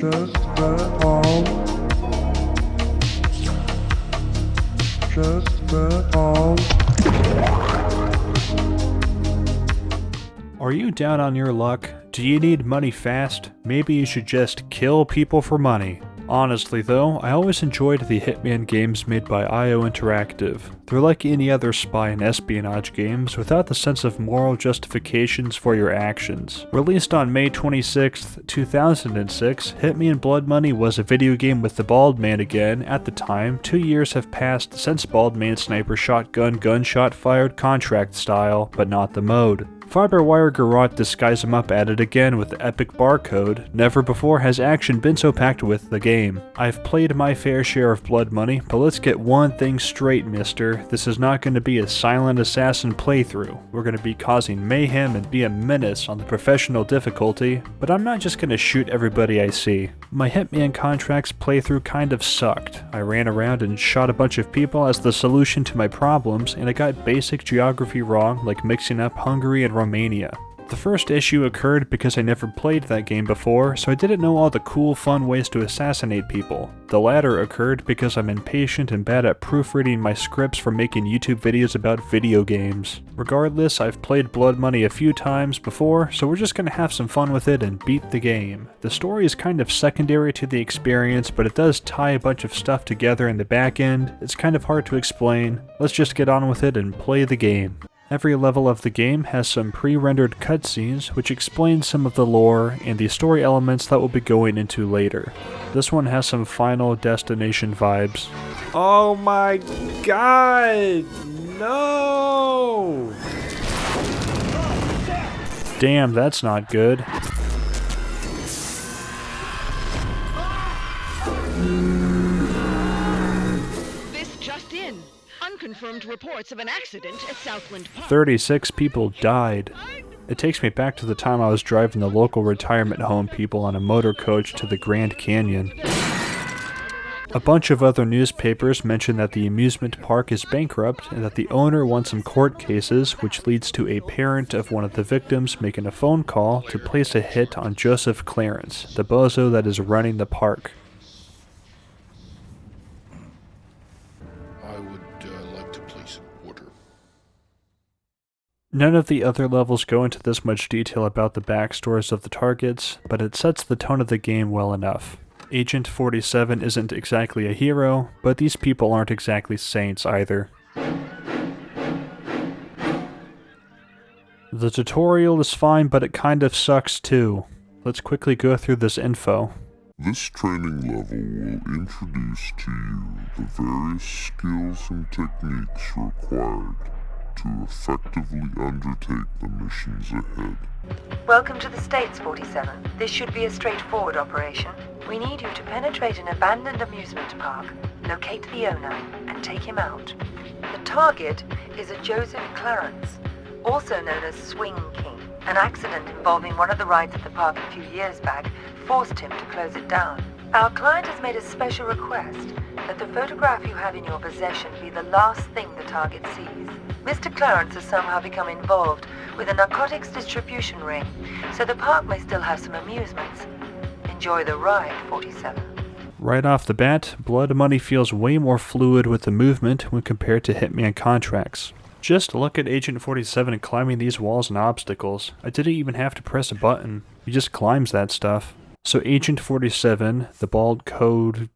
Just bet all. Just bet all. Are you down on your luck? Do you need money fast? Maybe you should just kill people for money. Honestly though, I always enjoyed the Hitman games made by IO Interactive. They're like any other spy and espionage games without the sense of moral justifications for your actions. Released on May 26, 2006, Hitman Blood Money was a video game with the Bald Man again. At the time, 2 years have passed since Bald Man Sniper Shotgun gunshot fired contract style, but not the mode. Fiberwire Garrote disguise him up at it again with the epic barcode. Never before has action been so packed with the game. I've played my fair share of Blood Money, but let's get one thing straight, mister. This is not going to be a silent assassin playthrough. We're going to be causing mayhem and be a menace on the professional difficulty, but I'm not just going to shoot everybody I see. My Hitman Contracts playthrough kind of sucked. I ran around and shot a bunch of people as the solution to my problems, and I got basic geography wrong, like mixing up Hungary and Romania. The first issue occurred because I never played that game before, so I didn't know all the cool, fun ways to assassinate people. The latter occurred because I'm impatient and bad at proofreading my scripts for making YouTube videos about video games. Regardless, I've played Blood Money a few times before, so we're just gonna have some fun with it and beat the game. The story is kind of secondary to the experience, but it does tie a bunch of stuff together in the back end. It's kind of hard to explain. Let's just get on with it and play the game. Every level of the game has some pre-rendered cutscenes which explain some of the lore and the story elements that we'll be going into later. This one has some Final Destination vibes. Oh my god! No! Damn, that's not good. Confirmed reports of an accident at Southland Park. 36 people died. It takes me back to the time I was driving the local retirement home people on a motor coach to the Grand Canyon. A bunch of other newspapers mention that the amusement park is bankrupt and that the owner won some court cases, which leads to a parent of one of the victims making a phone call to place a hit on Joseph Clarence, the bozo that is running the park. None of the other levels go into this much detail about the backstories of the targets, but it sets the tone of the game well enough. Agent 47 isn't exactly a hero, but these people aren't exactly saints either. The tutorial is fine, but it kind of sucks too. Let's quickly go through this info. This training level will introduce to you the various skills and techniques required to effectively undertake the missions ahead. Welcome to the States, 47. This should be a straightforward operation. We need you to penetrate an abandoned amusement park, locate the owner, and take him out. The target is a Joseph Clarence, also known as Swing King. An accident involving one of the rides at the park a few years back forced him to close it down. Our client has made a special request that the photograph you have in your possession be the last thing the target sees. Mr. Clarence has somehow become involved with a narcotics distribution ring, so the park may still have some amusements. Enjoy the ride, 47. Right off the bat, Blood Money feels way more fluid with the movement when compared to Hitman Contracts. Just look at Agent 47 climbing these walls and obstacles. I didn't even have to press a button. He just climbs that stuff. So Agent 47, the barcode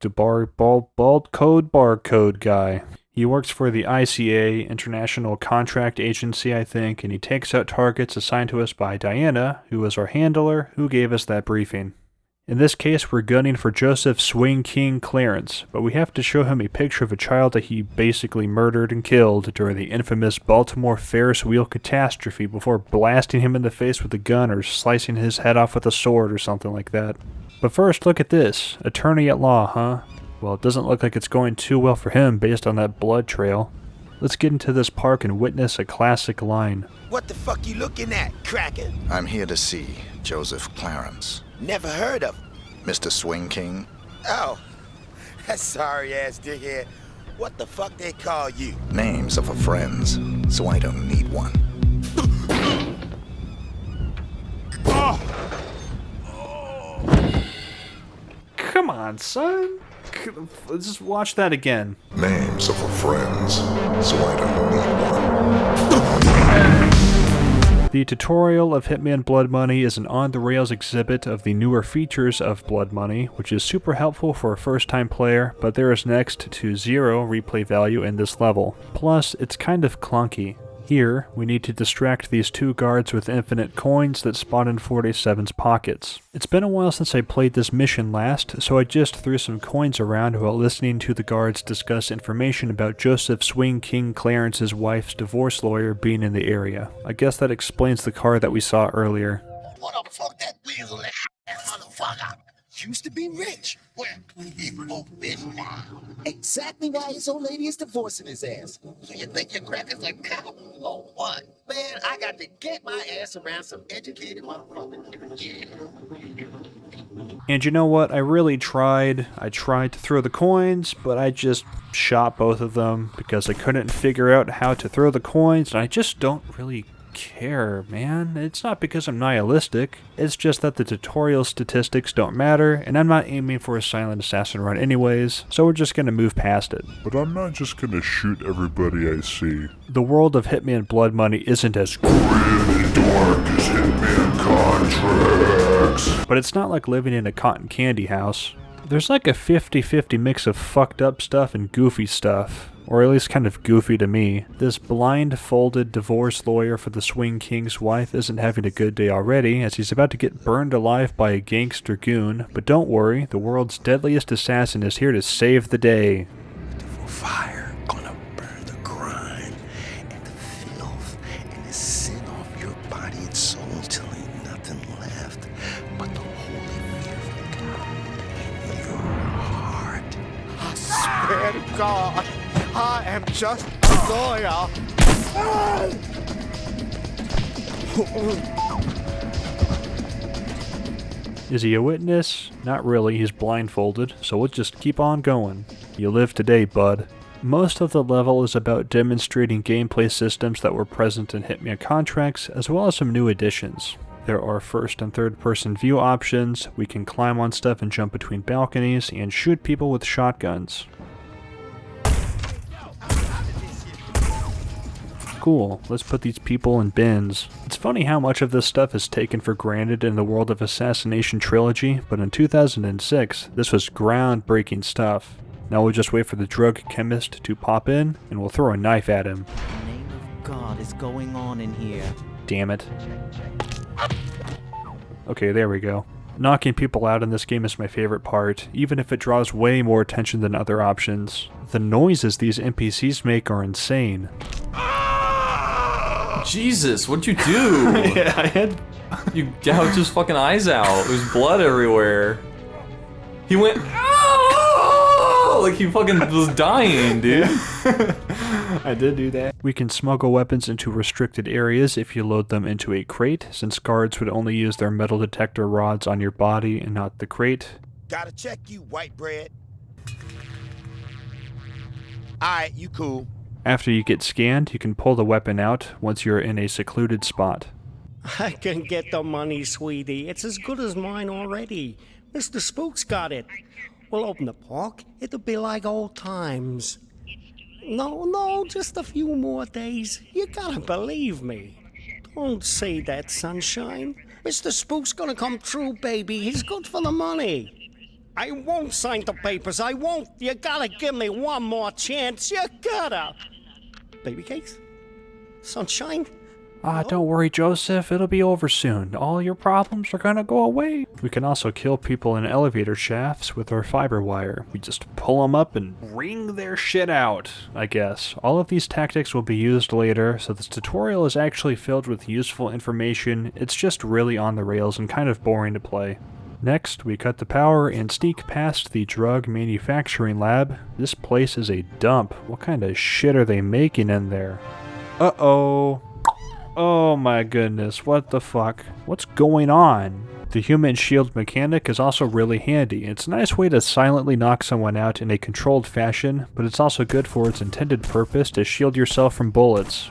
guy. He works for the ICA, International Contract Agency, I think, and he takes out targets assigned to us by Diana, who was our handler, who gave us that briefing. In this case, we're gunning for Joseph Swing King Clarence, but we have to show him a picture of a child that he basically murdered and killed during the infamous Baltimore Ferris wheel catastrophe before blasting him in the face with a gun or slicing his head off with a sword or something like that. But first, look at this. Attorney at law, huh? Well, it doesn't look like it's going too well for him based on that blood trail. Let's get into this park and witness a classic line. What the fuck you looking at, cracker? I'm here to see Joseph Clarence. Never heard of him. Mr. Swing King? Oh, that sorry-ass dickhead. What the fuck they call you? Names are for friends, so I don't need one. Come on, son. Let's just watch that again. Names of our friends, so I don't need one. The tutorial of Hitman Blood Money is an on-the-rails exhibit of the newer features of Blood Money, which is super helpful for a first-time player, but there is next to zero replay value in this level. Plus, it's kind of clunky. Here, we need to distract these two guards with infinite coins that spawn in 47's pockets. It's been a while since I played this mission last, so I just threw some coins around while listening to the guards discuss information about Joseph Swing King Clarence's wife's divorce lawyer being in the area. I guess that explains the car that we saw earlier. What the fuck that weasel that motherfucker? Used to be rich. Well, he broke bitch now. Exactly why his old lady is divorcing his ass. So you think your crackers are cow? Oh, what? Man, I got to get my ass around some educated motherfuckers. Yeah. And you know what? I really tried. I tried to throw the coins, but I just shot both of them because I couldn't figure out how to throw the coins, and I just don't really care, man. It's not because I'm nihilistic, it's just that the tutorial statistics don't matter, and I'm not aiming for a silent assassin run anyways, so we're just gonna move past it. But I'm not just gonna shoot everybody I see. The world of Hitman Blood Money isn't as Really dark as Hitman contracts. but it's not like living in a cotton candy house. There's like a 50-50 mix of fucked up stuff and goofy stuff. Or at least kind of goofy to me. This blindfolded divorce lawyer for the Swing King's wife isn't having a good day already, as he's about to get burned alive by a gangster goon, but don't worry, the world's deadliest assassin is here to save the day. For fire, gonna burn the grime and the filth and the sin off your body and soul till ain't nothing left but the holy fear of God in your heart. I swear to God, I am just a lawyer. Is he a witness? Not really, he's blindfolded, so we'll just keep on going. You live today, bud. Most of the level is about demonstrating gameplay systems that were present in Hitman contracts, as well as some new additions. There are first and third person view options, we can climb on stuff and jump between balconies, and shoot people with shotguns. Cool, let's put these people in bins. It's funny how much of this stuff is taken for granted in the world of Assassination Trilogy, but in 2006, this was groundbreaking stuff. Now we'll just wait for the drug chemist to pop in, and we'll throw a knife at him. The name of God is going on in here. Damn it. Okay, there we go. Knocking people out in this game is my favorite part, even if it draws way more attention than other options. The noises these NPCs make are insane. Jesus, what'd you do? Yeah, I had... You gouged his fucking eyes out. There's blood everywhere. He went, "Oh!" Like he fucking was dying, dude. I did do that. We can smuggle weapons into restricted areas if you load them into a crate, since guards would only use their metal detector rods on your body and not the crate. Gotta check you, white bread. Alright, you cool. After you get scanned, you can pull the weapon out once you're in a secluded spot. I can get the money, sweetie. It's as good as mine already. Mr. Spook's got it. We'll open the park. It'll be like old times. No, just a few more days. You gotta believe me. Don't say that, sunshine. Mr. Spook's gonna come true, baby. He's good for the money. I won't sign the papers. I won't. You gotta give me one more chance. You gotta. Baby cakes? Sunshine? Don't worry, Joseph. It'll be over soon. All your problems are gonna go away. We can also kill people in elevator shafts with our fiber wire. We just pull them up and wring their shit out, I guess. All of these tactics will be used later, so this tutorial is actually filled with useful information. It's just really on the rails and kind of boring to play. Next, we cut the power and sneak past the drug manufacturing lab. This place is a dump. What kind of shit are they making in there? Uh-oh. Oh my goodness, what the fuck? What's going on? The human shield mechanic is also really handy. It's a nice way to silently knock someone out in a controlled fashion, but it's also good for its intended purpose to shield yourself from bullets.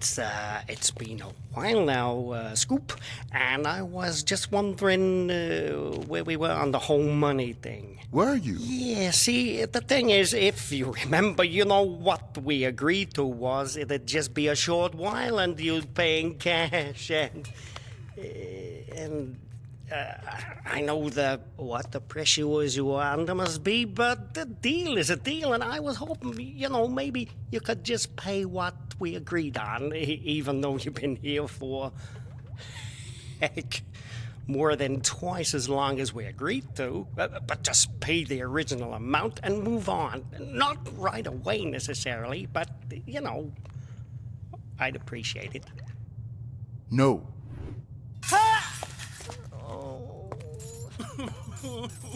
It's been a while now, Scoop, and I was just wondering where we were on the whole money thing. Were you? Yeah, see, the thing is, if you remember, you know what we agreed to was it'd just be a short while and you'd pay in cash, and I know what the pressures you are under must be, but the deal is a deal, and I was hoping, maybe you could just pay what we agreed on, even though you've been here for, heck, more than twice as long as we agreed to. But just pay the original amount and move on. Not right away necessarily, but, I'd appreciate it. No.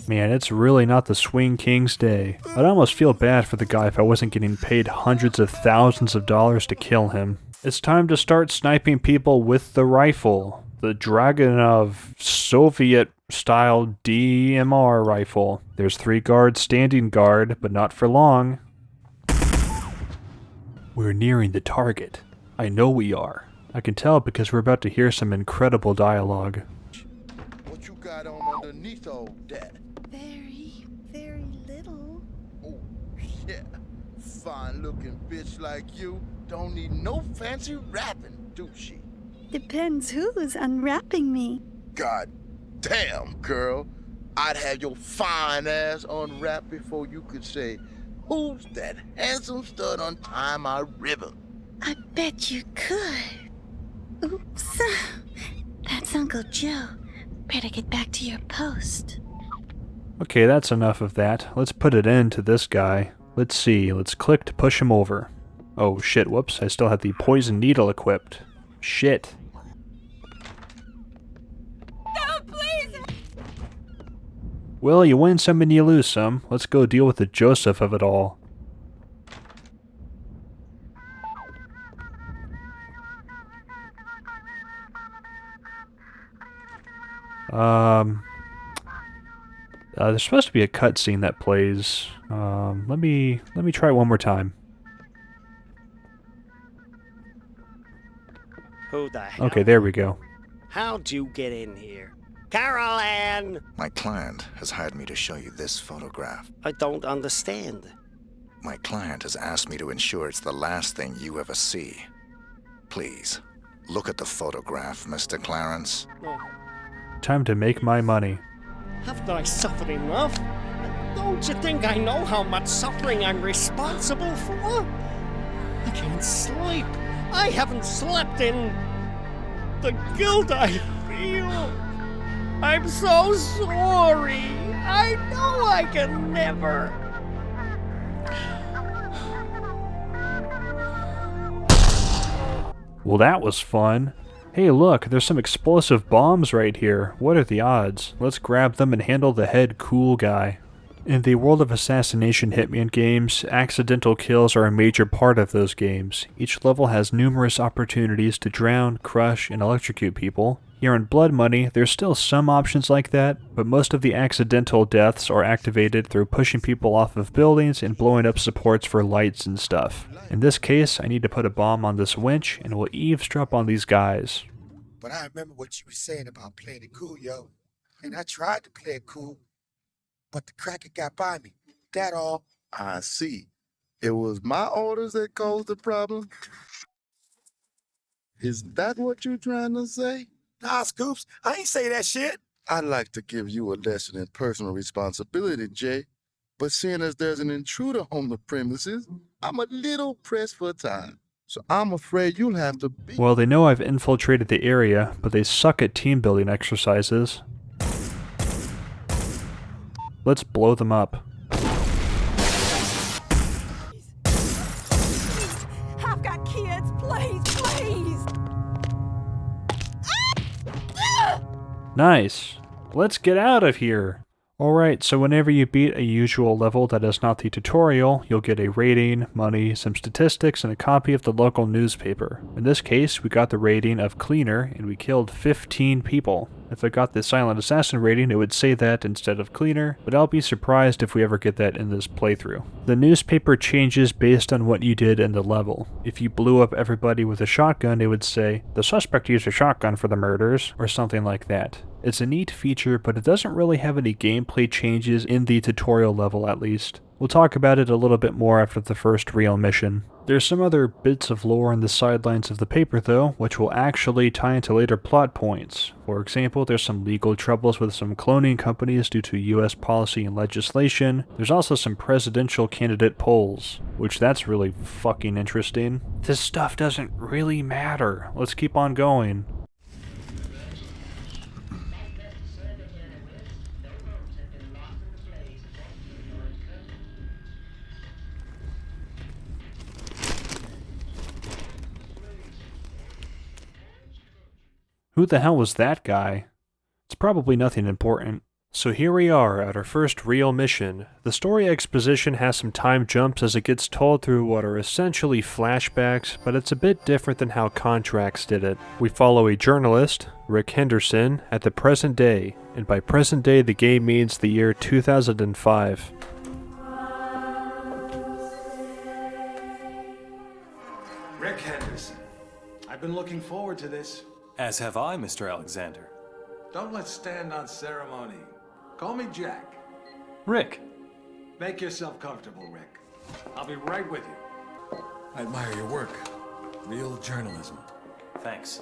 Man, it's really not the Swing King's day. I'd almost feel bad for the guy if I wasn't getting paid hundreds of thousands of dollars to kill him. It's time to start sniping people with the rifle. The Dragunov Soviet-style DMR rifle. There's 3 guards standing guard, but not for long. We're nearing the target. I know we are. I can tell because we're about to hear some incredible dialogue. What you got on underneath all that? Very, very little. Oh, yeah. Fine-looking bitch like you don't need no fancy wrapping, do she? Depends who's unwrapping me. God damn, girl. I'd have your fine ass unwrapped before you could say, "Who's that handsome stud untying my ribbon?" I bet you could. Oops. That's Uncle Joe. Better get back to your post. Okay, that's enough of that. Let's put it into this guy. Let's see, let's click to push him over. Oh shit, whoops, I still have the poison needle equipped. Shit. No, please! Well, you win some and you lose some. Let's go deal with the Joseph of it all. There's supposed to be a cutscene that plays. Let me try it one more time. Who the hell? Okay, there we go. How'd you get in here? Carol Ann! My client has hired me to show you this photograph. I don't understand. My client has asked me to ensure it's the last thing you ever see. Please, look at the photograph, Mr. Clarence. Oh. Time to make my money. Haven't I suffered enough? Don't you think I know how much suffering I'm responsible for? I can't sleep. I haven't slept in the guilt I feel. I'm so sorry. I know I can never. Well, that was fun. Hey look, there's some explosive bombs right here. What are the odds? Let's grab them and handle the head cool guy. In the world of assassination Hitman games, accidental kills are a major part of those games. Each level has numerous opportunities to drown, crush, and electrocute people. Here in Blood Money, there's still some options like that, but most of the accidental deaths are activated through pushing people off of buildings and blowing up supports for lights and stuff. In this case, I need to put a bomb on this winch, and we'll eavesdrop on these guys. But I remember what you were saying about playing it cool, yo. And I tried to play it cool, but the cracker got by me. That all. I see. It was my orders that caused the problem? Is that what you're trying to say? Nah, Scoops, I ain't say that shit. I'd like to give you a lesson in personal responsibility, Jay. But seeing as there's an intruder on the premises, I'm a little pressed for time. So I'm afraid you'll have to be... Well, they know I've infiltrated the area, but they suck at team building exercises. Let's blow them up. I've got kids, please, please! Nice. Let's get out of here. Alright, so whenever you beat a usual level that is not the tutorial, you'll get a rating, money, some statistics, and a copy of the local newspaper. In this case, we got the rating of cleaner, and we killed 15 people. If it got the Silent Assassin rating, it would say that instead of cleaner, but I'll be surprised if we ever get that in this playthrough. The newspaper changes based on what you did in the level. If you blew up everybody with a shotgun, it would say, "The suspect used a shotgun for the murders," or something like that. It's a neat feature, but it doesn't really have any gameplay changes in the tutorial level at least. We'll talk about it a little bit more after the first real mission. There's some other bits of lore on the sidelines of the paper though, which will actually tie into later plot points. For example, there's some legal troubles with some cloning companies due to US policy and legislation. There's also some presidential candidate polls, which that's really fucking interesting. This stuff doesn't really matter. Let's keep on going. Who the hell was that guy? It's probably nothing important. So here we are at our first real mission. The story exposition has some time jumps as it gets told through what are essentially flashbacks, but it's a bit different than how Contracts did it. We follow a journalist, Rick Henderson, at the present day, and by present day the game means the year 2005. Rick Henderson. I've been looking forward to this. As have I, Mr. Alexander. Don't let's stand on ceremony. Call me Jack. Rick. Make yourself comfortable, Rick. I'll be right with you. I admire your work. Real journalism. Thanks.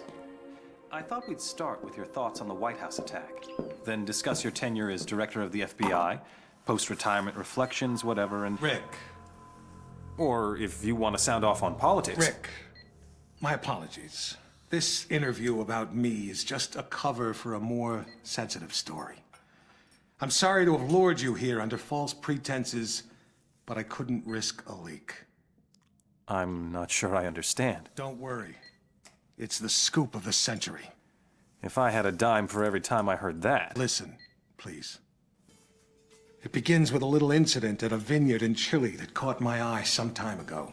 I thought we'd start with your thoughts on the White House attack. Then discuss your tenure as director of the FBI, post-retirement reflections, whatever, and... Rick. Or if you want to sound off on politics. Rick, my apologies. This interview about me is just a cover for a more sensitive story. I'm sorry to have lured you here under false pretenses, but I couldn't risk a leak. I'm not sure I understand. Don't worry. It's the scoop of the century. If I had a dime for every time I heard that. Listen, please. It begins with a little incident at a vineyard in Chile that caught my eye some time ago.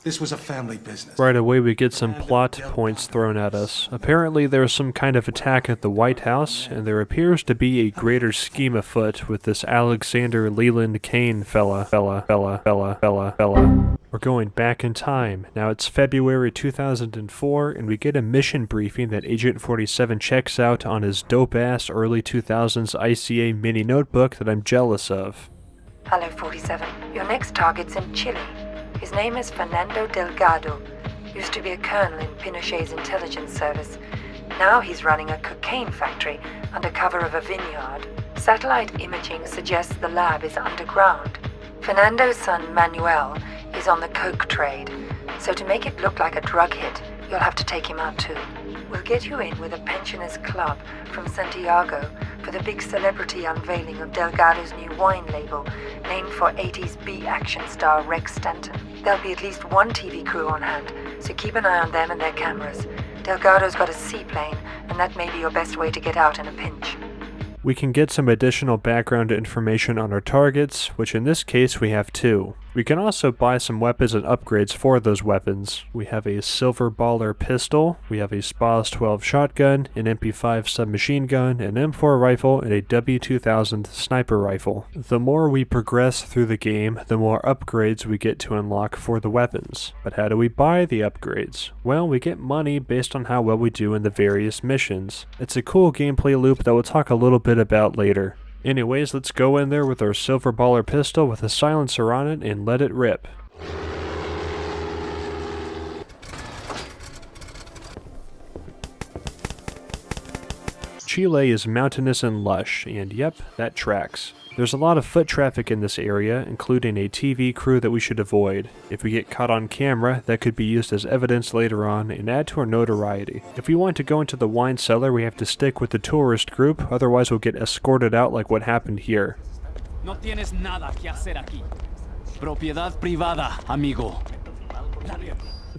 This was a family business. Right away we get some plot points thrown at us. Apparently there's some kind of attack at the White House, and there appears to be a greater scheme afoot with this Alexander Leland Kane fella. We're going back in time. Now it's February 2004, and we get a mission briefing that Agent 47 checks out on his dope-ass early 2000s ICA mini notebook that I'm jealous of. Hello, 47. Your next target's in Chile. His name is Fernando Delgado. Used to be a colonel in Pinochet's intelligence service. Now he's running a cocaine factory under cover of a vineyard. Satellite imaging suggests the lab is underground. Fernando's son Manuel is on the coke trade, so to make it look like a drug hit, you'll have to take him out too. We'll get you in with a pensioners club from Santiago for the big celebrity unveiling of Delgado's new wine label, named for 80s B action star Rex Stanton. There'll be at least one TV crew on hand, so keep an eye on them and their cameras. Delgado's got a seaplane, and that may be your best way to get out in a pinch. We can get some additional background information on our targets, which in this case we have two. We can also buy some weapons and upgrades for those weapons. We have a Silver Baller pistol, we have a SPAS 12 shotgun, an MP5 submachine gun, an M4 rifle, and a W2000 sniper rifle. The more we progress through the game, the more upgrades we get to unlock for the weapons. But how do we buy the upgrades? Well, we get money based on how well we do in the various missions. It's a cool gameplay loop that we'll talk a little bit about later. Anyways, let's go in there with our Silver Baller pistol with a silencer on it and let it rip. Chile is mountainous and lush, and yep, that tracks. There's a lot of foot traffic in this area, including a TV crew that we should avoid. If we get caught on camera, that could be used as evidence later on and add to our notoriety. If we want to go into the wine cellar, we have to stick with the tourist group, otherwise we'll get escorted out like what happened here. No tienes nada que hacer aquí. Propiedad privada, amigo.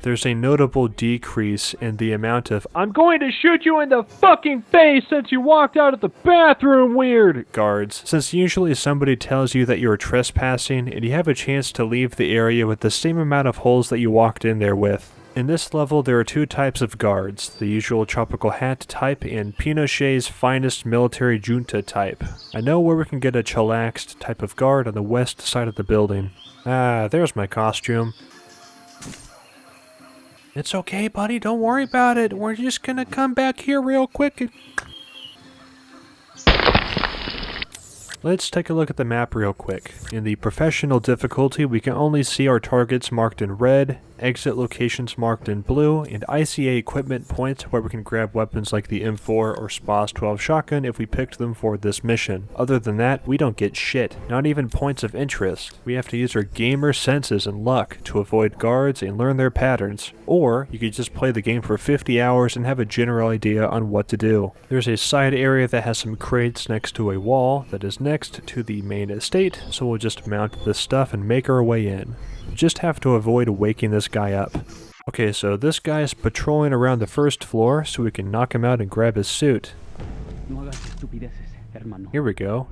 There's a notable decrease in the amount of "I'm going to shoot you in the fucking face since you walked out of the bathroom weird" guards, since usually somebody tells you that you're trespassing and you have a chance to leave the area with the same amount of holes that you walked in there with. In this level, there are two types of guards, the usual tropical hat type and Pinochet's finest military junta type. I know where we can get a chillaxed type of guard on the west side of the building. Ah, there's my costume. It's okay, buddy, don't worry about it. We're just gonna come back here real quick and... Let's take a look at the map real quick. In the professional difficulty, we can only see our targets marked in red, exit locations marked in blue, and ICA equipment points where we can grab weapons like the M4 or SPAS 12 shotgun if we picked them for this mission. Other than that, we don't get shit, not even points of interest. We have to use our gamer senses and luck to avoid guards and learn their patterns. Or, you could just play the game for 50 hours and have a general idea on what to do. There's a side area that has some crates next to a wall that is next to the main estate, so we'll just mount this stuff and make our way in. We just have to avoid waking this guy up. Okay, so this guy is patrolling around the first floor, so we can knock him out and grab his suit. Here we go.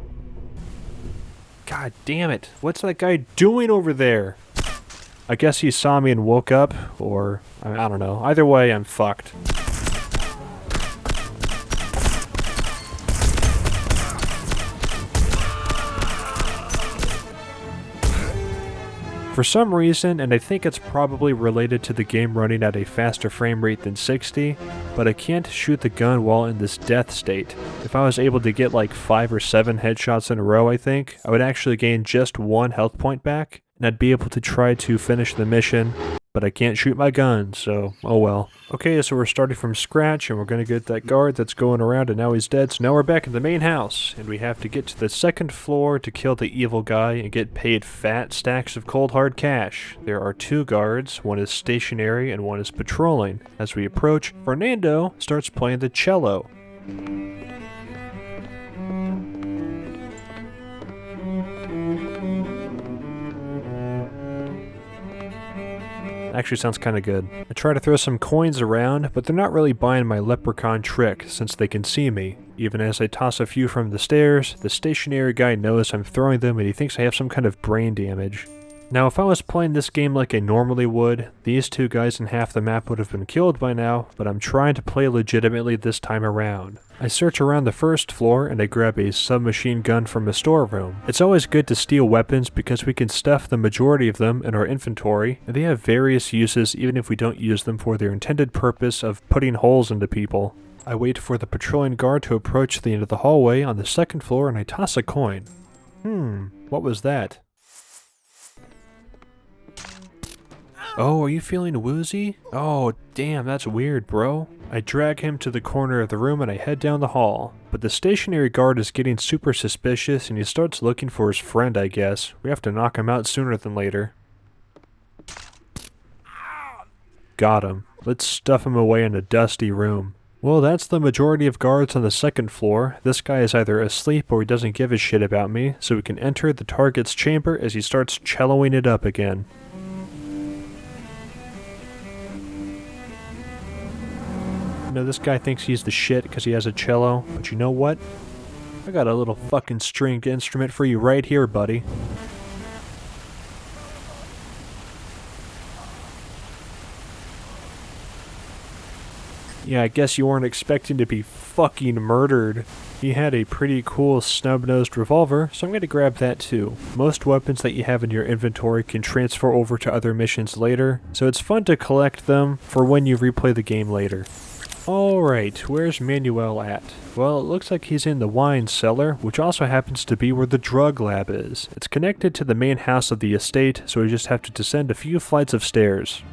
God damn it, what's that guy doing over there? I guess he saw me and woke up, or I don't know. Either way, I'm fucked. For some reason, and I think it's probably related to the game running at a faster frame rate than 60, but I can't shoot the gun while in this death state. If I was able to get like 5 or 7 headshots in a row, I think, I would actually gain just 1 health point back, and I'd be able to try to finish the mission, but I can't shoot my gun, so oh well. Okay, so we're starting from scratch, and we're gonna get that guard that's going around, and now he's dead, so now we're back in the main house, and we have to get to the second floor to kill the evil guy and get paid fat stacks of cold hard cash. There are 2 guards, one is stationary and one is patrolling. As we approach, Fernando starts playing the cello. Actually sounds kinda good. I try to throw some coins around, but they're not really buying my leprechaun trick since they can see me. Even as I toss a few from the stairs, the stationary guy knows I'm throwing them and he thinks I have some kind of brain damage. Now if I was playing this game like I normally would, these 2 guys in half the map would have been killed by now, but I'm trying to play legitimately this time around. I search around the first floor and I grab a submachine gun from a storeroom. It's always good to steal weapons because we can stuff the majority of them in our inventory, and they have various uses even if we don't use them for their intended purpose of putting holes into people. I wait for the patrolling guard to approach the end of the hallway on the second floor and I toss a coin. What was that? Oh, are you feeling woozy? Oh, damn, that's weird, bro. I drag him to the corner of the room and I head down the hall. But the stationary guard is getting super suspicious and he starts looking for his friend, I guess. We have to knock him out sooner than later. Got him. Let's stuff him away in a dusty room. Well, that's the majority of guards on the second floor. This guy is either asleep or he doesn't give a shit about me, so we can enter the target's chamber as he starts celloing it up again. You know, this guy thinks he's the shit because he has a cello, but you know what? I got a little fucking stringed instrument for you right here, buddy. Yeah, I guess you weren't expecting to be fucking murdered. He had a pretty cool snub-nosed revolver, so I'm going to grab that too. Most weapons that you have in your inventory can transfer over to other missions later, so it's fun to collect them for when you replay the game later. Alright, where's Manuel at? Well, it looks like he's in the wine cellar, which also happens to be where the drug lab is. It's connected to the main house of the estate, so we just have to descend a few flights of stairs.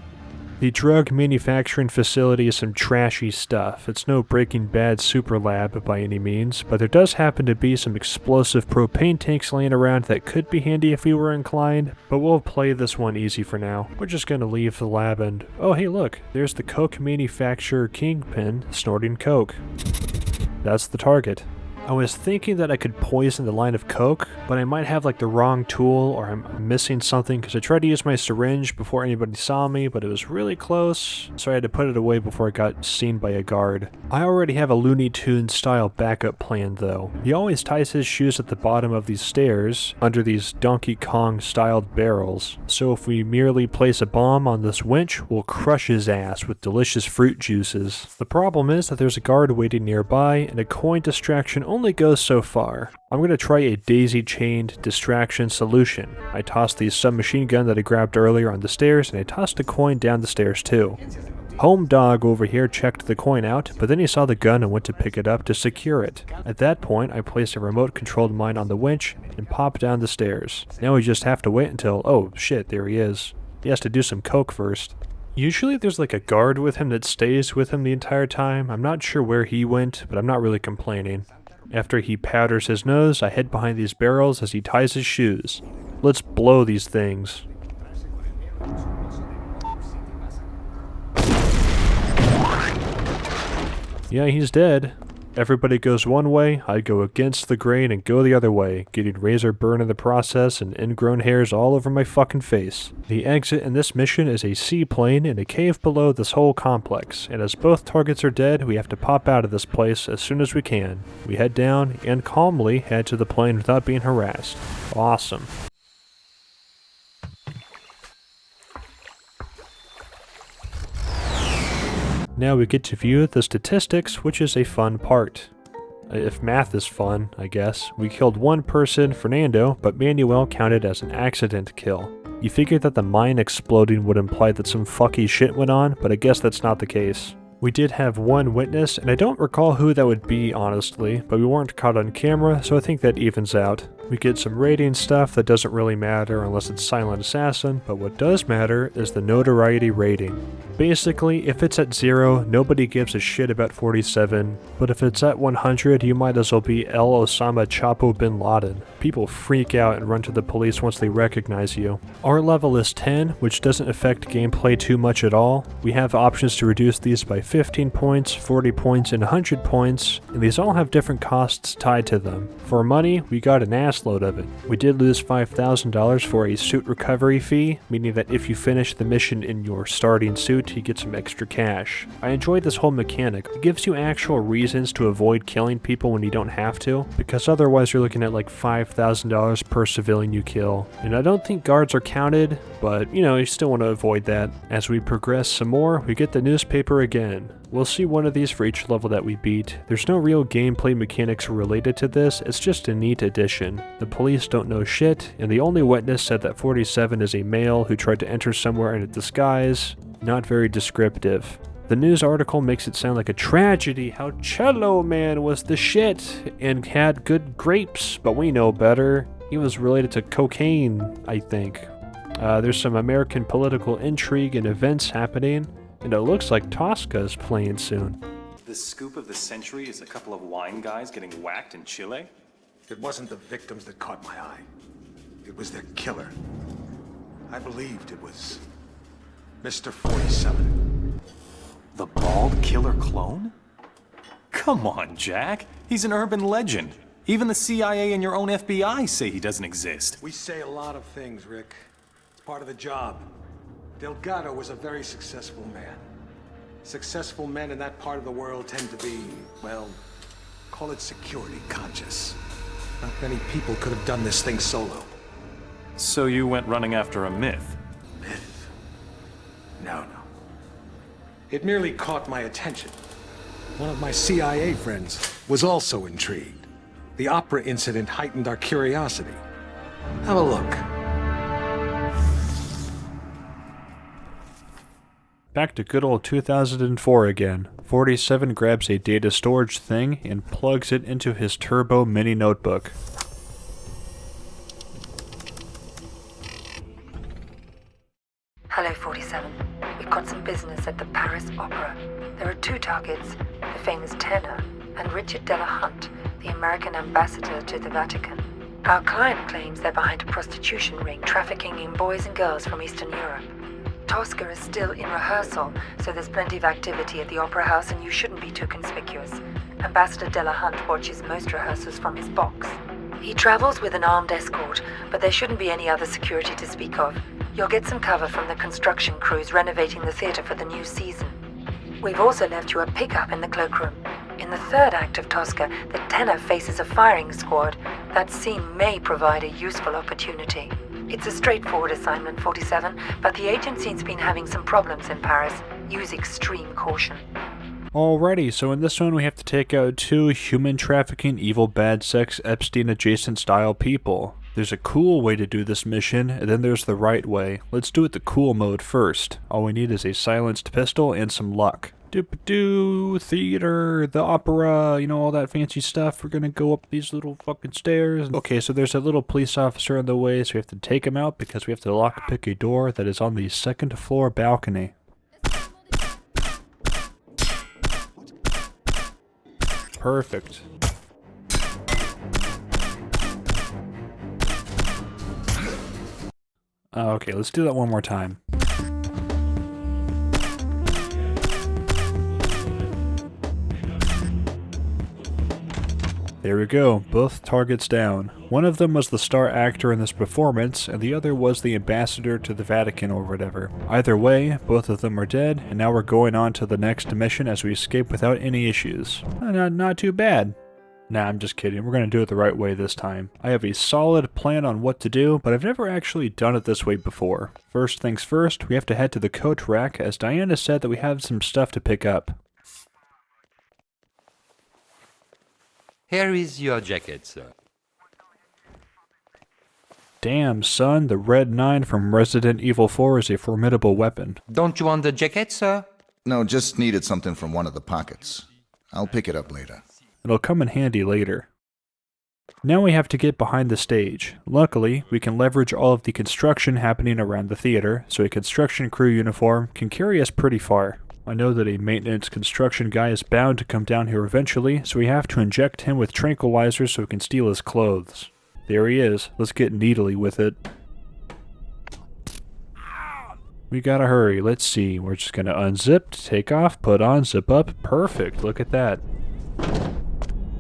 The drug manufacturing facility is some trashy stuff. It's no Breaking Bad super lab by any means, but there does happen to be some explosive propane tanks laying around that could be handy if we were inclined, but we'll play this one easy for now. We're just gonna leave the lab and... oh hey look, there's the coke manufacturer Kingpin snorting coke. That's the target. I was thinking that I could poison the line of coke, but I might have like the wrong tool or I'm missing something because I tried to use my syringe before anybody saw me, but it was really close, so I had to put it away before I got seen by a guard. I already have a Looney Tunes style backup plan though. He always ties his shoes at the bottom of these stairs under these Donkey Kong styled barrels, so if we merely place a bomb on this winch, we'll crush his ass with delicious fruit juices. The problem is that there's a guard waiting nearby and a coin distraction only goes so far. I'm going to try a daisy-chained distraction solution. I tossed the submachine gun that I grabbed earlier on the stairs, and I tossed a coin down the stairs too. Home Dog over here checked the coin out, but then he saw the gun and went to pick it up to secure it. At that point, I placed a remote-controlled mine on the winch and popped down the stairs. Now we just have to wait until, oh shit, there he is. He has to do some coke first. Usually there's like a guard with him that stays with him the entire time. I'm not sure where he went, but I'm not really complaining. After he powders his nose, I head behind these barrels as he ties his shoes. Let's blow these things. Yeah, he's dead. Everybody goes one way, I go against the grain and go the other way, getting razor burn in the process and ingrown hairs all over my fucking face. The exit in this mission is a seaplane in a cave below this whole complex, and as both targets are dead, we have to pop out of this place as soon as we can. We head down and calmly head to the plane without being harassed. Awesome. Now we get to view the statistics, which is a fun part. If math is fun, I guess. We killed one person, Fernando, but Manuel counted as an accident kill. You figured that the mine exploding would imply that some fucky shit went on, but I guess that's not the case. We did have one witness, and I don't recall who that would be, honestly, but we weren't caught on camera, so I think that evens out. We get some rating stuff that doesn't really matter unless it's Silent Assassin, but what does matter is the notoriety rating. Basically, if it's at 0, nobody gives a shit about 47, but if it's at 100, you might as well be El Osama Chapo bin Laden. People freak out and run to the police once they recognize you. Our level is 10, which doesn't affect gameplay too much at all. We have options to reduce these by 15 points, 40 points, and 100 points, and these all have different costs tied to them. For money, we got an assload of it. We did lose $5,000 for a suit recovery fee, meaning that if you finish the mission in your starting suit, you get some extra cash. I enjoyed this whole mechanic. It gives you actual reasons to avoid killing people when you don't have to, because otherwise you're looking at like $5,000 per civilian you kill. And I don't think guards are counted, but you know, you still want to avoid that. As we progress some more, we get the newspaper again. We'll see one of these for each level that we beat. There's no real gameplay mechanics related to this, it's just a neat addition. The police don't know shit, and the only witness said that 47 is a male who tried to enter somewhere in a disguise. Not very descriptive. The news article makes it sound like a tragedy how Cello Man was the shit and had good grapes, but we know better. He was related to cocaine, I think. There's some American political intrigue and events happening, and it looks like Tosca is playing soon. The scoop of the century is a couple of wine guys getting whacked in Chile? It wasn't the victims that caught my eye. It was their killer. I believed it was Mr. 47. The bald killer clone? Come on, Jack. He's an urban legend. Even the CIA and your own FBI say he doesn't exist. We say a lot of things, Rick. It's part of the job. Delgado was a very successful man. Successful men in that part of the world tend to be, well, call it security conscious. Not many people could have done this thing solo. So you went running after a myth? Myth? No. It merely caught my attention. One of my CIA friends was also intrigued. The opera incident heightened our curiosity. Have a look. Back to good old 2004 again. 47 grabs a data storage thing and plugs it into his Turbo mini notebook. Hello, 47. We've got some business at the Paris Opera. There are two targets, the famous tenor and Richard Della Hunt, the American ambassador to the Vatican. Our client claims they're behind a prostitution ring trafficking in boys and girls from Eastern Europe. Tosca is still in rehearsal, so there's plenty of activity at the Opera House and you shouldn't be too conspicuous. Ambassador Delahunt watches most rehearsals from his box. He travels with an armed escort, but there shouldn't be any other security to speak of. You'll get some cover from the construction crews renovating the theater for the new season. We've also left you a pickup in the cloakroom. In the third act of Tosca, the tenor faces a firing squad. That scene may provide a useful opportunity. It's a straightforward assignment, 47, but the agency's been having some problems in Paris. Use extreme caution. Alrighty, so in this one we have to take out 2 human trafficking, evil, bad sex, Epstein adjacent style people. There's a cool way to do this mission, and then there's the right way. Let's do it the cool mode first. All we need is a silenced pistol and some luck. Doop-a-doo, theater, the opera, you know, all that fancy stuff. We're gonna go up these little fucking stairs. Okay, so there's a little police officer in the way, so we have to take him out because we have to lockpick a door that is on the 2nd floor balcony. Perfect. Okay, let's do that one more time. There we go, both targets down. One of them was the star actor in this performance, and the other was the ambassador to the Vatican or whatever. Either way, both of them are dead, and now we're going on to the next mission as we escape without any issues. Not too bad. Nah, I'm just kidding, we're gonna do it the right way this time. I have a solid plan on what to do, but I've never actually done it this way before. First things first, we have to head to the coat rack, as Diana said that we have some stuff to pick up. Here is your jacket, sir. Damn, son, the Red 9 from Resident Evil 4 is a formidable weapon. Don't you want the jacket, sir? No, just needed something from one of the pockets. I'll pick it up later. It'll come in handy later. Now we have to get behind the stage. Luckily, we can leverage all of the construction happening around the theater, so a construction crew uniform can carry us pretty far. I know that a maintenance construction guy is bound to come down here eventually, so we have to inject him with tranquilizers so we can steal his clothes. There he is. Let's get needly with it. We gotta hurry. Let's see. We're just gonna unzip, take off, put on, zip up. Perfect. Look at that.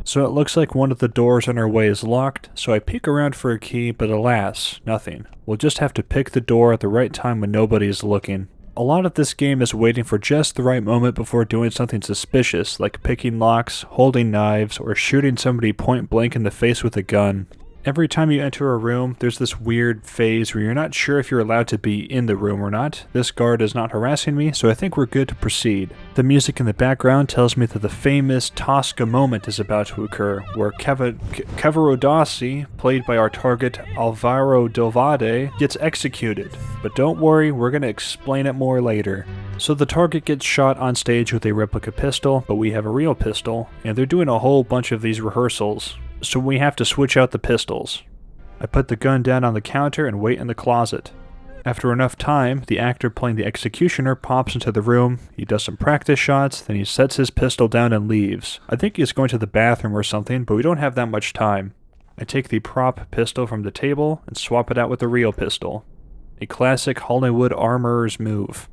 So it looks like one of the doors on our way is locked, so I peek around for a key, but alas, nothing. We'll just have to pick the door at the right time when nobody is looking. A lot of this game is waiting for just the right moment before doing something suspicious, like picking locks, holding knives, or shooting somebody point blank in the face with a gun. Every time you enter a room, there's this weird phase where you're not sure if you're allowed to be in the room or not. This guard is not harassing me, so I think we're good to proceed. The music in the background tells me that the famous Tosca moment is about to occur, where Cavarodossi, played by our target Alvaro Delvade, gets executed. But don't worry, we're going to explain it more later. So the target gets shot on stage with a replica pistol, but we have a real pistol, and they're doing a whole bunch of these rehearsals. So we have to switch out the pistols. I put the gun down on the counter and wait in the closet. After enough time, the actor playing the executioner pops into the room, he does some practice shots, then he sets his pistol down and leaves. I think he's going to the bathroom or something, but we don't have that much time. I take the prop pistol from the table and swap it out with the real pistol. A classic Hollywood armorer's move.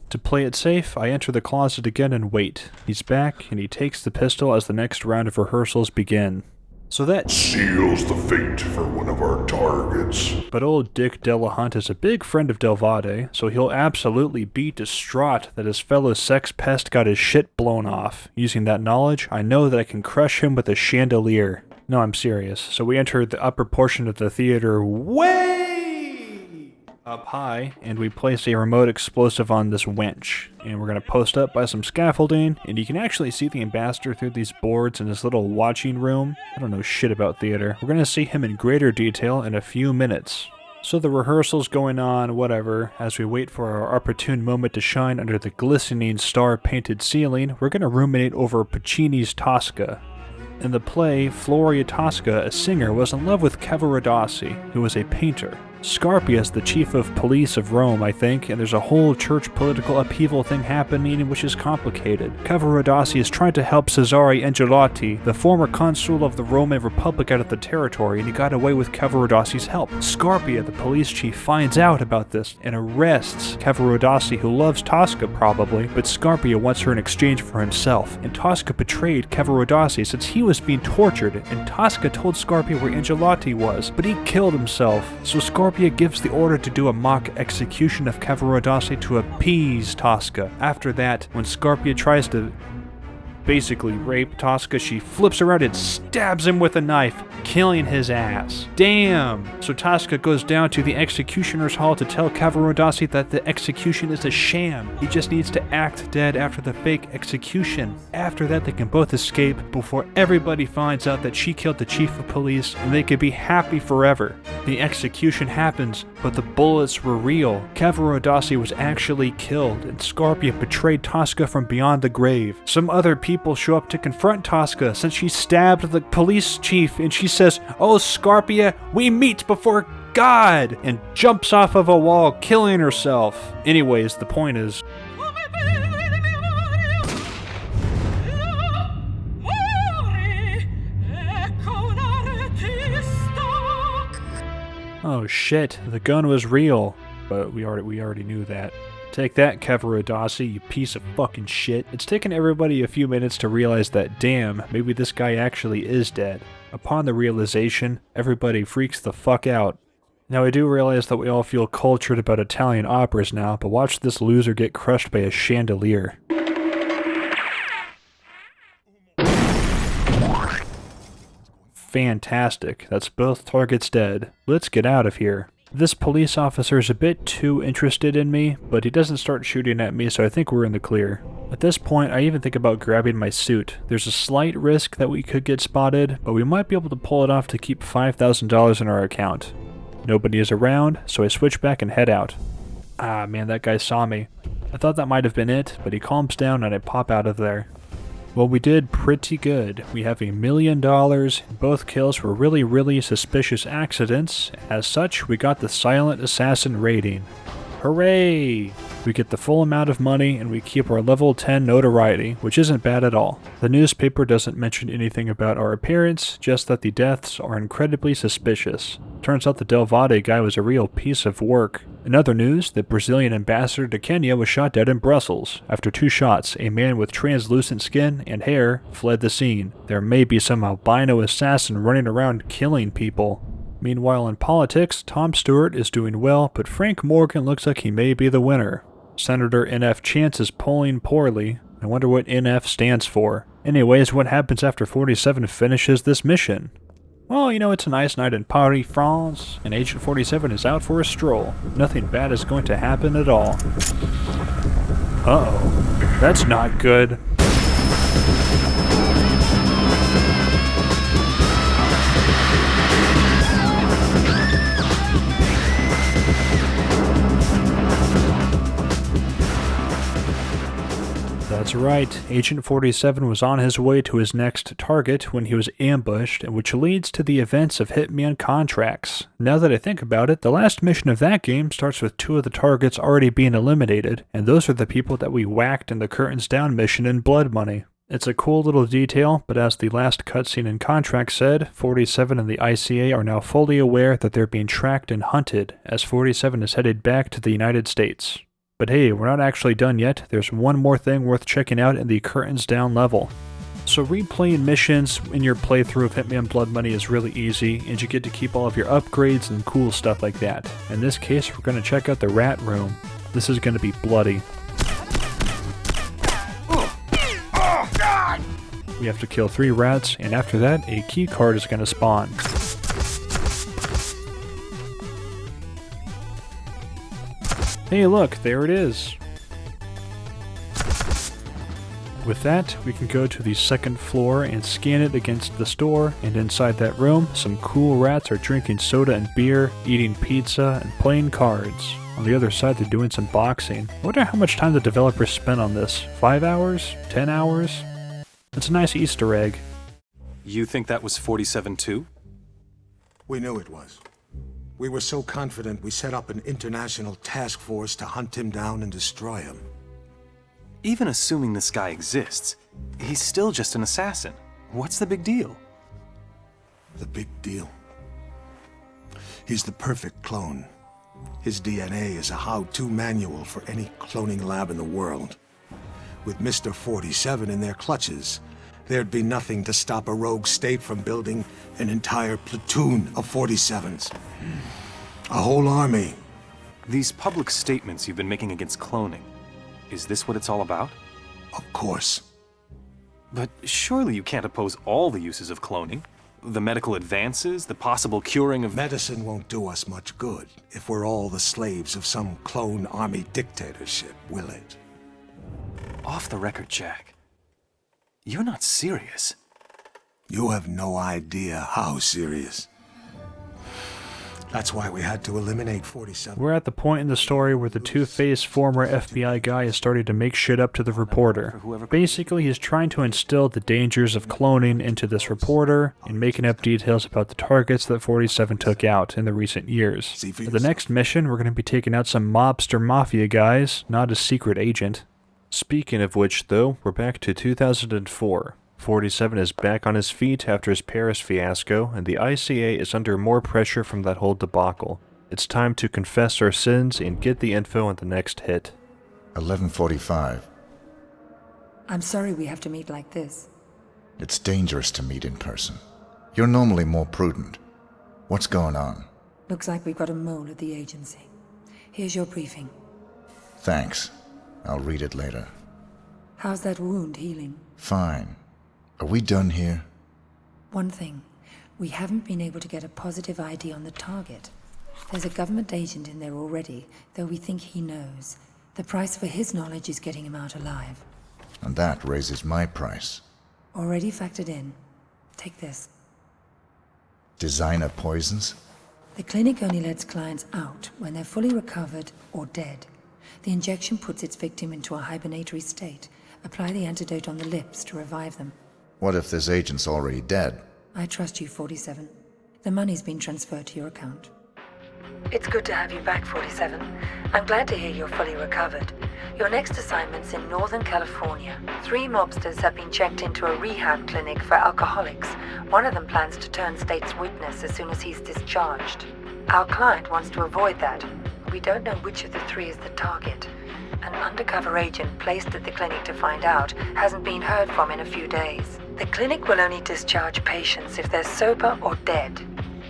To play it safe, I enter the closet again and wait. He's back, and he takes the pistol as the next round of rehearsals begin. So that seals the fate for one of our targets. But old Dick Delahunt is a big friend of Delvade, so he'll absolutely be distraught that his fellow sex pest got his shit blown off. Using that knowledge, I know that I can crush him with a chandelier. No, I'm serious. So we enter the upper portion of the theater way up high, and we place a remote explosive on this winch. And we're going to post up by some scaffolding, and you can actually see the ambassador through these boards in his little watching room. I don't know shit about theater. We're going to see him in greater detail in a few minutes. So the rehearsal's going on, whatever. As we wait for our opportune moment to shine under the glistening star-painted ceiling, we're going to ruminate over Puccini's Tosca. In the play, Floria Tosca, a singer, was in love with Cavarodossi, who was a painter. Scarpia is the chief of police of Rome, I think, and there's a whole church political upheaval thing happening which is complicated. Cavarodossi is trying to help Cesare Angelotti, the former consul of the Roman Republic, out of the territory, and he got away with Cavarodossi's help. Scarpia, the police chief, finds out about this and arrests Cavarodossi, who loves Tosca probably, but Scarpia wants her in exchange for himself. And Tosca betrayed Cavarodossi since he was being tortured, and Tosca told Scarpia where Angelotti was, but he killed himself. So Scarpia gives the order to do a mock execution of Cavarodossi to appease Tosca. After that, when Scarpia tries to basically rape Tosca, she flips around and stabs him with a knife, killing his ass. Damn! So Tosca goes down to the executioner's hall to tell Cavarodossi that the execution is a sham. He just needs to act dead after the fake execution. After that, they can both escape before everybody finds out that she killed the chief of police, and they can be happy forever. The execution happens, but the bullets were real. Cavarodossi was actually killed, and Scarpia betrayed Tosca from beyond the grave. Some other people show up to confront Tosca since she stabbed the police chief, and she says, "Oh, Scarpia, we meet before God," and jumps off of a wall, killing herself. Anyways, the point is, oh shit, the gun was real. But we already knew that. Take that, Cavarodossi, you piece of fucking shit. It's taken everybody a few minutes to realize that, damn, maybe this guy actually is dead. Upon the realization, everybody freaks the fuck out. Now I do realize that we all feel cultured about Italian operas now, but watch this loser get crushed by a chandelier. Fantastic. That's both targets dead. Let's get out of here. This police officer is a bit too interested in me, but he doesn't start shooting at me, so I think we're in the clear. At this point, I even think about grabbing my suit. There's a slight risk that we could get spotted, but we might be able to pull it off to keep $5,000 in our account. Nobody is around, so I switch back and head out. Ah man, that guy saw me. I thought that might have been it, but he calms down and I pop out of there. Well, we did pretty good. We have $1 million. Both kills were really suspicious accidents. As such, we got the Silent Assassin rating. Hooray! We get the full amount of money and we keep our level 10 notoriety, which isn't bad at all. The newspaper doesn't mention anything about our appearance, just that the deaths are incredibly suspicious. Turns out the Del Valle guy was a real piece of work. In other news, the Brazilian ambassador to Kenya was shot dead in Brussels. After 2 shots, a man with translucent skin and hair fled the scene. There may be some albino assassin running around killing people. Meanwhile in politics, Tom Stewart is doing well, but Frank Morgan looks like he may be the winner. Senator NF Chance is polling poorly. I wonder what NF stands for. Anyways, what happens after 47 finishes this mission? Well, you know, it's a nice night in Paris, France, and Agent 47 is out for a stroll. Nothing bad is going to happen at all. Uh-oh. That's not good. That's right, Agent 47 was on his way to his next target when he was ambushed, which leads to the events of Hitman Contracts. Now that I think about it, the last mission of that game starts with 2 of the targets already being eliminated, and those are the people that we whacked in the Curtains Down mission in Blood Money. It's a cool little detail, but as the last cutscene in Contract said, 47 and the ICA are now fully aware that they're being tracked and hunted, as 47 is headed back to the United States. But hey, we're not actually done yet. There's one more thing worth checking out in the Curtains Down level. So replaying missions in your playthrough of Hitman Blood Money is really easy, and you get to keep all of your upgrades and cool stuff like that. In this case, we're going to check out the rat room. This is going to be bloody. We have to kill 3 rats, and after that, a key card is going to spawn. Hey look, there it is. With that, we can go to the 2nd floor and scan it against the store, and inside that room, some cool rats are drinking soda and beer, eating pizza, and playing cards. On the other side, they're doing some boxing. I wonder how much time the developers spent on this. 5 hours? 10 hours? It's a nice Easter egg. You think that was 47 too? We knew it was. We were so confident we set up an international task force to hunt him down and destroy him. Even assuming this guy exists, he's still just an assassin. What's the big deal? The big deal? He's the perfect clone. His DNA is a how-to manual for any cloning lab in the world. With Mr. 47 in their clutches, there'd be nothing to stop a rogue state from building an entire platoon of 47s. A whole army. These public statements you've been making against cloning, is this what it's all about? Of course. But surely you can't oppose all the uses of cloning. The medical advances, the possible curing of... Medicine won't do us much good if we're all the slaves of some clone army dictatorship, will it? Off the record, Jack. You're not serious. You have no idea how serious. That's why we had to eliminate 47. We're at the point in the story where the two-faced former FBI guy is starting to make shit up to the reporter. Basically, he's trying to instill the dangers of cloning into this reporter and making up details about the targets that 47 took out in the recent years. For the next mission, we're going to be taking out some mobster mafia guys, not a secret agent. Speaking of which, though, we're back to 2004. 47 is back on his feet after his Paris fiasco, and the ICA is under more pressure from that whole debacle. It's time to confess our sins and get the info on the next hit. 11:45. I'm sorry we have to meet like this. It's dangerous to meet in person. You're normally more prudent. What's going on? Looks like we've got a mole at the agency. Here's your briefing. Thanks. I'll read it later. How's that wound healing? Fine. Are we done here? One thing. We haven't been able to get a positive ID on the target. There's a government agent in there already, though we think he knows. The price for his knowledge is getting him out alive. And that raises my price. Already factored in. Take this. Designer poisons? The clinic only lets clients out when they're fully recovered or dead. The injection puts its victim into a hibernatory state. Apply the antidote on the lips to revive them. What if this agent's already dead? I trust you, 47. The money's been transferred to your account. It's good to have you back, 47. I'm glad to hear you're fully recovered. Your next assignment's in Northern California. 3 mobsters have been checked into a rehab clinic for alcoholics. One of them plans to turn state's witness as soon as he's discharged. Our client wants to avoid that. We don't know which of the 3 is the target. An undercover agent placed at the clinic to find out hasn't been heard from in a few days. The clinic will only discharge patients if they're sober or dead.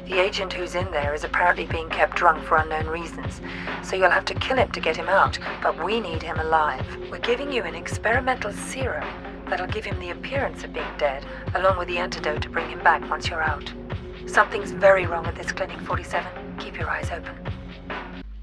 The agent who's in there is apparently being kept drunk for unknown reasons, so you'll have to kill him to get him out, but we need him alive. We're giving you an experimental serum that'll give him the appearance of being dead, along with the antidote to bring him back once you're out. Something's very wrong at this clinic, 47. Keep your eyes open.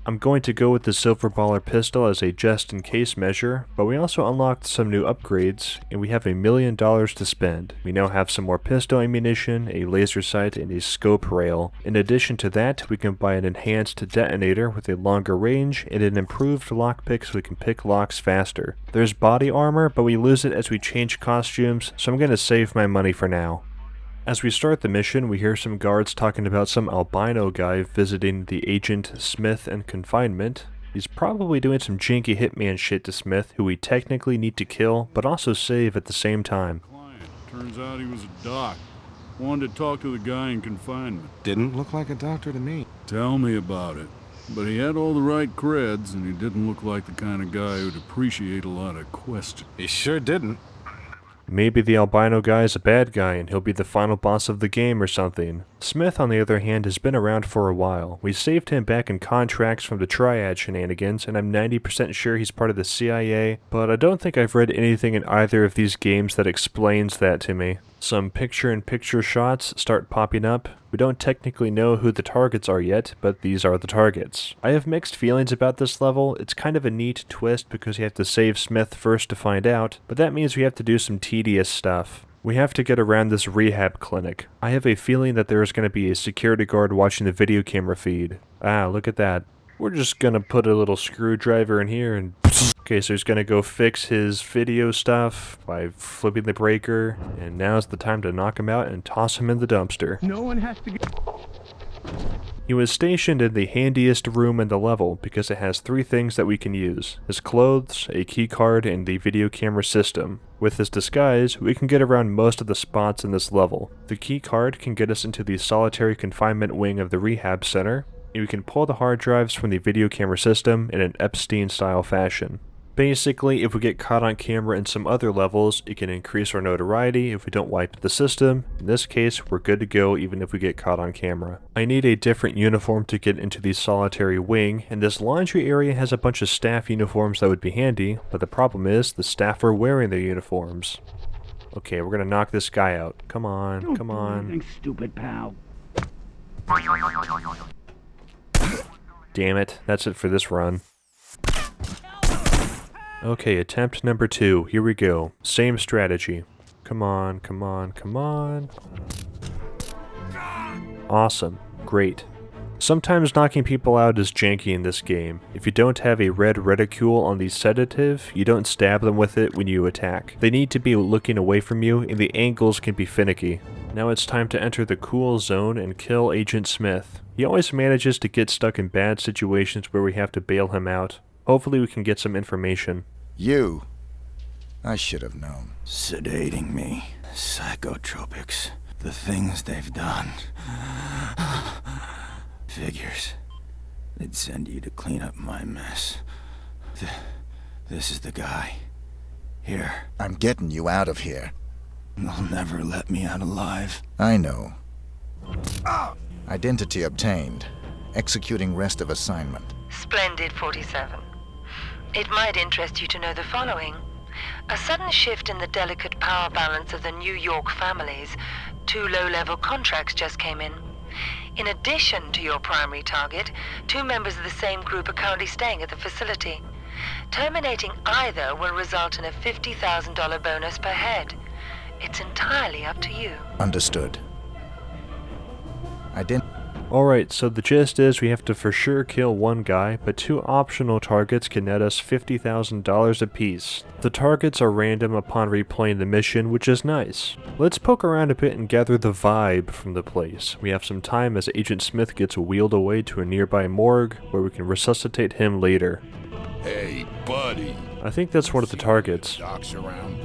I'm going to go with the silver baller pistol as a just-in-case measure, but we also unlocked some new upgrades, and we have $1 million to spend. We now have some more pistol ammunition, a laser sight, and a scope rail. In addition to that, we can buy an enhanced detonator with a longer range, and an improved lockpick so we can pick locks faster. There's body armor, but we lose it as we change costumes, so I'm going to save my money for now. As we start the mission, we hear some guards talking about some albino guy visiting the agent Smith in confinement. He's probably doing some janky hitman shit to Smith, who we technically need to kill, but also save at the same time. Turns out he was a doc. Wanted to talk to the guy in confinement. Didn't look like a doctor to me. Tell me about it. But he had all the right creds, and he didn't look like the kind of guy who'd appreciate a lot of questions. He sure didn't. Maybe the albino guy is a bad guy and he'll be the final boss of the game or something. Smith, on the other hand, has been around for a while. We saved him back in contracts from the Triad shenanigans, and I'm 90% sure he's part of the CIA, but I don't think I've read anything in either of these games that explains that to me. Some picture-in-picture shots start popping up. We don't technically know who the targets are yet, but these are the targets. I have mixed feelings about this level. It's kind of a neat twist because you have to save Smith first to find out, but that means we have to do some tedious stuff. We have to get around this rehab clinic. I have a feeling that there is going to be a security guard watching the video camera feed. Ah, look at that. We're just gonna put a little screwdriver in here and... Okay, so he's gonna go fix his video stuff by flipping the breaker, and now's the time to knock him out and toss him in the dumpster. No one has to get... He was stationed in the handiest room in the level because it has 3 things that we can use: his clothes, a keycard, and the video camera system. With his disguise, we can get around most of the spots in this level. The keycard can get us into the solitary confinement wing of the rehab center, and we can pull the hard drives from the video camera system in an Epstein-style fashion. Basically, if we get caught on camera in some other levels, it can increase our notoriety if we don't wipe the system. In this case, we're good to go even if we get caught on camera. I need a different uniform to get into the solitary wing, and this laundry area has a bunch of staff uniforms that would be handy, but the problem is the staff are wearing their uniforms. Okay, we're gonna knock this guy out. Come on, come on. Stupid pal. Damn it, that's it for this run. Okay, attempt number 2. Here we go. Same strategy. Come on, come on, come on. Awesome. Great. Sometimes knocking people out is janky in this game. If you don't have a red reticule on the sedative, you don't stab them with it when you attack. They need to be looking away from you, and the angles can be finicky. Now it's time to enter the cool zone and kill Agent Smith. He always manages to get stuck in bad situations where we have to bail him out. Hopefully we can get some information. You? I should have known. Sedating me. Psychotropics. The things they've done. Figures. They'd send you to clean up my mess. This is the guy. Here. I'm getting you out of here. They'll never let me out alive. I know. Identity obtained. Executing rest of assignment. Splendid, 47. It might interest you to know the following. A sudden shift in the delicate power balance of the New York families. 2 low-level contracts just came in. In addition to your primary target, 2 members of the same group are currently staying at the facility. Terminating either will result in a $50,000 bonus per head. It's entirely up to you. Understood. Alright, so the gist is we have to for sure kill 1 guy, but 2 optional targets can net us $50,000 apiece. The targets are random upon replaying the mission, which is nice. Let's poke around a bit and gather the vibe from the place. We have some time as Agent Smith gets wheeled away to a nearby morgue, where we can resuscitate him later. Hey, buddy. I think that's one of the targets. Doc's around.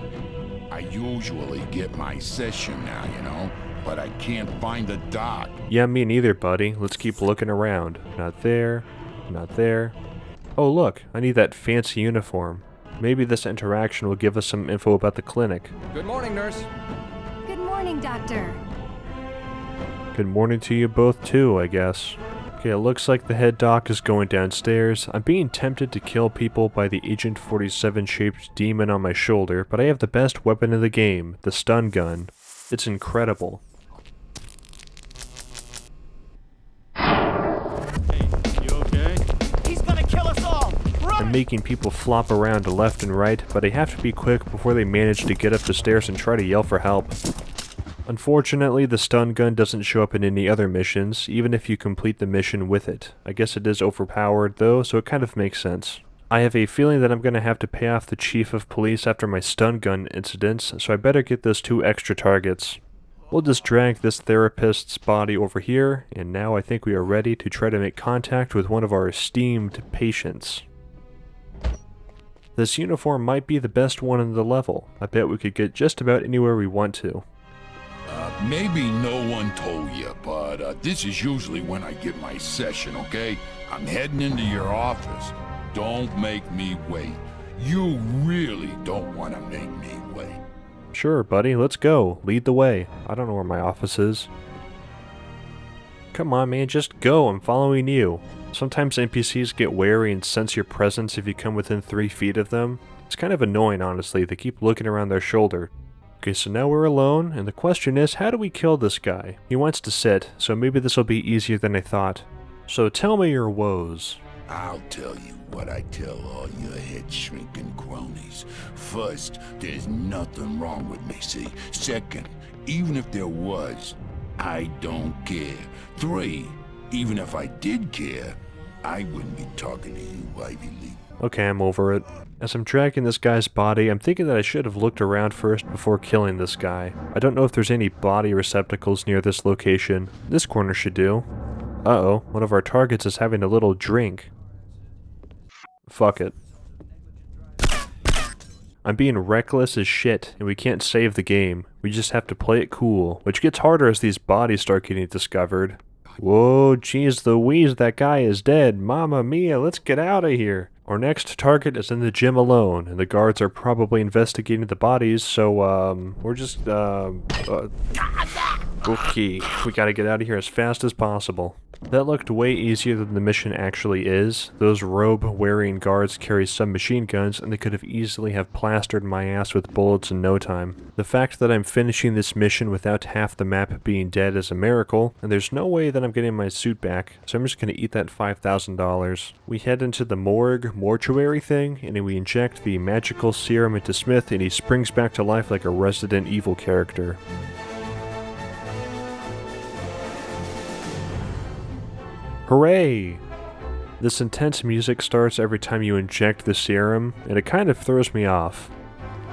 I usually get my session now, you know, but I can't find the doc. Yeah, me neither, buddy. Let's keep looking around. Not there. Not there. Oh, look. I need that fancy uniform. Maybe this interaction will give us some info about the clinic. Good morning, nurse. Good morning, doctor. Good morning to you both too, I guess. Okay, it looks like the head doc is going downstairs. I'm being tempted to kill people by the Agent 47-shaped demon on my shoulder, but I have the best weapon in the game, the stun gun. It's incredible. I'm making people flop around to left and right, but I have to be quick before they manage to get up the stairs and try to yell for help. Unfortunately, the stun gun doesn't show up in any other missions, even if you complete the mission with it. I guess it is overpowered though, so it kind of makes sense. I have a feeling that I'm going to have to pay off the chief of police after my stun gun incidents, so I better get those 2 extra targets. We'll just drag this therapist's body over here, and now I think we are ready to try to make contact with one of our esteemed patients. This uniform might be the best one in the level. I bet we could get just about anywhere we want to. Maybe no one told you, but this is usually when I get my session, okay? I'm heading into your office. Don't make me wait. You really don't want to make me wait. Sure, buddy, let's go. Lead the way. I don't know where my office is. Come on, man, just go. I'm following you. Sometimes NPCs get wary and sense your presence if you come within 3 feet of them. It's kind of annoying, honestly. They keep looking around their shoulder. Okay, so now we're alone, and the question is, how do we kill this guy? He wants to sit, so maybe this will be easier than I thought. So tell me your woes. I'll tell you what I tell all your head-shrinking cronies. First, there's nothing wrong with me, see? Second, even if there was, I don't care. 3, even if I did care, I wouldn't be talking to you, Ivy League. Okay, I'm over it. As I'm dragging this guy's body, I'm thinking that I should have looked around first before killing this guy. I don't know if there's any body receptacles near this location. This corner should do. Uh-oh, one of our targets is having a little drink. Fuck it. I'm being reckless as shit, and we can't save the game. We just have to play it cool, which gets harder as these bodies start getting discovered. Whoa, jeez Louise, that guy is dead. Mamma mia, let's get out of here. Our next target is in the gym alone, and the guards are probably investigating the bodies, so, we're just, okay, we gotta get out of here as fast as possible. That looked way easier than the mission actually is. Those robe-wearing guards carry submachine guns, and they could have easily have plastered my ass with bullets in no time. The fact that I'm finishing this mission without half the map being dead is a miracle, and there's no way that I'm getting my suit back, so I'm just gonna eat that $5,000. We head into the mortuary thing, and we inject the magical serum into Smith, and he springs back to life like a Resident Evil character. Hooray! This intense music starts every time you inject the serum, and it kind of throws me off.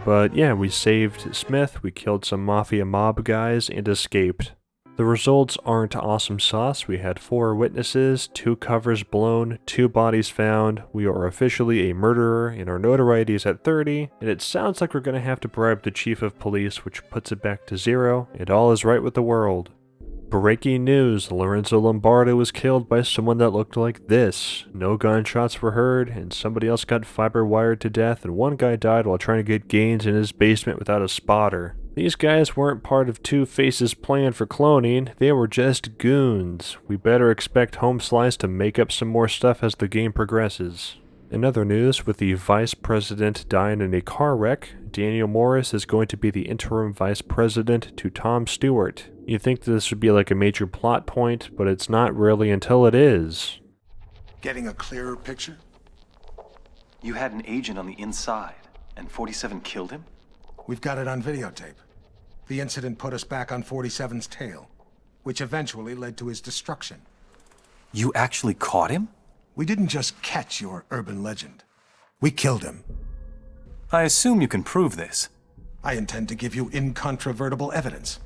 But yeah, we saved Smith, we killed some mafia mob guys, and escaped. The results aren't awesome sauce. We had 4 witnesses, 2 covers blown, 2 bodies found, we are officially a murderer, and our notoriety is at 30, and it sounds like we're gonna have to bribe the chief of police, which puts it back to 0, and all is right with the world. Breaking news, Lorenzo Lombardo was killed by someone that looked like this. No gunshots were heard, and somebody else got fiber wired to death, and one guy died while trying to get gains in his basement without a spotter. These guys weren't part of Two-Face's plan for cloning, they were just goons. We better expect Home Slice to make up some more stuff as the game progresses. In other news, with the vice president dying in a car wreck, Daniel Morris is going to be the interim vice president to Tom Stewart. You'd think this would be like a major plot point, but it's not really until it is. Getting a clearer picture? You had an agent on the inside, and 47 killed him? We've got it on videotape. The incident put us back on 47's tail, which eventually led to his destruction. You actually caught him? We didn't just catch your urban legend. We killed him. I assume you can prove this. I intend to give you incontrovertible evidence.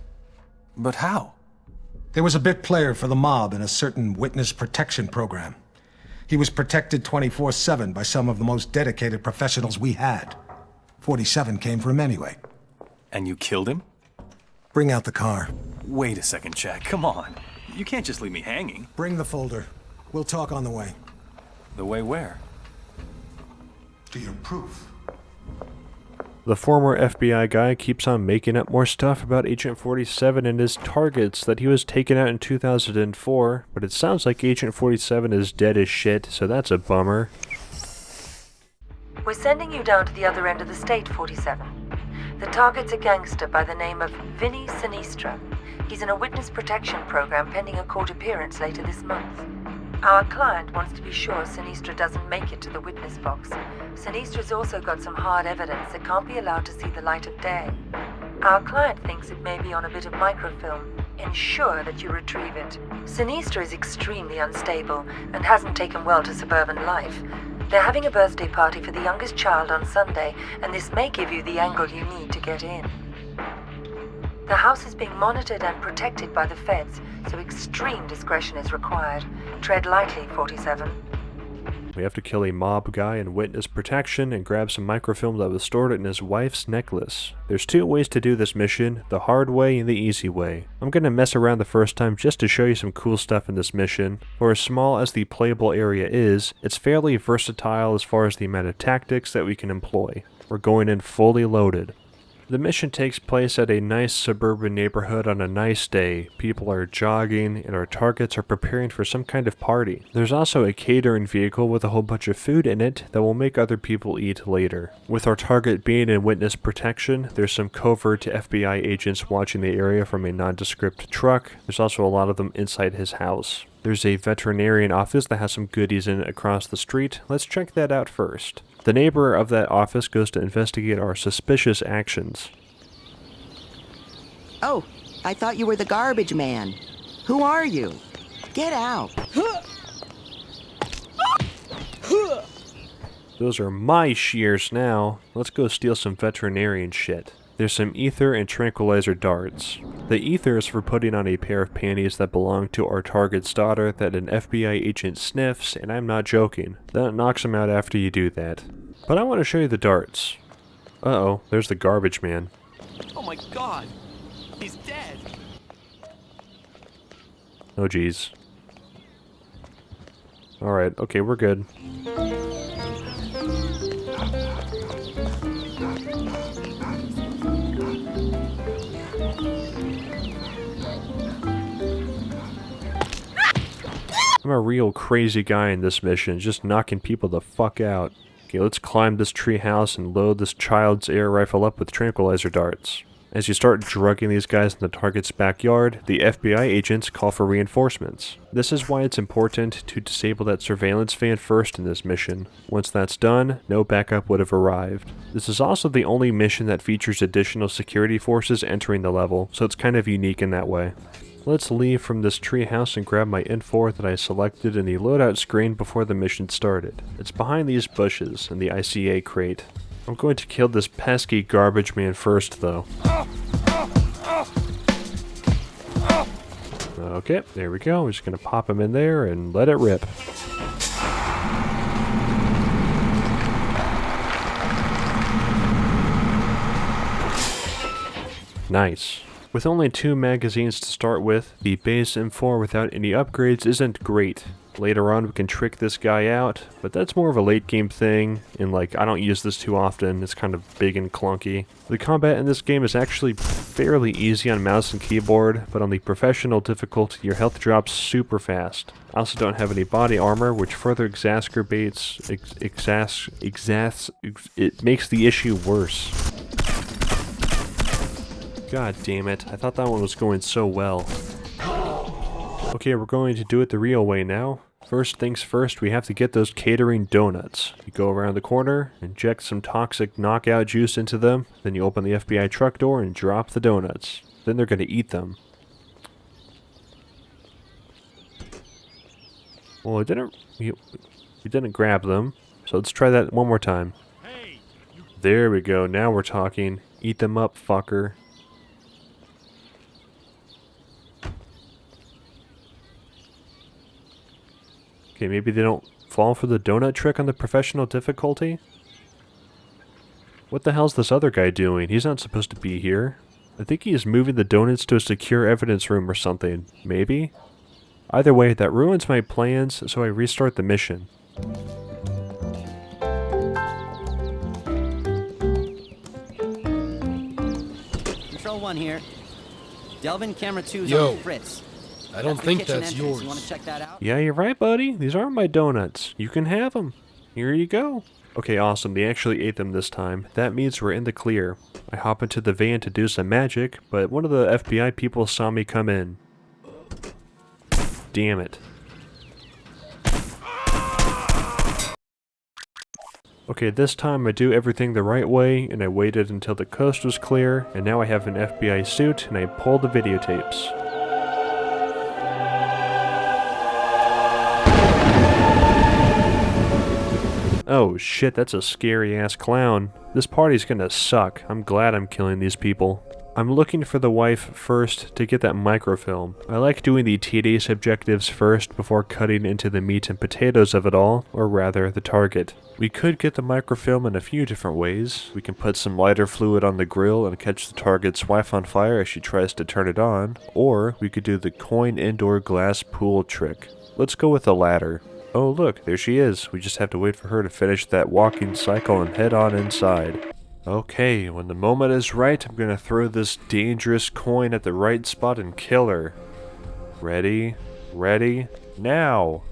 But how? There was a bit player for the mob in a certain witness protection program. He was protected 24/7 by some of the most dedicated professionals we had. 47 came for him anyway. And you killed him? Bring out the car. Wait a second, Jack. Come on. You can't just leave me hanging. Bring the folder. We'll talk on the way. The way where? To your proof. The former FBI guy keeps on making up more stuff about Agent 47 and his targets, that he was taken out in 2004, but it sounds like Agent 47 is dead as shit, so that's a bummer. We're sending you down to the other end of the state, 47. The target's a gangster by the name of Vinny Sinistra. He's in a witness protection program pending a court appearance later this month. Our client wants to be sure Sinistra doesn't make it to the witness box. Sinistra's also got some hard evidence that can't be allowed to see the light of day. Our client thinks it may be on a bit of microfilm. Ensure that you retrieve it. Sinistra is extremely unstable and hasn't taken well to suburban life. They're having a birthday party for the youngest child on Sunday, and this may give you the angle you need to get in. The house is being monitored and protected by the feds, so extreme discretion is required. Tread lightly, 47. We have to kill a mob guy in witness protection and grab some microfilm that was stored in his wife's necklace. There's 2 ways to do this mission, the hard way and the easy way. I'm gonna mess around the first time just to show you some cool stuff in this mission. For as small as the playable area is, it's fairly versatile as far as the amount of tactics that we can employ. We're going in fully loaded. The mission takes place at a nice suburban neighborhood on a nice day. People are jogging, and our targets are preparing for some kind of party. There's also a catering vehicle with a whole bunch of food in it that will make other people eat later. With our target being in witness protection, there's some covert FBI agents watching the area from a nondescript truck. There's also a lot of them inside his house. There's a veterinarian office that has some goodies in it across the street. Let's check that out first. The neighbor of that office goes to investigate our suspicious actions. Oh, I thought you were the garbage man. Who are you? Get out. Those are my shears now. Let's go steal some veterinarian shit. There's some ether and tranquilizer darts. The ether is for putting on a pair of panties that belong to our target's daughter that an FBI agent sniffs, and I'm not joking. That knocks him out after you do that. But I want to show you the darts. Uh-oh, there's the garbage man. Oh my god! He's dead! Oh geez. Alright, okay, we're good. I'm a real crazy guy in this mission, just knocking people the fuck out. Okay, let's climb this tree house and load this child's air rifle up with tranquilizer darts. As you start drugging these guys in the target's backyard, the FBI agents call for reinforcements. This is why it's important to disable that surveillance fan first in this mission. Once that's done, no backup would have arrived. This is also the only mission that features additional security forces entering the level, so it's kind of unique in that way. Let's leave from this treehouse and grab my N4 that I selected in the loadout screen before the mission started. It's behind these bushes in the ICA crate. I'm going to kill this pesky garbage man first though. Okay, there we go. We're just going to pop him in there and let it rip. Nice. With only 2 magazines to start with, the base M4 without any upgrades isn't great. Later on we can trick this guy out, but that's more of a late game thing, and like, I don't use this too often, it's kind of big and clunky. The combat in this game is actually fairly easy on mouse and keyboard, but on the professional difficulty your health drops super fast. I also don't have any body armor, which further exacerbates, it makes the issue worse. God damn it, I thought that one was going so well. Okay, we're going to do it the real way now. First things first, we have to get those catering donuts. You go around the corner, inject some toxic knockout juice into them, then you open the FBI truck door and drop the donuts. Then they're going to eat them. Well, we didn't grab them, so let's try that one more time. There we go, now we're talking. Eat them up, fucker. Okay, maybe they don't fall for the donut trick on the professional difficulty? What the hell's this other guy doing? He's not supposed to be here. I think he is moving the donuts to a secure evidence room or something. Maybe? Either way, that ruins my plans, so I restart the mission. Control 1 here. Delvin camera 2's Yo. on Fritz. I don't the think kitchen that's entrance. yours. You want to check that out? Yeah, you're right, buddy. These aren't my donuts. You can have them. Here you go. Okay, awesome. They actually ate them this time. That means we're in the clear. I hop into the van to do some magic, but one of the FBI people saw me come in. Damn it. Okay, this time I do everything the right way, and I waited until the coast was clear, and now I have an FBI suit, and I pull the videotapes. Oh shit, that's a scary ass clown. This party's gonna suck. I'm glad I'm killing these people. I'm looking for the wife first to get that microfilm. I like doing the tedious objectives first before cutting into the meat and potatoes of it all, or rather, the target. We could get the microfilm in a few different ways. We can put some lighter fluid on the grill and catch the target's wife on fire as she tries to turn it on, or we could do the coin indoor glass pool trick. Let's go with the latter. Oh look, there she is. We just have to wait for her to finish that walking cycle and head on inside. Okay, when the moment is right, I'm gonna throw this dangerous coin at the right spot and kill her. Ready? Ready? Now!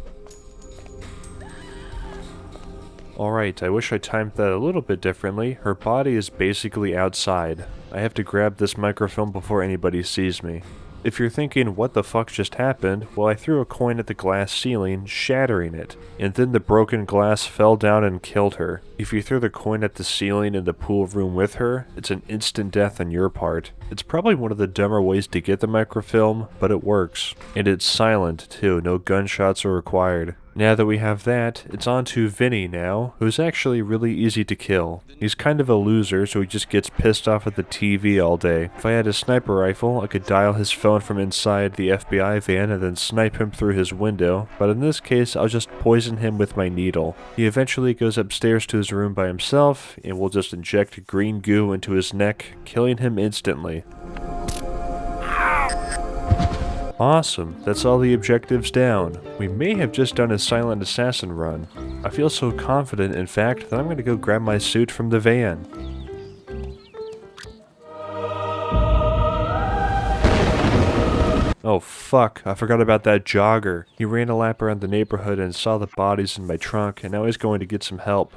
Alright, I wish I timed that a little bit differently. Her body is basically outside. I have to grab this microfilm before anybody sees me. If you're thinking, what the fuck just happened? Well, I threw a coin at the glass ceiling, shattering it, and then the broken glass fell down and killed her. If you threw the coin at the ceiling in the pool room with her, it's an instant death on your part. It's probably one of the dumber ways to get the microfilm, but it works. And it's silent, too, no gunshots are required. Now that we have that, it's on to Vinny now, who's actually really easy to kill. He's kind of a loser, so he just gets pissed off at the TV all day. If I had a sniper rifle, I could dial his phone from inside the FBI van and then snipe him through his window, but in this case, I'll just poison him with my needle. He eventually goes upstairs to his room by himself, and we'll just inject green goo into his neck, killing him instantly. Awesome, that's all the objectives down. We may have just done a silent assassin run. I feel so confident, in fact, that I'm gonna go grab my suit from the van. Oh fuck, I forgot about that jogger. He ran a lap around the neighborhood and saw the bodies in my trunk, and now he's going to get some help.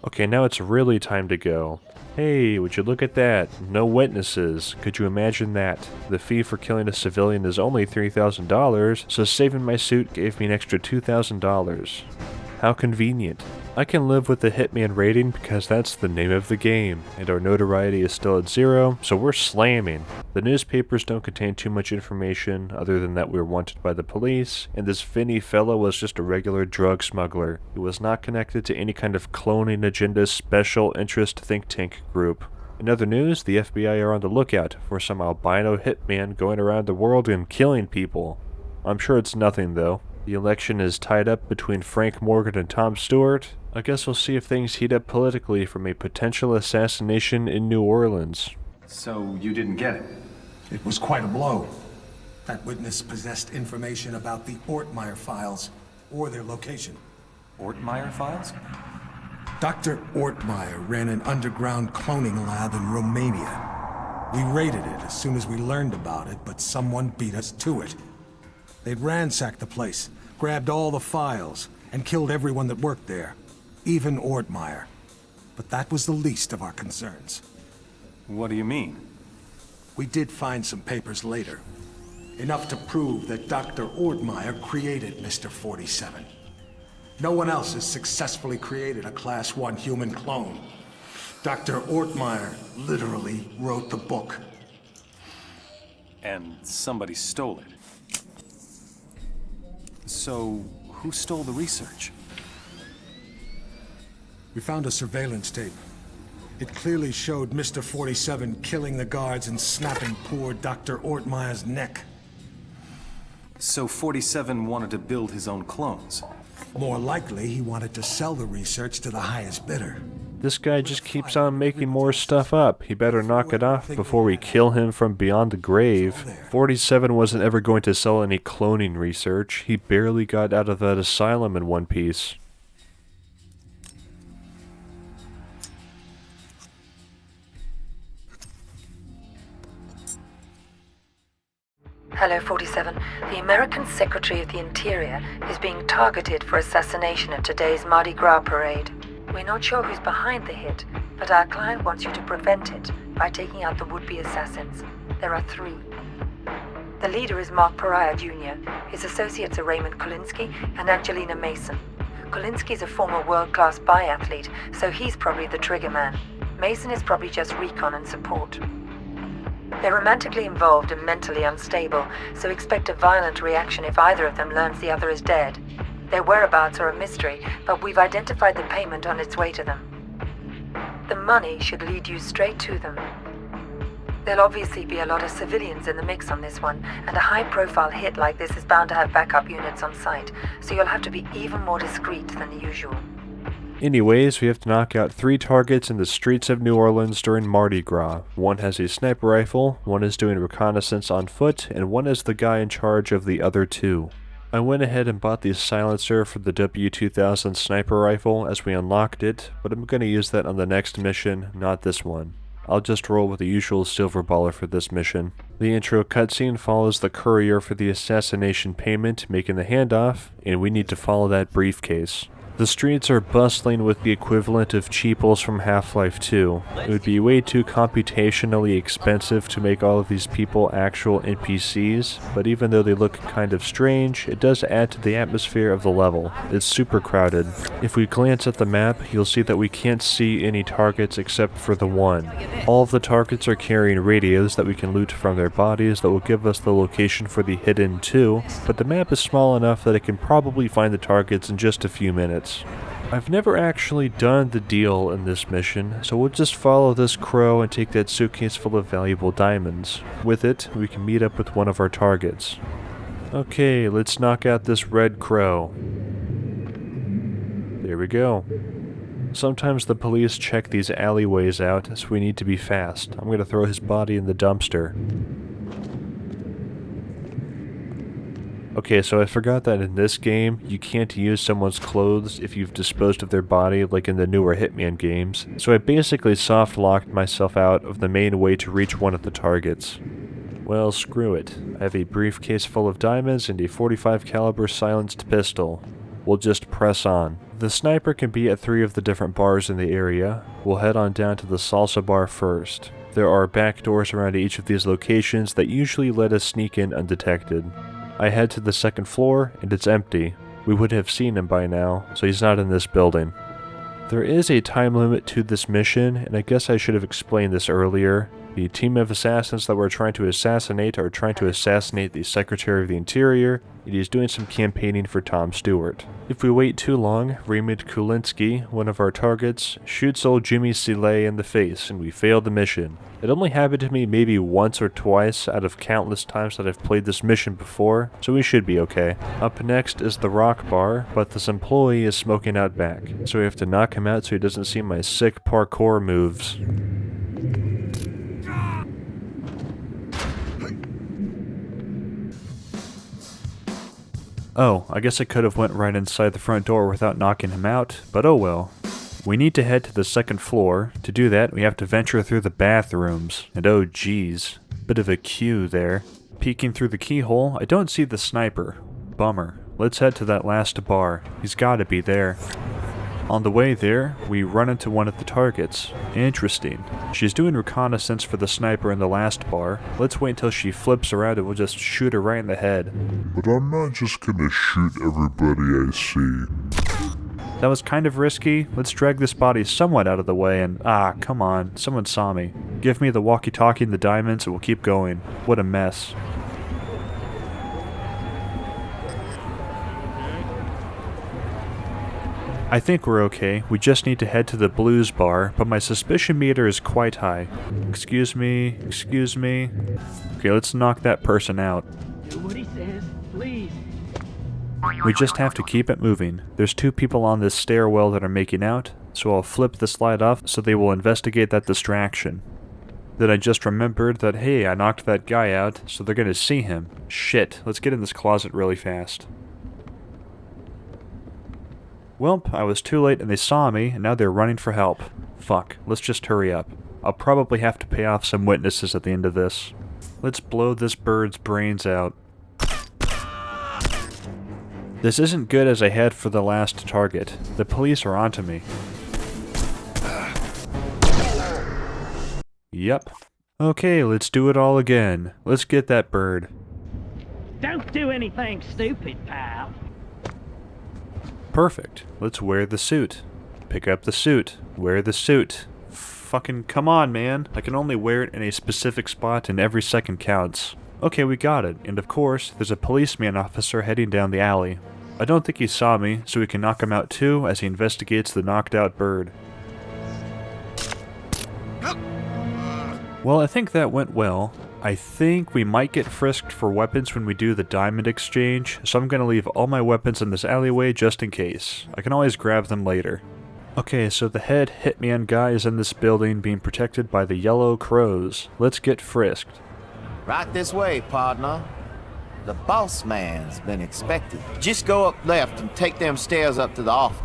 Okay, now it's really time to go. Hey, would you look at that? No witnesses. Could you imagine that? The fee for killing a civilian is only $3,000, so saving my suit gave me an extra $2,000. How convenient. I can live with the Hitman rating because that's the name of the game, and our notoriety is still at 0, so we're slamming. The newspapers don't contain too much information other than that we're wanted by the police, and this Vinny fella was just a regular drug smuggler. He was not connected to any kind of cloning agenda special interest think tank group. In other news, the FBI are on the lookout for some albino hitman going around the world and killing people. I'm sure it's nothing though. The election is tied up between Frank Morgan and Tom Stewart. I guess we'll see if things heat up politically from a potential assassination in New Orleans. So you didn't get it? It was quite a blow. That witness possessed information about the Ortmeyer files, or their location. Ortmeyer files? Dr. Ortmeyer ran an underground cloning lab in Romania. We raided it as soon as we learned about it, but someone beat us to it. They'd ransacked the place, grabbed all the files, and killed everyone that worked there, even Ortmeyer. But that was the least of our concerns. What do you mean? We did find some papers later. Enough to prove that Dr. Ortmeyer created Mr. 47. No one else has successfully created a Class 1 human clone. Dr. Ortmeyer literally wrote the book. And somebody stole it. So, who stole the research? We found a surveillance tape. It clearly showed Mr. 47 killing the guards and snapping poor Dr. Ortmeyer's neck. So 47 wanted to build his own clones? More likely, he wanted to sell the research to the highest bidder. This guy just keeps on making more stuff up. He better knock it off before we kill him from beyond the grave. 47 wasn't ever going to sell any cloning research. He barely got out of that asylum in one piece. Hello, 47. The American Secretary of the Interior is being targeted for assassination at today's Mardi Gras parade. We're not sure who's behind the hit, but our client wants you to prevent it by taking out the would-be assassins. There are 3. The leader is Mark Pariah Jr. His associates are Raymond Kolinsky and Angelina Mason. Kolinsky's a former world-class biathlete, so he's probably the trigger man. Mason is probably just recon and support. They're romantically involved and mentally unstable, so expect a violent reaction if either of them learns the other is dead. Their whereabouts are a mystery, but we've identified the payment on its way to them. The money should lead you straight to them. There'll obviously be a lot of civilians in the mix on this one, and a high-profile hit like this is bound to have backup units on site, so you'll have to be even more discreet than the usual. Anyways, we have to knock out 3 targets in the streets of New Orleans during Mardi Gras. One has a sniper rifle, one is doing reconnaissance on foot, and one is the guy in charge of the other 2. I went ahead and bought the silencer for the W2000 sniper rifle as we unlocked it, but I'm going to use that on the next mission, not this one. I'll just roll with the usual silver baller for this mission. The intro cutscene follows the courier for the assassination payment making the handoff, and we need to follow that briefcase. The streets are bustling with the equivalent of cheaples from Half-Life 2. It would be way too computationally expensive to make all of these people actual NPCs, but even though they look kind of strange, it does add to the atmosphere of the level. It's super crowded. If we glance at the map, you'll see that we can't see any targets except for the one. All of the targets are carrying radios that we can loot from their bodies that will give us the location for the hidden 2, but the map is small enough that it can probably find the targets in just a few minutes. I've never actually done the deal in this mission, so we'll just follow this crow and take that suitcase full of valuable diamonds. With it, we can meet up with one of our targets. Okay, let's knock out this red crow. There we go. Sometimes the police check these alleyways out, so we need to be fast. I'm gonna throw his body in the dumpster. Okay, so I forgot that in this game, you can't use someone's clothes if you've disposed of their body like in the newer Hitman games, so I basically soft-locked myself out of the main way to reach one of the targets. Well, screw it. I have a briefcase full of diamonds and a .45 caliber silenced pistol. We'll just press on. The sniper can be at 3 of the different bars in the area. We'll head on down to the salsa bar first. There are back doors around each of these locations that usually let us sneak in undetected. I head to the second floor, and it's empty. We would have seen him by now, so he's not in this building. There is a time limit to this mission, and I guess I should have explained this earlier. The team of assassins that we're trying to assassinate are trying to assassinate the Secretary of the Interior, and he's doing some campaigning for Tom Stewart. If we wait too long, Raymond Kulinski, one of our targets, shoots old Jimmy Sile in the face, and we fail the mission. It only happened to me maybe once or twice out of countless times that I've played this mission before, so we should be okay. Up next is the rock bar, but this employee is smoking out back, so we have to knock him out so he doesn't see my sick parkour moves. Oh, I guess I could have went right inside the front door without knocking him out, but oh well. We need to head to the second floor. To do that, we have to venture through the bathrooms. And oh geez, bit of a queue there. Peeking through the keyhole, I don't see the sniper. Bummer. Let's head to that last bar. He's gotta be there. On the way there, we run into one of the targets. Interesting. She's doing reconnaissance for the sniper in the last bar. Let's wait until she flips around and we'll just shoot her right in the head. But I'm not just gonna shoot everybody I see. That was kind of risky. Let's drag this body somewhat out of the way and... ah, come on. Someone saw me. Give me the walkie-talkie and the diamonds and we'll keep going. What a mess. I think we're okay. We just need to head to the blues bar, but my suspicion meter is quite high. Excuse me, excuse me. Okay, let's knock that person out. Do what he says, please. We just have to keep it moving. There's 2 people on this stairwell that are making out, so I'll flip the slide off so they will investigate that distraction. Then I just remembered that, hey, I knocked that guy out, so they're gonna see him. Shit, let's get in this closet really fast. Welp, I was too late and they saw me, and now they're running for help. Fuck, let's just hurry up. I'll probably have to pay off some witnesses at the end of this. Let's blow this bird's brains out. This isn't good as I head for the last target. The police are onto me. Yep. Okay, let's do it all again. Let's get that bird. Don't do anything stupid, pal. Perfect. Let's wear the suit. Pick up the suit. Wear the suit. Fucking come on, man. I can only wear it in a specific spot and every second counts. Okay, we got it. And of course, there's a policeman officer heading down the alley. I don't think he saw me, so we can knock him out too as he investigates the knocked out bird. Well, I think that went well. I think we might get frisked for weapons when we do the diamond exchange, so I'm gonna leave all my weapons in this alleyway just in case. I can always grab them later. Okay, so the head hitman guy is in this building being protected by the yellow crows. Let's get frisked. Right this way, partner. The boss man's been expected. Just go up left and take them stairs up to the office.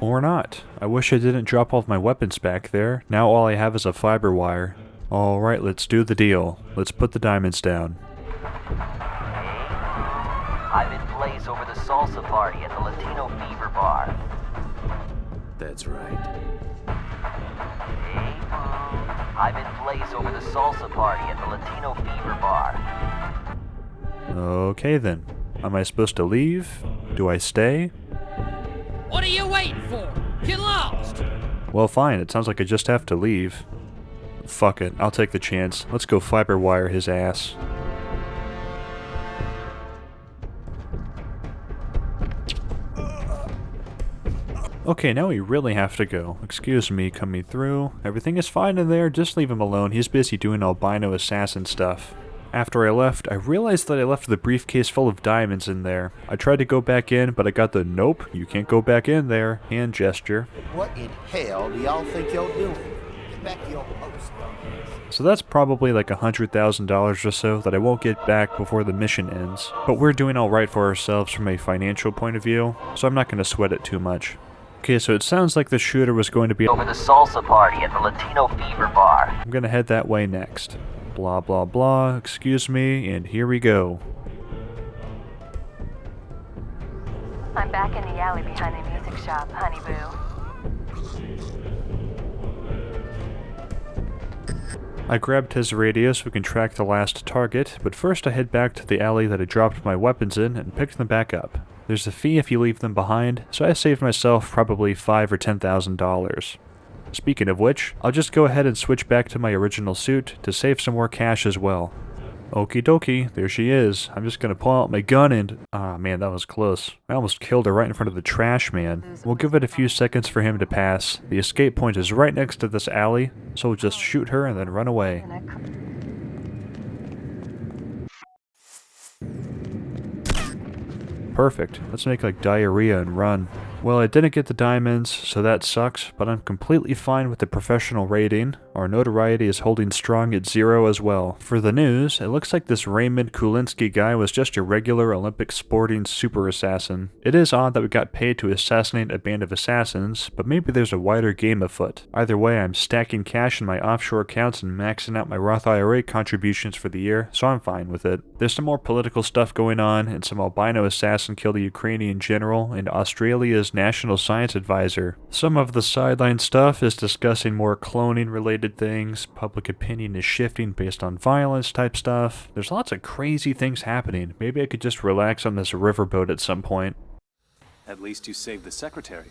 Or not. I wish I didn't drop all of my weapons back there. Now all I have is a fiber wire. Alright, let's do the deal. Let's put the diamonds down. I'm in place over the salsa party at the Latino Fever Bar. That's right. Hey, Pooh. I'm in place over the salsa party at the Latino Fever Bar. Okay then. Am I supposed to leave? Do I stay? What are you waiting for? Get lost! Well, fine. It sounds like I just have to leave. Fuck it. I'll take the chance. Let's go fiber wire his ass. Okay, now we really have to go. Excuse me, coming through. Everything is fine in there, just leave him alone. He's busy doing albino assassin stuff. After I left, I realized that I left the briefcase full of diamonds in there. I tried to go back in, but I got the nope, you can't go back in there hand gesture. What in hell do y'all think you're doing? Get back to your post. So that's probably like $100,000 or so that I won't get back before the mission ends. But we're doing alright for ourselves from a financial point of view, so I'm not going to sweat it too much. Okay, so it sounds like the shooter was going to be over the salsa party at the Latino Fever Bar. I'm gonna head that way next. Blah blah blah, excuse me, and here we go. I'm back in the alley behind the music shop, honey boo. I grabbed his radio so we can track the last target, but first I head back to the alley that I dropped my weapons in and picked them back up. There's a fee if you leave them behind, so I saved myself probably $5,000 or $10,000. Speaking of which, I'll just go ahead and switch back to my original suit to save some more cash as well. Okie dokie, there she is. I'm just gonna pull out my gun and... Ah, man, that was close. I almost killed her right in front of the trash man. We'll give it a few seconds for him to pass. The escape point is right next to this alley, so we'll just shoot her and then run away. Perfect. Let's make like diarrhea and run. Well, I didn't get the diamonds, so that sucks, but I'm completely fine with the professional rating. Our notoriety is holding strong at 0 as well. For the news, it looks like this Raymond Kulinski guy was just a regular Olympic sporting super assassin. It is odd that we got paid to assassinate a band of assassins, but maybe there's a wider game afoot. Either way, I'm stacking cash in my offshore accounts and maxing out my Roth IRA contributions for the year, so I'm fine with it. There's some more political stuff going on, and some albino assassin killed a Ukrainian general, and Australia's National Science Advisor. Some of the sideline stuff is discussing more cloning related things, public opinion is shifting based on violence type stuff. There's lots of crazy things happening. Maybe I could just relax on this riverboat at some point. At least you saved the secretary.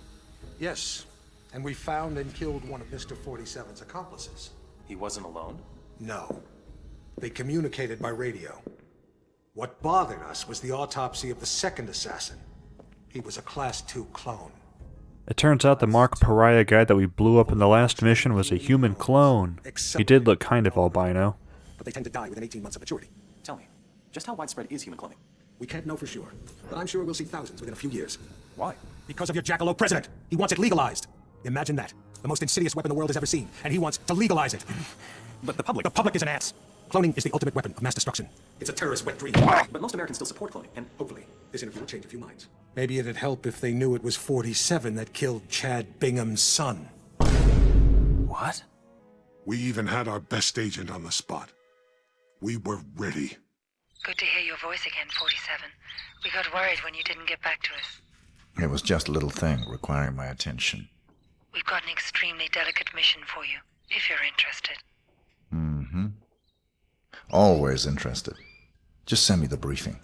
Yes, and we found and killed one of Mr. 47's accomplices. He wasn't alone? No. They communicated by radio. What bothered us was the autopsy of the second assassin. He was a Class 2 clone. It turns out the Mark Pariah guy that we blew up in the last mission was a human clone. He did look kind of albino. But they tend to die within 18 months of maturity. Tell me, just how widespread is human cloning? We can't know for sure, but I'm sure we'll see thousands within a few years. Why? Because of your jackalope president. He wants it legalized. Imagine that. The most insidious weapon the world has ever seen, and he wants to legalize it. But the public... The public is an ass. Cloning is the ultimate weapon of mass destruction. It's a terrorist wet dream. But most Americans still support cloning, and hopefully this interview will change a few minds. Maybe it'd help if they knew it was 47 that killed Chad Bingham's son. What? We even had our best agent on the spot. We were ready. Good to hear your voice again, 47. We got worried when you didn't get back to us. It was just a little thing requiring my attention. We've got an extremely delicate mission for you, if you're interested. Mm-hmm. Always interested. Just send me the briefing.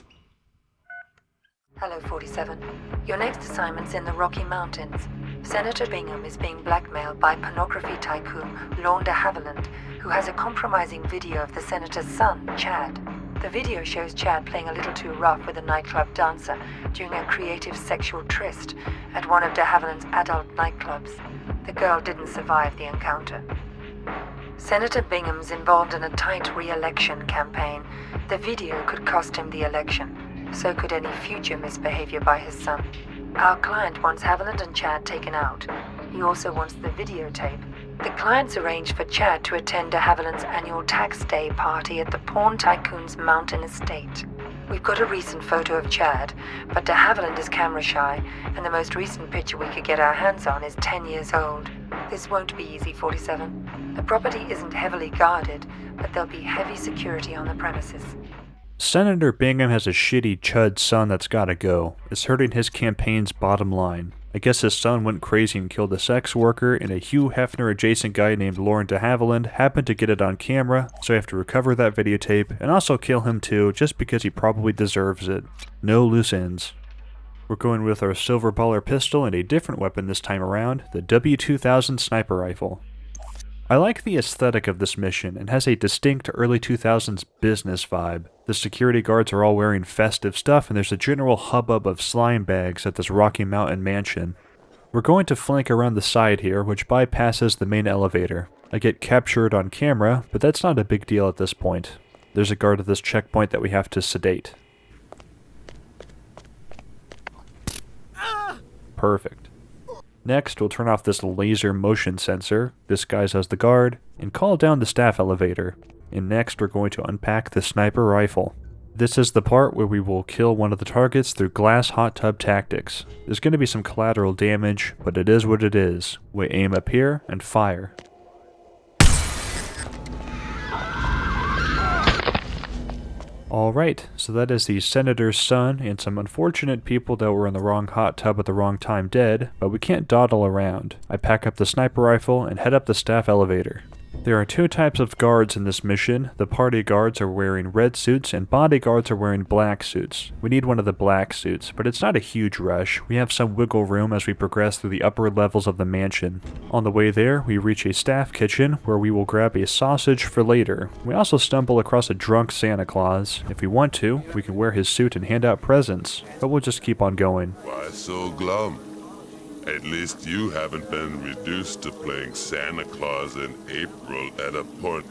Hello, 47. Your next assignment's in the Rocky Mountains. Senator Bingham is being blackmailed by pornography tycoon Lorne de Havilland, who has a compromising video of the senator's son, Chad. The video shows Chad playing a little too rough with a nightclub dancer during a creative sexual tryst at one of de Havilland's adult nightclubs. The girl didn't survive the encounter. Senator Bingham's involved in a tight re-election campaign. The video could cost him the election. So could any future misbehavior by his son. Our client wants Haviland and Chad taken out. He also wants the videotape. The client's arranged for Chad to attend de Haviland's annual tax day party at the porn tycoon's mountain estate. We've got a recent photo of Chad, but de Haviland is camera shy, and the most recent picture we could get our hands on is 10 years old. This won't be easy, 47. The property isn't heavily guarded, but there'll be heavy security on the premises. Senator Bingham has a shitty chud son that's gotta go. It's hurting his campaign's bottom line. I guess his son went crazy and killed a sex worker, and a Hugh Hefner adjacent guy named Lauren de Havilland happened to get it on camera, so I have to recover that videotape, and also kill him too, just because he probably deserves it. No loose ends. We're going with our silver baller pistol and a different weapon this time around, the W2000 sniper rifle. I like the aesthetic of this mission and has a distinct early 2000s business vibe. The security guards are all wearing festive stuff and there's a general hubbub of slime bags at this Rocky Mountain mansion. We're going to flank around the side here, which bypasses the main elevator. I get captured on camera, but that's not a big deal at this point. There's a guard at this checkpoint that we have to sedate. Perfect. Next, we'll turn off this laser motion sensor, disguise as the guard, and call down the staff elevator. And next, we're going to unpack the sniper rifle. This is the part where we will kill one of the targets through glass hot tub tactics. There's going to be some collateral damage, but it is what it is. We aim up here and fire. Alright, so that is the senator's son and some unfortunate people that were in the wrong hot tub at the wrong time dead, but we can't dawdle around. I pack up the sniper rifle and head up the staff elevator. There are two types of guards in this mission. The party guards are wearing red suits and bodyguards are wearing black suits. We need one of the black suits, but it's not a huge rush. We have some wiggle room as we progress through the upper levels of the mansion. On the way there, we reach a staff kitchen where we will grab a sausage for later. We also stumble across a drunk Santa Claus. If we want to, we can wear his suit and hand out presents, but we'll just keep on going. Why so glum? At least you haven't been reduced to playing Santa Claus in April at a point.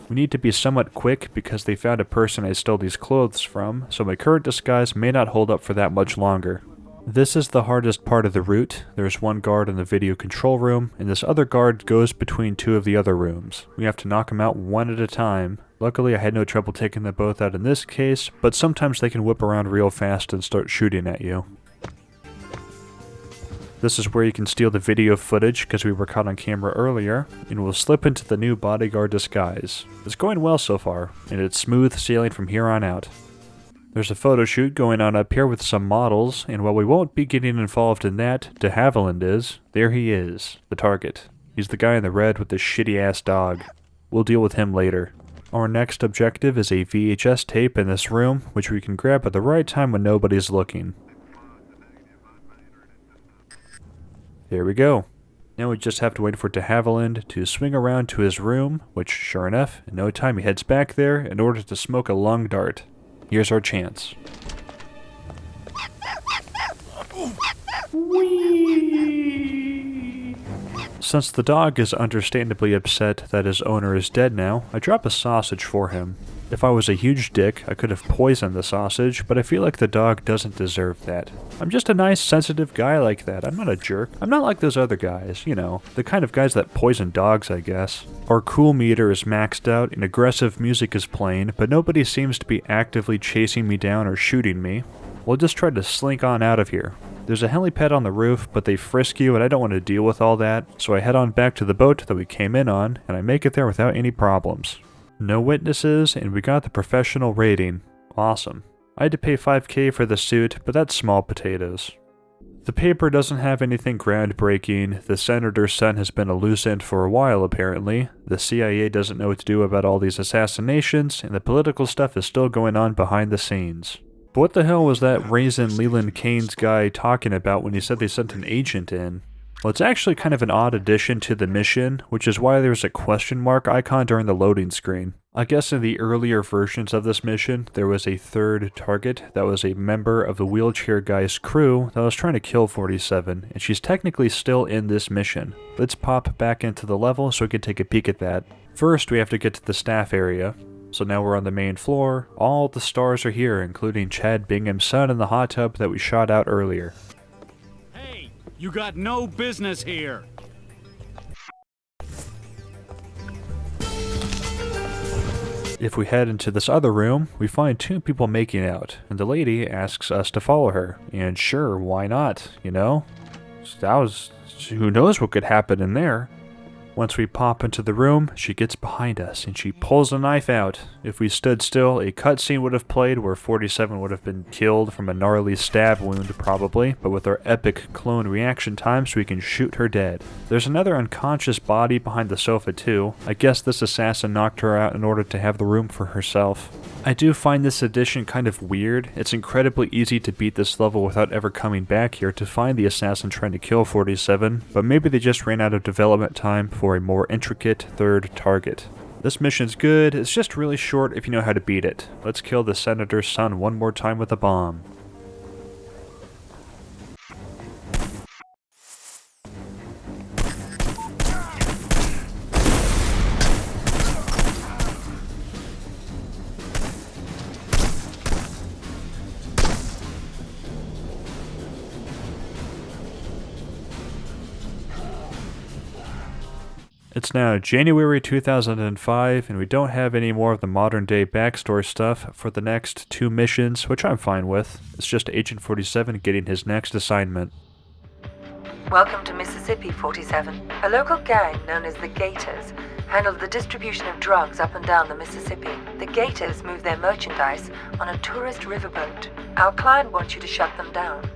We need to be somewhat quick because they found a person I stole these clothes from, so my current disguise may not hold up for that much longer. This is the hardest part of the route. There's one guard in the video control room, and this other guard goes between two of the other rooms. We have to knock them out one at a time. Luckily, I had no trouble taking them both out in this case, but sometimes they can whip around real fast and start shooting at you. This is where you can steal the video footage because we were caught on camera earlier, and we'll slip into the new bodyguard disguise. It's going well so far, and it's smooth sailing from here on out. There's a photo shoot going on up here with some models, and while we won't be getting involved in that, de Havilland is. There he is, the target. He's the guy in the red with the shitty-ass dog. We'll deal with him later. Our next objective is a VHS tape in this room, which we can grab at the right time when nobody's looking. There we go. Now we just have to wait for de Havilland to swing around to his room, which, sure enough, in no time he heads back there in order to smoke a lung dart. Here's our chance. Since the dog is understandably upset that his owner is dead now, I drop a sausage for him. If I was a huge dick, I could have poisoned the sausage, but I feel like the dog doesn't deserve that. I'm just a nice, sensitive guy like that. I'm not a jerk. I'm not like those other guys, you know, the kind of guys that poison dogs, I guess. Our cool meter is maxed out and aggressive music is playing, but nobody seems to be actively chasing me down or shooting me. We'll just try to slink on out of here. There's a helipad on the roof, but they frisk you and I don't want to deal with all that, so I head on back to the boat that we came in on, and I make it there without any problems. No witnesses, and we got the professional rating. Awesome. I had to pay $5,000 for the suit, but that's small potatoes. The paper doesn't have anything groundbreaking, the senator's son has been a loose end for a while apparently, the CIA doesn't know what to do about all these assassinations, and the political stuff is still going on behind the scenes. But what the hell was that Raisin Leland Keynes guy talking about when he said they sent an agent in? Well, it's actually kind of an odd addition to the mission, which is why there's a question mark icon during the loading screen. I guess in the earlier versions of this mission, there was a third target that was a member of the wheelchair guy's crew that was trying to kill 47, and she's technically still in this mission. Let's pop back into the level so we can take a peek at that. First, we have to get to the staff area. So now we're on the main floor. All the stars are here, including Chad Bingham's son in the hot tub that we shot out earlier. Hey, you got no business here. If we head into this other room, we find two people making out, and the lady asks us to follow her. And sure, why not, you know? Who knows what could happen in there? Once we pop into the room, she gets behind us and she pulls a knife out. If we stood still, a cutscene would have played where 47 would have been killed from a gnarly stab wound probably, but with our epic clone reaction times we can shoot her dead. There's another unconscious body behind the sofa too. I guess this assassin knocked her out in order to have the room for herself. I do find this edition kind of weird. It's incredibly easy to beat this level without ever coming back here to find the assassin trying to kill 47, but maybe they just ran out of development time for a more intricate third target. This mission's good, it's just really short if you know how to beat it. Let's kill the senator's son one more time with a bomb. It's now January 2005, and we don't have any more of the modern day backstory stuff for the next 2 missions, which I'm fine with. It's just Agent 47 getting his next assignment. Welcome to Mississippi, 47. A local gang known as the Gators handled the distribution of drugs up and down the Mississippi. The Gators move their merchandise on a tourist riverboat. Our client wants you to shut them down.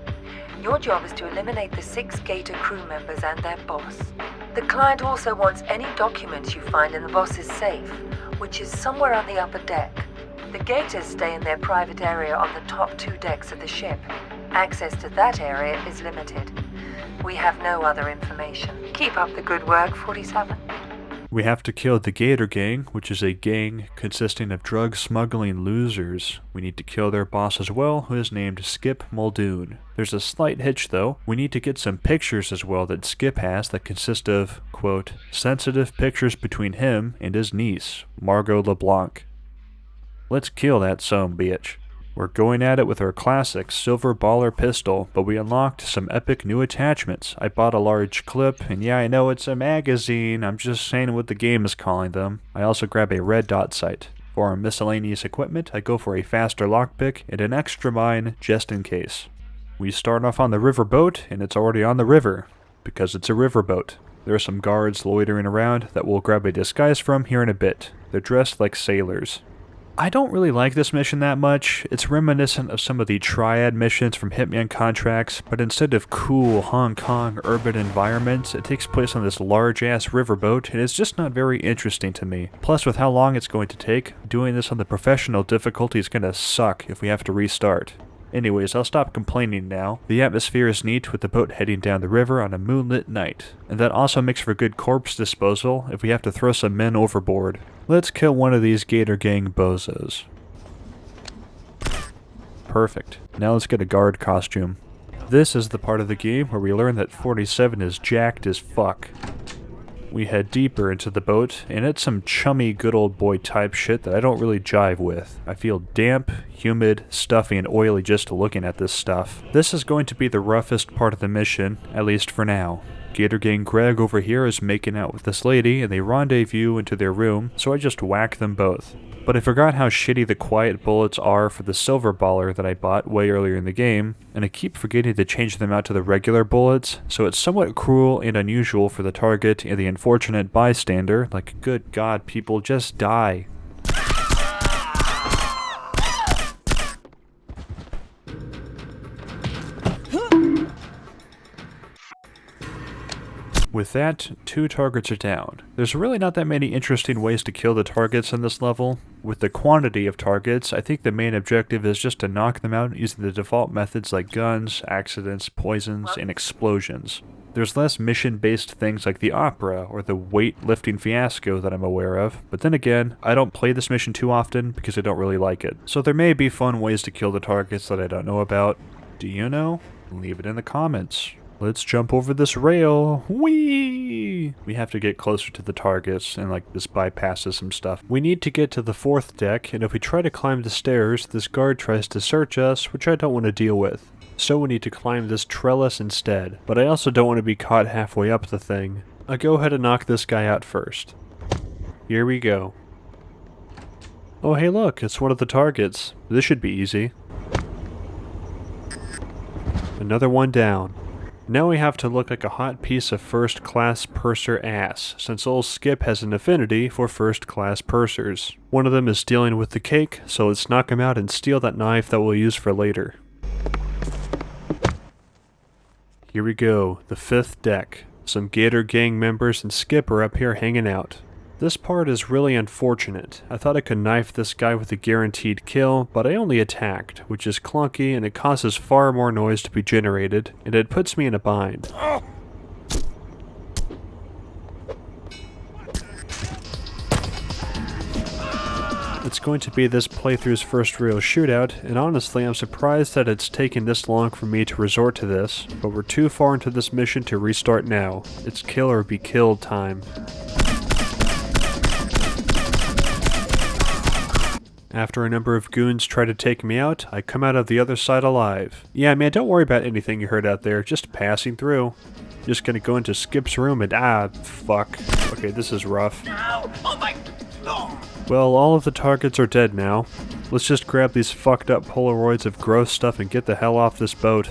Your job is to eliminate the 6 Gator crew members and their boss. The client also wants any documents you find in the boss's safe, which is somewhere on the upper deck. The Gators stay in their private area on the top 2 decks of the ship. Access to that area is limited. We have no other information. Keep up the good work, 47. We have to kill the Gator Gang, which is a gang consisting of drug smuggling losers. We need to kill their boss as well, who is named Skip Muldoon. There's a slight hitch though. We need to get some pictures as well that Skip has that consist of, quote, sensitive pictures between him and his niece, Margot LeBlanc. Let's kill that sumbitch. We're going at it with our classic silver baller pistol, but we unlocked some epic new attachments. I bought a large clip, and yeah, I know it's a magazine, I'm just saying what the game is calling them. I also grab a red dot sight. For our miscellaneous equipment, I go for a faster lockpick and an extra mine just in case. We start off on the riverboat, and it's already on the river, because it's a riverboat. There are some guards loitering around that we'll grab a disguise from here in a bit. They're dressed like sailors. I don't really like this mission that much. It's reminiscent of some of the Triad missions from Hitman contracts, but instead of cool Hong Kong urban environments, it takes place on this large-ass riverboat, and it's just not very interesting to me. Plus, with how long it's going to take, doing this on the professional difficulty is gonna suck if we have to restart. Anyways, I'll stop complaining now. The atmosphere is neat with the boat heading down the river on a moonlit night. And that also makes for good corpse disposal if we have to throw some men overboard. Let's kill one of these Gator Gang bozos. Perfect. Now let's get a guard costume. This is the part of the game where we learn that 47 is jacked as fuck. We head deeper into the boat, and it's some chummy good old boy type shit that I don't really jive with. I feel damp, humid, stuffy, and oily just looking at this stuff. This is going to be the roughest part of the mission, at least for now. Gator Gang Greg over here is making out with this lady, and they rendezvous into their room, so I just whack them both. But I forgot how shitty the quiet bullets are for the silver baller that I bought way earlier in the game, and I keep forgetting to change them out to the regular bullets, so it's somewhat cruel and unusual for the target and the unfortunate bystander, like, good god, people, just die. With that, 2 targets are down. There's really not that many interesting ways to kill the targets in this level. With the quantity of targets, I think the main objective is just to knock them out using the default methods like guns, accidents, poisons, and explosions. There's less mission-based things like the opera or the weight-lifting fiasco that I'm aware of, but then again, I don't play this mission too often because I don't really like it. So there may be fun ways to kill the targets that I don't know about. Do you know? Leave it in the comments. Let's jump over this rail. Whee! We have to get closer to the targets, and like this bypasses some stuff. We need to get to the 4th deck, and if we try to climb the stairs, this guard tries to search us, which I don't want to deal with. So we need to climb this trellis instead, but I also don't want to be caught halfway up the thing. I'll go ahead and knock this guy out first. Here we go. Oh hey look, it's one of the targets. This should be easy. Another one down. Now we have to look like a hot piece of first-class purser ass, since old Skip has an affinity for first-class pursers. One of them is dealing with the cake, so let's knock him out and steal that knife that we'll use for later. Here we go, the 5th deck. Some Gator Gang members and Skip are up here hanging out. This part is really unfortunate. I thought I could knife this guy with a guaranteed kill, but I only attacked, which is clunky and it causes far more noise to be generated, and it puts me in a bind. It's going to be this playthrough's first real shootout, and honestly I'm surprised that it's taken this long for me to resort to this, but we're too far into this mission to restart now. It's kill or be killed time. After a number of goons try to take me out, I come out of the other side alive. Yeah, man, don't worry about anything you heard out there, just passing through. Just gonna go into Skip's room and fuck. Okay, this is rough. No! Oh my... Oh. Well, all of the targets are dead now. Let's just grab these fucked up Polaroids of gross stuff and get the hell off this boat.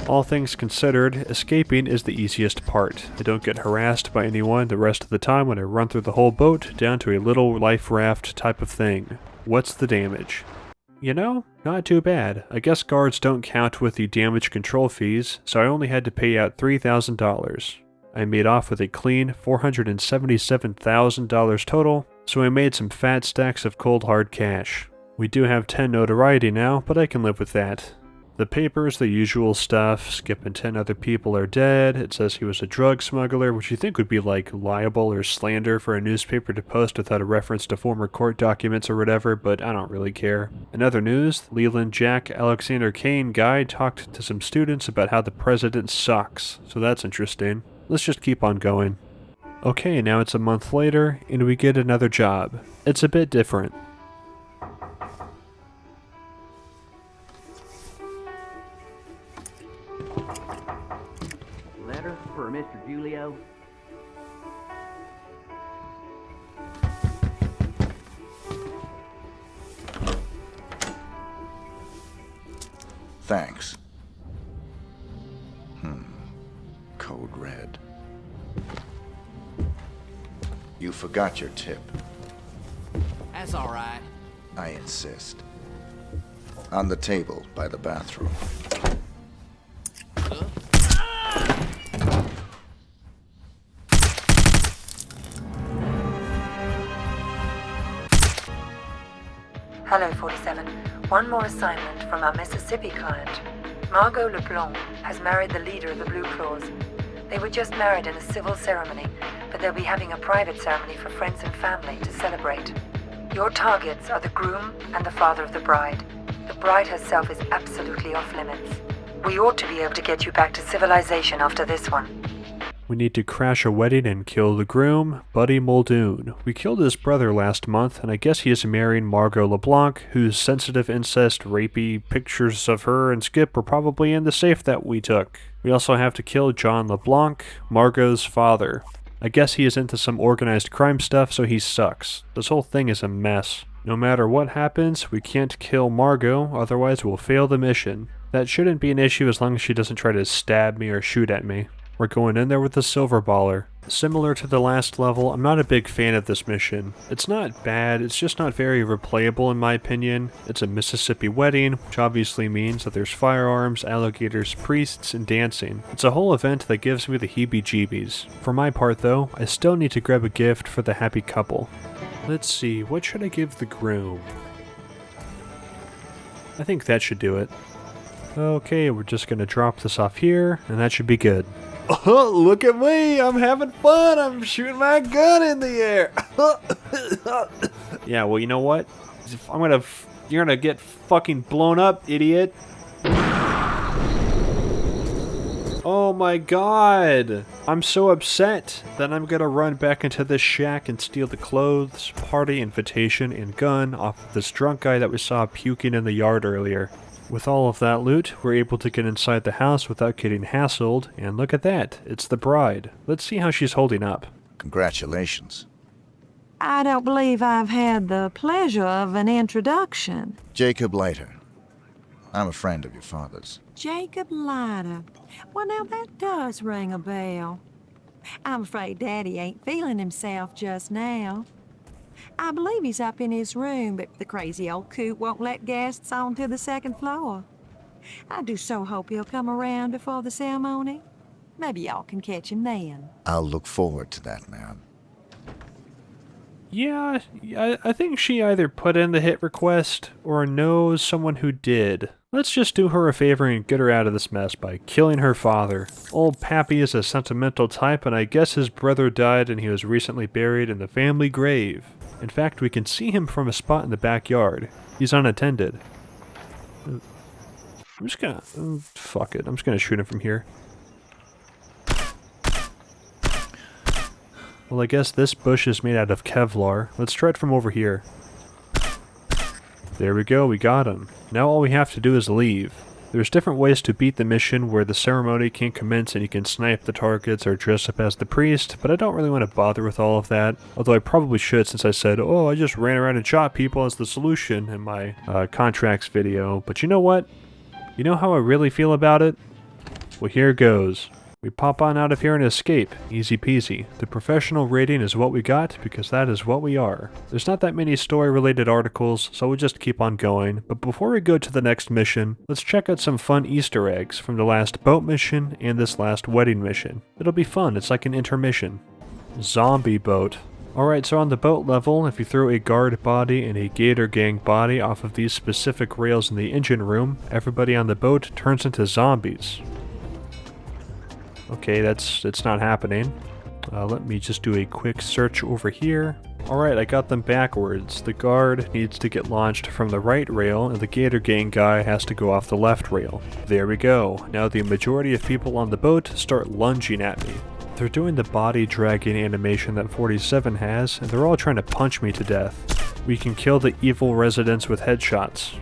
All things considered, escaping is the easiest part. I don't get harassed by anyone the rest of the time when I run through the whole boat down to a little life raft type of thing. What's the damage? You know, not too bad. I guess guards don't count with the damage control fees, so I only had to pay out $3,000. I made off with a clean $477,000 total, so I made some fat stacks of cold hard cash. We do have 10 notoriety now, but I can live with that. The papers, the usual stuff. Skip and 10 other people are dead. It says he was a drug smuggler, which you think would be like libel or slander for a newspaper to post without a reference to former court documents or whatever, but I don't really care. In other news, Leland Jack Alexander Kane guy talked to some students about how the president sucks, so that's interesting. Let's just keep on going. Okay, now it's a month later, and we get another job. It's a bit different. Letter for Mr. Julio. Thanks. Code red. You forgot your tip. That's all right. I insist. On the table by the bathroom. Hello, 47. One more assignment from our Mississippi client. Margot LeBlanc has married the leader of the Blue Claws. They were just married in a civil ceremony, but they'll be having a private ceremony for friends and family to celebrate. Your targets are the groom and the father of the bride. The bride herself is absolutely off limits. We ought to be able to get you back to civilization after this one. We need to crash a wedding and kill the groom, Buddy Muldoon. We killed his brother last month, and I guess he is marrying Margot LeBlanc, whose sensitive incest, rapey pictures of her and Skip were probably in the safe that we took. We also have to kill John LeBlanc, Margot's father. I guess he is into some organized crime stuff, so he sucks. This whole thing is a mess. No matter what happens, we can't kill Margot, otherwise we'll fail the mission. That shouldn't be an issue as long as she doesn't try to stab me or shoot at me. We're going in there with the silver baller. Similar to the last level, I'm not a big fan of this mission. It's not bad, it's just not very replayable in my opinion. It's a Mississippi wedding, which obviously means that there's firearms, alligators, priests, and dancing. It's a whole event that gives me the heebie-jeebies. For my part though, I still need to grab a gift for the happy couple. Let's see, what should I give the groom? I think that should do it. Okay, we're just gonna drop this off here, and that should be good. Oh, look at me! I'm having fun! I'm shooting my gun in the air! Yeah, well, you know what? You're gonna get fucking blown up, idiot! Oh my god! I'm so upset that I'm gonna run back into this shack and steal the clothes, party invitation, and gun off of this drunk guy that we saw puking in the yard earlier. With all of that loot, we're able to get inside the house without getting hassled, and look at that, it's the bride. Let's see how she's holding up. Congratulations. I don't believe I've had the pleasure of an introduction. Jacob Leiter. I'm a friend of your father's. Jacob Leiter. Well, now that does ring a bell. I'm afraid Daddy ain't feeling himself just now. I believe he's up in his room, but the crazy old coot won't let guests onto the second floor. I do so hope he'll come around before the ceremony. Maybe y'all can catch him then. I'll look forward to that, ma'am. Yeah, I think she either put in the hit request or knows someone who did. Let's just do her a favor and get her out of this mess by killing her father. Old Pappy is a sentimental type, and I guess his brother died and he was recently buried in the family grave. In fact, we can see him from a spot in the backyard. He's unattended. I'm just gonna... fuck it, I'm just gonna shoot him from here. Well, I guess this bush is made out of Kevlar. Let's try it from over here. There we go, we got him. Now all we have to do is leave. There's different ways to beat the mission where the ceremony can commence and you can snipe the targets or dress up as the priest, but I don't really want to bother with all of that. Although I probably should, since I said, oh, I just ran around and shot people as the solution in my contracts video. But you know what? You know how I really feel about it? Well, here goes. We pop on out of here and escape. Easy peasy. The professional rating is what we got because that is what we are. There's not that many story-related articles, so we'll just keep on going. But before we go to the next mission, let's check out some fun Easter eggs from the last boat mission and this last wedding mission. It'll be fun. It's like an intermission. Zombie boat. Alright, so on the boat level, if you throw a guard body and a Gator Gang body off of these specific rails in the engine room, everybody on the boat turns into zombies. Okay, it's not happening. Let me just do a quick search over here. Alright, I got them backwards. The guard needs to get launched from the right rail, and the Gator Gang guy has to go off the left rail. There we go. Now the majority of people on the boat start lunging at me. They're doing the body dragging animation that 47 has, and they're all trying to punch me to death. We can kill the evil residents with headshots.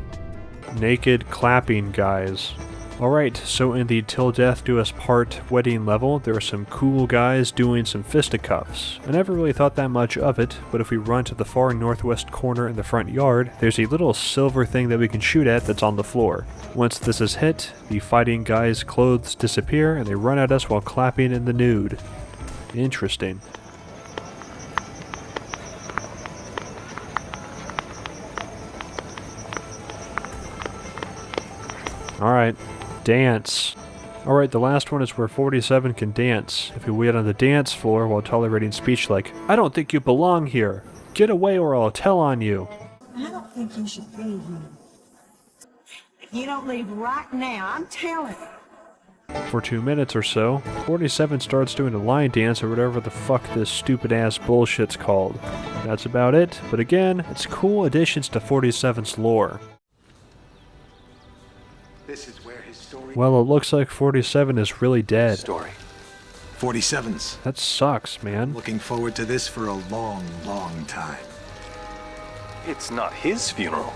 Naked clapping guys. Alright, so in the Till Death Do Us Part wedding level, there are some cool guys doing some fisticuffs. I never really thought that much of it, but if we run to the far northwest corner in the front yard, there's a little silver thing that we can shoot at that's on the floor. Once this is hit, the fighting guys' clothes disappear and they run at us while clapping in the nude. Interesting. Alright. Dance. Alright, the last one is where 47 can dance. If we wait on the dance floor while tolerating speech like, I don't think you belong here. Get away or I'll tell on you. I don't think you should be here. If you don't leave right now, I'm telling you. For 2 minutes or so, 47 starts doing a line dance or whatever the fuck this stupid ass bullshit's called. That's about it, but again, it's cool additions to 47's lore. This is where his story... Well, it looks like 47 is really dead. Story. 47's. That sucks, man. Looking forward to this for a long, long time. It's not his funeral.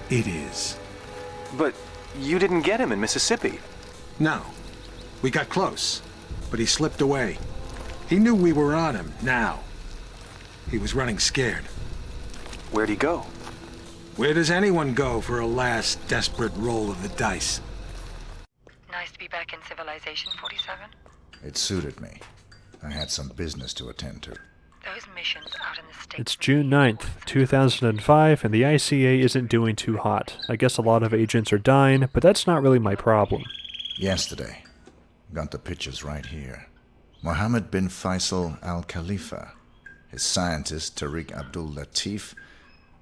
It is. But you didn't get him in Mississippi. No. We got close, but he slipped away. He knew we were on him, now. He was running scared. Where'd he go? Where does anyone go for a last desperate roll of the dice? Nice to be back in civilization, 47. It suited me. I had some business to attend to. Those missions out in the States... It's June 9th, 2005, and the ICA isn't doing too hot. I guess a lot of agents are dying, but that's not really my problem. Yesterday. Got the pictures right here. Mohammed bin Faisal Al Khalifa, his scientist Tariq Abdul Latif,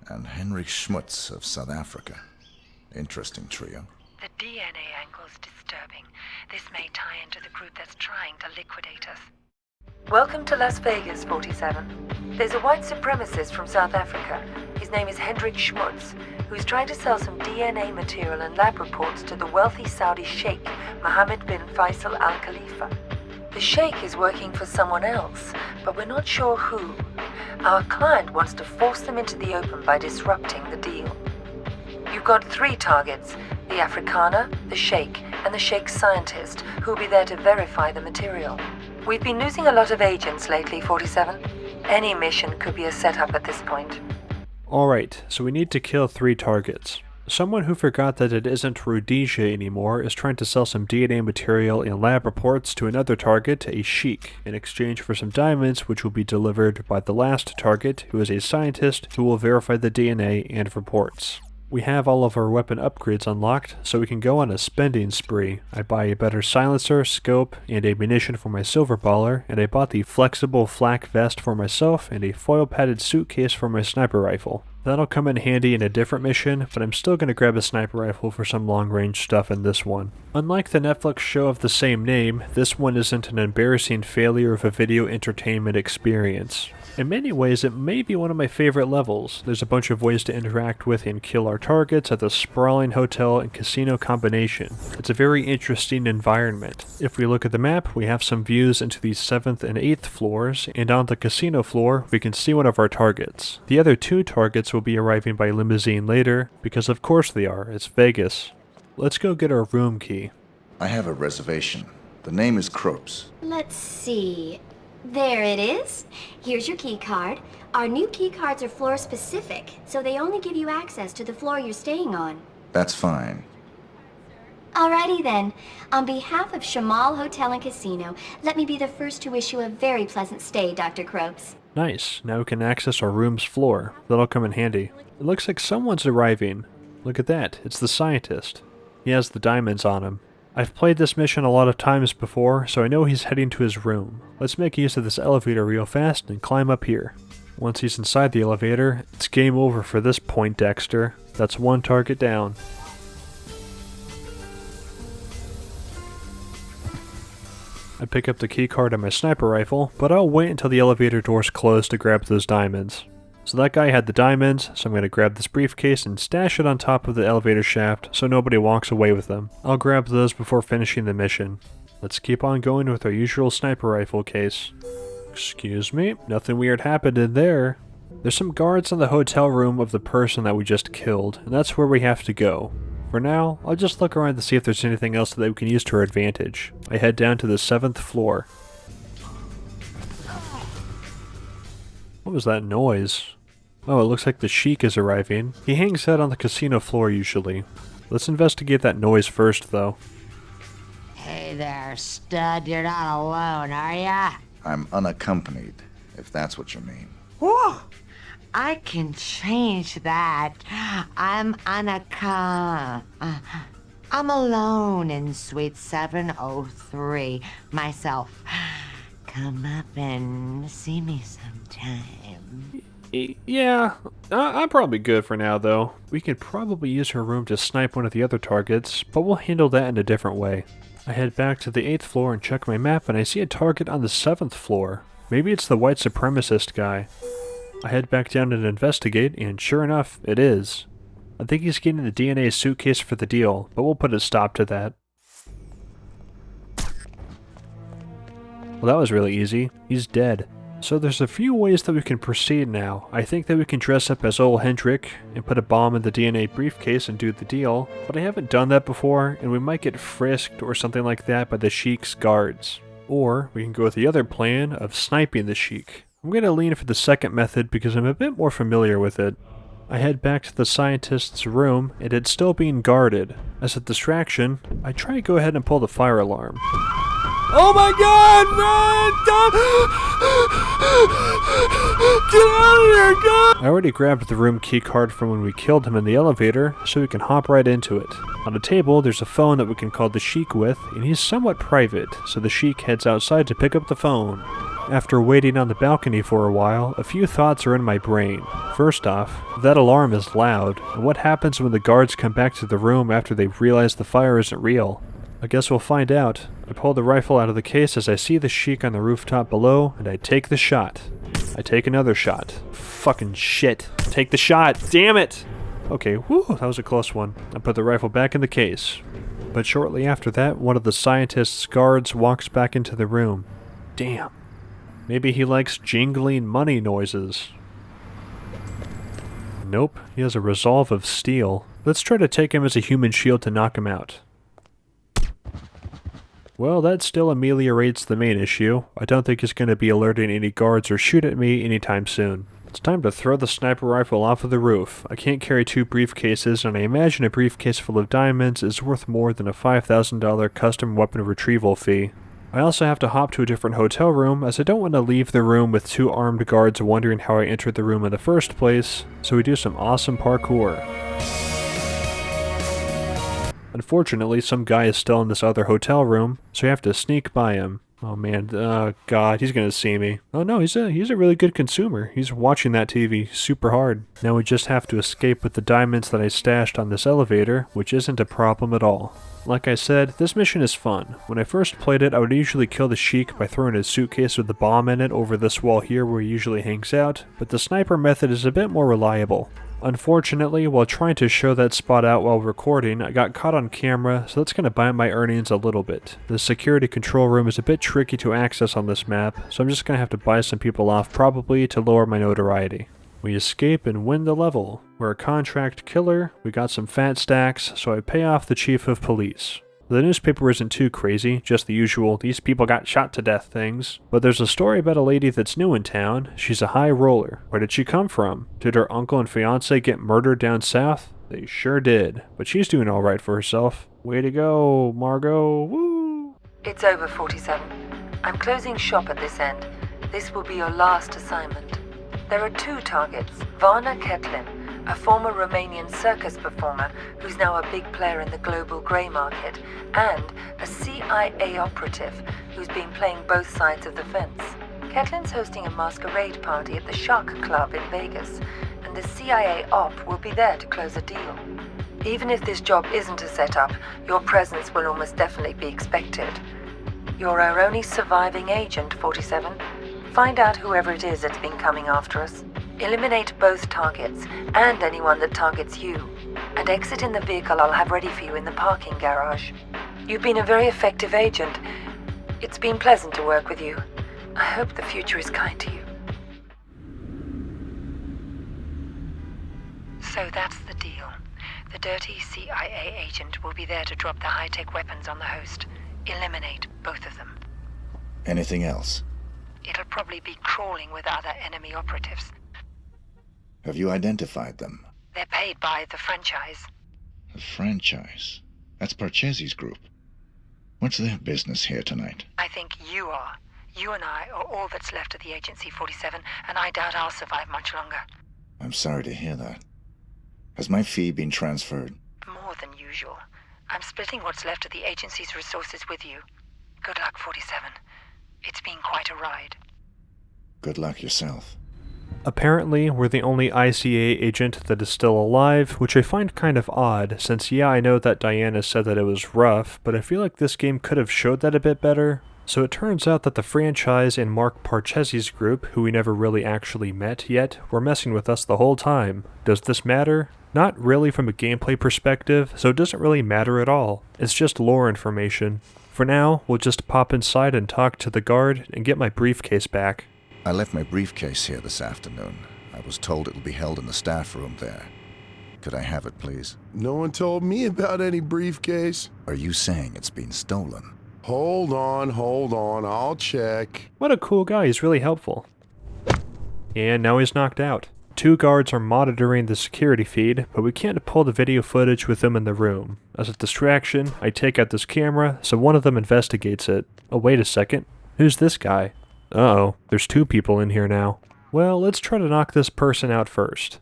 and Henrik Schmutz of South Africa. Interesting trio. The DNA angle's disturbing. This may tie into the group that's trying to liquidate us. Welcome to Las Vegas, 47. There's a white supremacist from South Africa. His name is Henrik Schmutz, who's trying to sell some DNA material and lab reports to the wealthy Saudi sheikh, Mohammed bin Faisal Al Khalifa. The sheikh is working for someone else, but we're not sure who. Our client wants to force them into the open by disrupting the deal. You've got 3 targets, the Afrikaner, the sheikh, and the sheikh's scientist, who'll be there to verify the material. We've been losing a lot of agents lately, 47. Any mission could be a setup at this point. Alright, so we need to kill 3 targets. Someone who forgot that it isn't Rhodesia anymore is trying to sell some DNA material and lab reports to another target, a sheik, in exchange for some diamonds which will be delivered by the last target, who is a scientist who will verify the DNA and reports. We have all of our weapon upgrades unlocked, so we can go on a spending spree. I buy a better silencer, scope, and ammunition for my silver baller, and I bought the flexible flak vest for myself and a foil-padded suitcase for my sniper rifle. That'll come in handy in a different mission, but I'm still going to grab a sniper rifle for some long-range stuff in this one. Unlike the Netflix show of the same name, this one isn't an embarrassing failure of a video entertainment experience. In many ways, it may be one of my favorite levels. There's a bunch of ways to interact with and kill our targets at the sprawling hotel and casino combination. It's a very interesting environment. If we look at the map, we have some views into the 7th and 8th floors, and on the casino floor, we can see one of our targets. The other 2 targets will be arriving by limousine later, because of course they are, it's Vegas. Let's go get our room key. I have a reservation. The name is Kropes. Let's see. There it is. Here's your key card. Our new key cards are floor specific, so they only give you access to the floor you're staying on. That's fine. Alrighty then. On behalf of Shamal Hotel and Casino, let me be the first to wish you a very pleasant stay, Dr. Kropes. Nice. Now we can access our room's floor. That'll come in handy. It looks like someone's arriving. Look at that. It's the scientist. He has the diamonds on him. I've played this mission a lot of times before, so I know he's heading to his room. Let's make use of this elevator real fast and climb up here. Once he's inside the elevator, it's game over for this Poindexter. That's 1 target down. I pick up the keycard on my sniper rifle, but I'll wait until the elevator doors close to grab those diamonds. So that guy had the diamonds, so I'm going to grab this briefcase and stash it on top of the elevator shaft so nobody walks away with them. I'll grab those before finishing the mission. Let's keep on going with our usual sniper rifle case. Excuse me, nothing weird happened in there. There's some guards in the hotel room of the person that we just killed, and that's where we have to go. For now, I'll just look around to see if there's anything else that we can use to our advantage. I head down to the 7th floor. What was that noise? Oh, it looks like the Sheik is arriving. He hangs out on the casino floor usually. Let's investigate that noise first, though. Hey there, stud. You're not alone, are ya? I'm unaccompanied, if that's what you mean. Whoa! I can change that. I'm alone in Suite 703 myself. Come up and see me sometime. Yeah, I'm probably good for now, though. We could probably use her room to snipe one of the other targets, but we'll handle that in a different way. I head back to the 8th floor and check my map, and I see a target on the 7th floor. Maybe it's the white supremacist guy. I head back down and investigate, and sure enough, it is. I think he's getting the DNA suitcase for the deal, but we'll put a stop to that. Well, that was really easy. He's dead. So there's a few ways that we can proceed now. I think that we can dress up as Ole Hendrik and put a bomb in the DNA briefcase and do the deal, but I haven't done that before, and we might get frisked or something like that by the Sheik's guards. Or we can go with the other plan of sniping the Sheik. I'm going to lean for the second method because I'm a bit more familiar with it. I head back to the scientist's room, and it's still being guarded. As a distraction, I try to go ahead and pull the fire alarm. Oh my god, run! Get out of here, God! I already grabbed the room key card from when we killed him in the elevator, so we can hop right into it. On the table, there's a phone that we can call the Sheik with, and he's somewhat private, so the Sheik heads outside to pick up the phone. After waiting on the balcony for a while, a few thoughts are in my brain. First off, that alarm is loud, and what happens when the guards come back to the room after they realize the fire isn't real? I guess we'll find out. I pull the rifle out of the case as I see the Sheik on the rooftop below, and I take the shot. I take another shot. Fucking shit. Take the shot. Damn it! Okay, whew, that was a close one. I put the rifle back in the case. But shortly after that, one of the scientist's guards walks back into the room. Damn. Maybe he likes jingling money noises. Nope, he has a resolve of steel. Let's try to take him as a human shield to knock him out. Well, that still ameliorates the main issue. I don't think he's going to be alerting any guards or shoot at me anytime soon. It's time to throw the sniper rifle off of the roof. I can't carry 2 briefcases, and I imagine a briefcase full of diamonds is worth more than a $5,000 custom weapon retrieval fee. I also have to hop to a different hotel room, as I don't want to leave the room with 2 armed guards wondering how I entered the room in the first place, so we do some awesome parkour. Unfortunately, some guy is still in this other hotel room, so I have to sneak by him. Oh man, God, he's gonna see me. Oh no, he's a really good consumer. He's watching that TV super hard. Now we just have to escape with the diamonds that I stashed on this elevator, which isn't a problem at all. Like I said, this mission is fun. When I first played it, I would usually kill the Sheik by throwing his suitcase with the bomb in it over this wall here where he usually hangs out, but the sniper method is a bit more reliable. Unfortunately, while trying to show that spot out while recording, I got caught on camera, so that's going to bite my earnings a little bit. The security control room is a bit tricky to access on this map, so I'm just going to have to buy some people off probably to lower my notoriety. We escape and win the level. We're a contract killer, we got some fat stacks, so I pay off the chief of police. The newspaper isn't too crazy, just the usual, these people got shot to death things. But there's a story about a lady that's new in town. She's a high roller. Where did she come from? Did her uncle and fiancé get murdered down south? They sure did. But she's doing alright for herself. Way to go, Margot. Woo! It's over, 47. I'm closing shop at this end. This will be your last assignment. There are 2 targets. Varna Ketlin, a former Romanian circus performer who's now a big player in the global grey market, and a CIA operative who's been playing both sides of the fence. Ketlin's hosting a masquerade party at the Shark Club in Vegas, and the CIA op will be there to close a deal. Even if this job isn't a setup, your presence will almost definitely be expected. You're our only surviving agent, 47. Find out whoever it is that's been coming after us. Eliminate both targets, and anyone that targets you, and exit in the vehicle I'll have ready for you in the parking garage. You've been a very effective agent. It's been pleasant to work with you. I hope the future is kind to you. So that's the deal. The dirty CIA agent will be there to drop the high-tech weapons on the host. Eliminate both of them. Anything else? It'll probably be crawling with other enemy operatives. Have you identified them? They're paid by the franchise. The franchise? That's Parcheesi's group. What's their business here tonight? I think you are. You and I are all that's left of the Agency 47, and I doubt I'll survive much longer. I'm sorry to hear that. Has my fee been transferred? More than usual. I'm splitting what's left of the Agency's resources with you. Good luck, 47. It's been quite a ride. Good luck yourself. Apparently, we're the only ICA agent that is still alive, which I find kind of odd, since yeah, I know that Diana said that it was rough, but I feel like this game could have showed that a bit better. So it turns out that the franchise and Mark Parcheesi's group, who we never really actually met yet, were messing with us the whole time. Does this matter? Not really from a gameplay perspective, so it doesn't really matter at all. It's just lore information. For now, we'll just pop inside and talk to the guard and get my briefcase back. I left my briefcase here this afternoon. I was told it'll be held in the staff room there. Could I have it, please? No one told me about any briefcase. Are you saying it's been stolen? Hold on, I'll check. What a cool guy, he's really helpful. And now he's knocked out. 2 guards are monitoring the security feed, but we can't pull the video footage with them in the room. As a distraction, I take out this camera, so one of them investigates it. Oh, wait a second. Who's this guy? Uh-oh, there's 2 people in here now. Well, let's try to knock this person out first.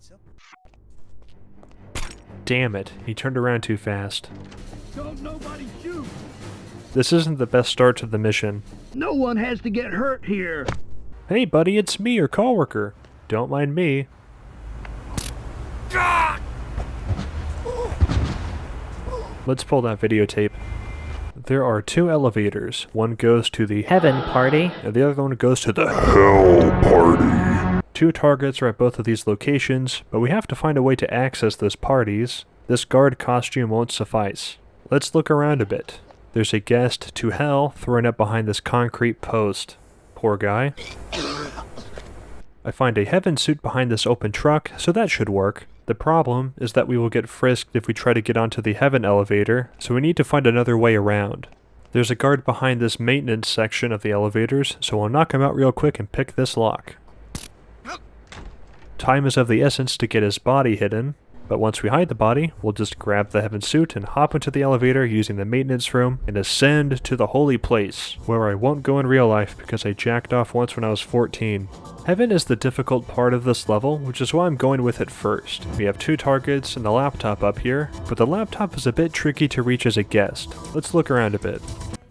Damn it, he turned around too fast. Don't nobody shoot! This isn't the best start to the mission. No one has to get hurt here! Hey buddy, it's me, your coworker. Don't mind me. Let's pull that videotape. There are 2 elevators. One goes to the Heaven Party, and the other one goes to the Hell Party. 2 targets are at both of these locations, but we have to find a way to access those parties. This guard costume won't suffice. Let's look around a bit. There's a guest to hell thrown up behind this concrete post. Poor guy. I find a heaven suit behind this open truck, so that should work. The problem is that we will get frisked if we try to get onto the heaven elevator, so we need to find another way around. There's a guard behind this maintenance section of the elevators, so I'll knock him out real quick and pick this lock. Time is of the essence to get his body hidden, but once we hide the body, we'll just grab the heaven suit and hop into the elevator using the maintenance room and ascend to the holy place, where I won't go in real life because I jacked off once when I was 14. Heaven is the difficult part of this level, which is why I'm going with it first. We have 2 targets and the laptop up here, but the laptop is a bit tricky to reach as a guest. Let's look around a bit.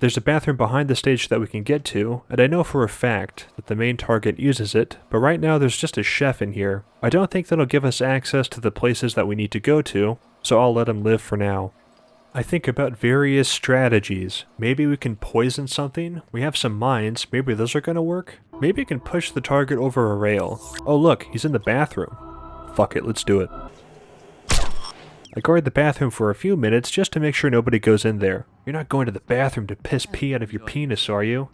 There's a bathroom behind the stage that we can get to, and I know for a fact that the main target uses it, but right now there's just a chef in here. I don't think that'll give us access to the places that we need to go to, so I'll let him live for now. I think about various strategies. Maybe we can poison something? We have some mines, maybe those are gonna work? Maybe I can push the target over a rail. Oh look, he's in the bathroom. Fuck it, let's do it. I guard the bathroom for a few minutes just to make sure nobody goes in there. You're not going to the bathroom to piss pee out of your penis, are you?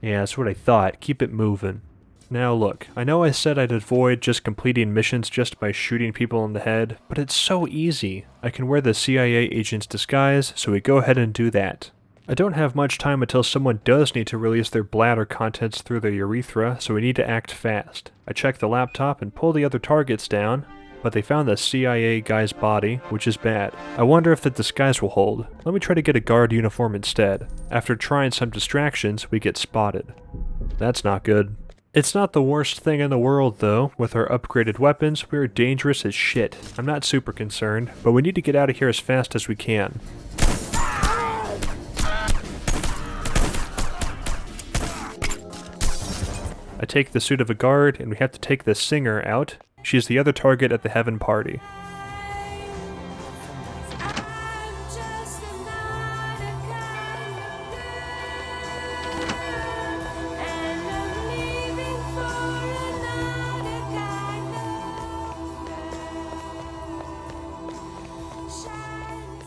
Yeah, that's what I thought. Keep it moving. Now look, I know I said I'd avoid just completing missions just by shooting people in the head, but it's so easy. I can wear the CIA agent's disguise, so we go ahead and do that. I don't have much time until someone does need to release their bladder contents through their urethra, so we need to act fast. I check the laptop and pull the other targets down, but they found the CIA guy's body, which is bad. I wonder if the disguise will hold. Let me try to get a guard uniform instead. After trying some distractions, we get spotted. That's not good. It's not the worst thing in the world though. With our upgraded weapons, we are dangerous as shit. I'm not super concerned, but we need to get out of here as fast as we can. I take the suit of a guard, and we have to take the singer out. She's the other target at the heaven party.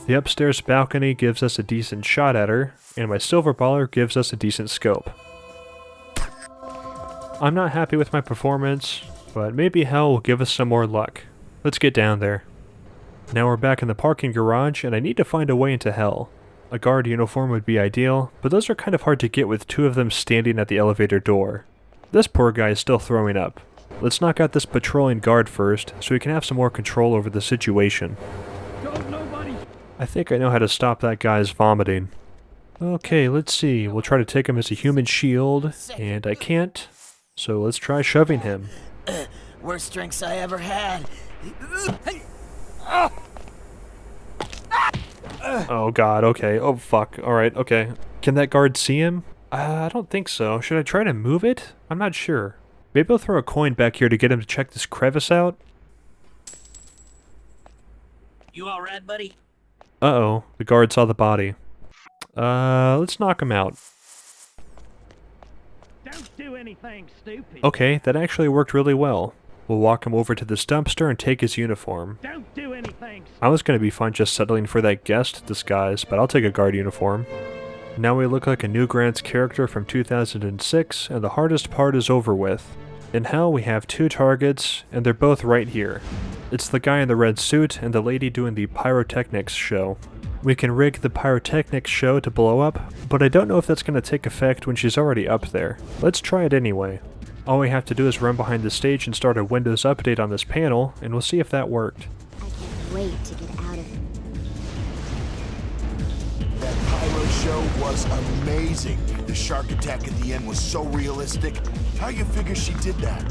The upstairs balcony gives us a decent shot at her, and my silver baller gives us a decent scope. I'm not happy with my performance, but maybe hell will give us some more luck. Let's get down there. Now we're back in the parking garage, and I need to find a way into hell. A guard uniform would be ideal, but those are kind of hard to get with 2 of them standing at the elevator door. This poor guy is still throwing up. Let's knock out this patrolling guard first, so we can have some more control over the situation. I think I know how to stop that guy's vomiting. Okay, let's see. We'll try to take him as a human shield, and I can't. So let's try shoving him. Worst drinks I ever had. Oh god, okay. Oh fuck. Alright, okay. Can that guard see him? I don't think so. Should I try to move it? I'm not sure. Maybe I'll throw a coin back here to get him to check this crevice out. You alright, buddy? Uh-oh, the guard saw the body. Let's knock him out. Don't do anything stupid. Okay, that actually worked really well. We'll walk him over to this dumpster and take his uniform. Don't do anything. I was gonna be fine just settling for that guest disguise, but I'll take a guard uniform. Now we look like a Newgrounds character from 2006, and the hardest part is over with. In hell, we have 2 targets, and they're both right here. It's the guy in the red suit and the lady doing the pyrotechnics show. We can rig the pyrotechnics show to blow up, but I don't know if that's going to take effect when she's already up there. Let's try it anyway. All we have to do is run behind the stage and start a Windows update on this panel, and we'll see if that worked. I can't wait to get out of here. That pyro show was amazing. The shark attack at the end was so realistic. How you figure she did that?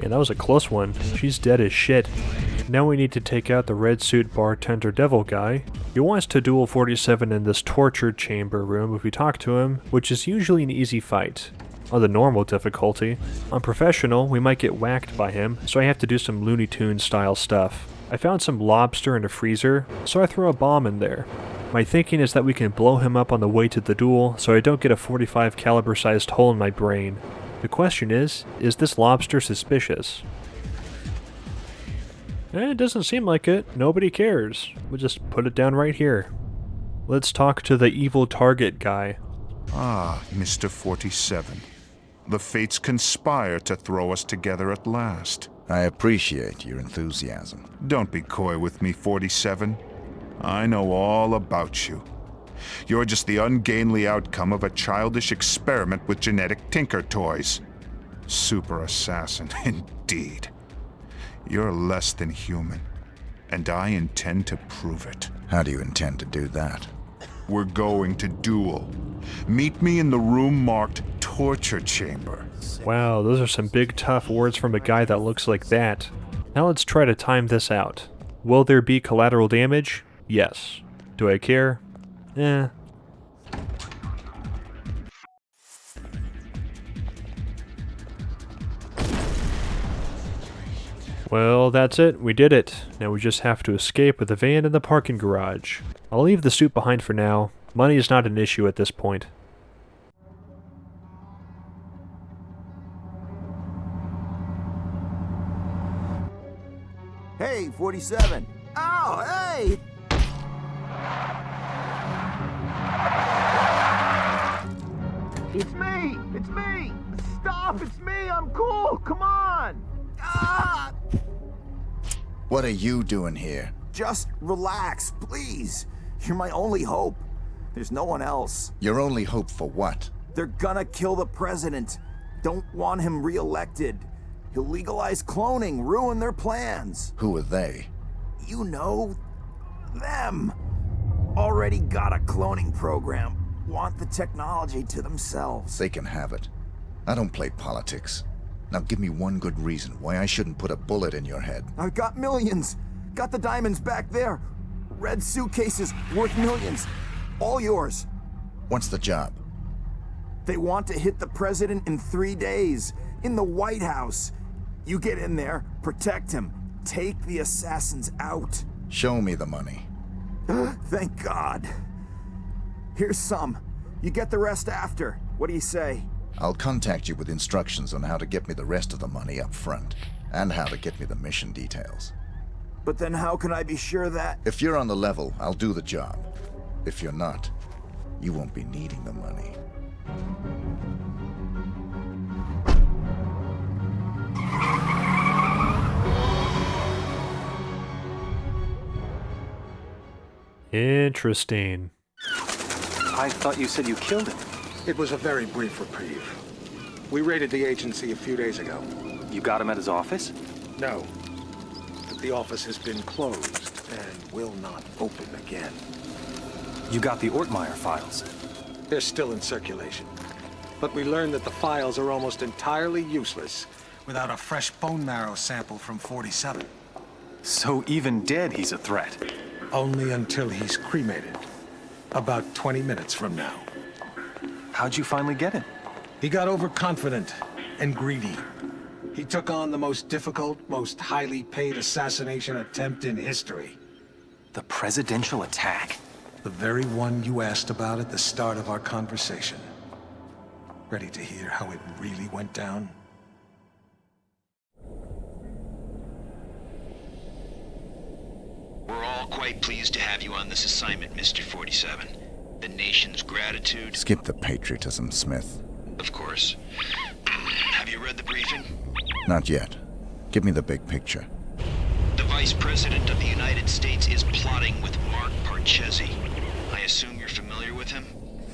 Man, that was a close one. She's dead as shit. Now we need to take out the red suit bartender devil guy. He wants to duel 47 in this torture chamber room if we talk to him, which is usually an easy fight. On the normal difficulty. On professional, we might get whacked by him, so I have to do some Looney Tunes style stuff. I found some lobster in a freezer, so I throw a bomb in there. My thinking is that we can blow him up on the way to the duel, so I don't get a .45 caliber sized hole in my brain. The question is this lobster suspicious? It doesn't seem like it. Nobody cares. We'll just put it down right here. Let's talk to the evil target guy. Ah, Mr. 47. The fates conspire to throw us together at last. I appreciate your enthusiasm. Don't be coy with me, 47. I know all about you. You're just the ungainly outcome of a childish experiment with genetic tinker toys. Super assassin, indeed. You're less than human, and I intend to prove it. How do you intend to do that? We're going to duel. Meet me in the room marked Torture Chamber. Wow, those are some big tough words from a guy that looks like that. Now let's try to time this out. Will there be collateral damage? Yes. Do I care? Eh. Well, that's it. We did it. Now we just have to escape with the van in the parking garage. I'll leave the suit behind for now. Money is not an issue at this point. Hey, 47. Oh, hey! It's me! It's me! Stop! It's me! I'm cool! Come on! Ah! What are you doing here? Just relax, please. You're my only hope. There's no one else. Your only hope for what? They're gonna kill the president. Don't want him re-elected. He'll legalize cloning, ruin their plans. Who are they? You know, them. Already got a cloning program. Want the technology to themselves. They can have it. I don't play politics. Now give me one good reason why I shouldn't put a bullet in your head. I've got millions. Got the diamonds back there. Red suitcases worth millions. All yours. What's the job? They want to hit the president in 3 days. In the White House. You get in there, protect him. Take the assassins out. Show me the money. Thank God. Here's some. You get the rest after. What do you say? I'll contact you with instructions on how to get me the rest of the money up front, and how to get me the mission details. But then how can I be sure that... If you're on the level, I'll do the job. If you're not, you won't be needing the money. Interesting. I thought you said you killed him. It was a very brief reprieve. We raided the agency a few days ago. You got him at his office? No. But the office has been closed and will not open again. You got the Ortmeyer files? They're still in circulation. But we learned that the files are almost entirely useless without a fresh bone marrow sample from 47. So even dead, he's a threat? Only until he's cremated. About 20 minutes from now. How'd you finally get him? He got overconfident and greedy. He took on the most difficult, most highly paid assassination attempt in history. The presidential attack? The very one you asked about at the start of our conversation. Ready to hear how it really went down? We're all quite pleased to have you on this assignment, Mr. 47. The nation's gratitude... Skip the patriotism, Smith. Of course. Have you read the briefing? Not yet. Give me the big picture. The Vice President of the United States is plotting with Mark Parchesi. I assume you're familiar with him?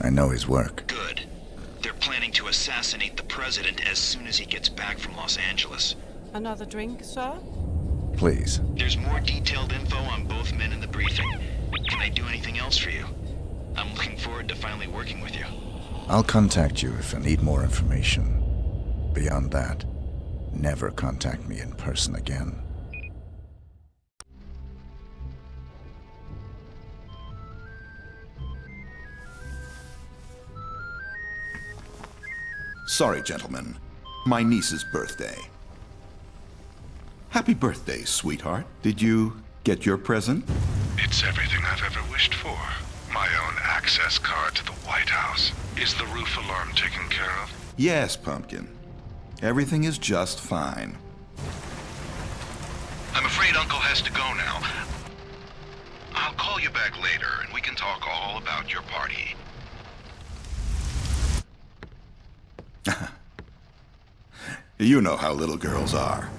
I know his work. Good. They're planning to assassinate the President as soon as he gets back from Los Angeles. Another drink, sir? Please. There's more detailed info on both men in the briefing. Can I do anything else for you? I'm looking forward to finally working with you. I'll contact you if I need more information. Beyond that, never contact me in person again. Sorry, gentlemen. My niece's birthday. Happy birthday, sweetheart. Did you get your present? It's everything I've ever wished for. My own access card to the White House. Is the roof alarm taken care of? Yes, Pumpkin. Everything is just fine. I'm afraid Uncle has to go now. I'll call you back later and we can talk all about your party. You know how little girls are.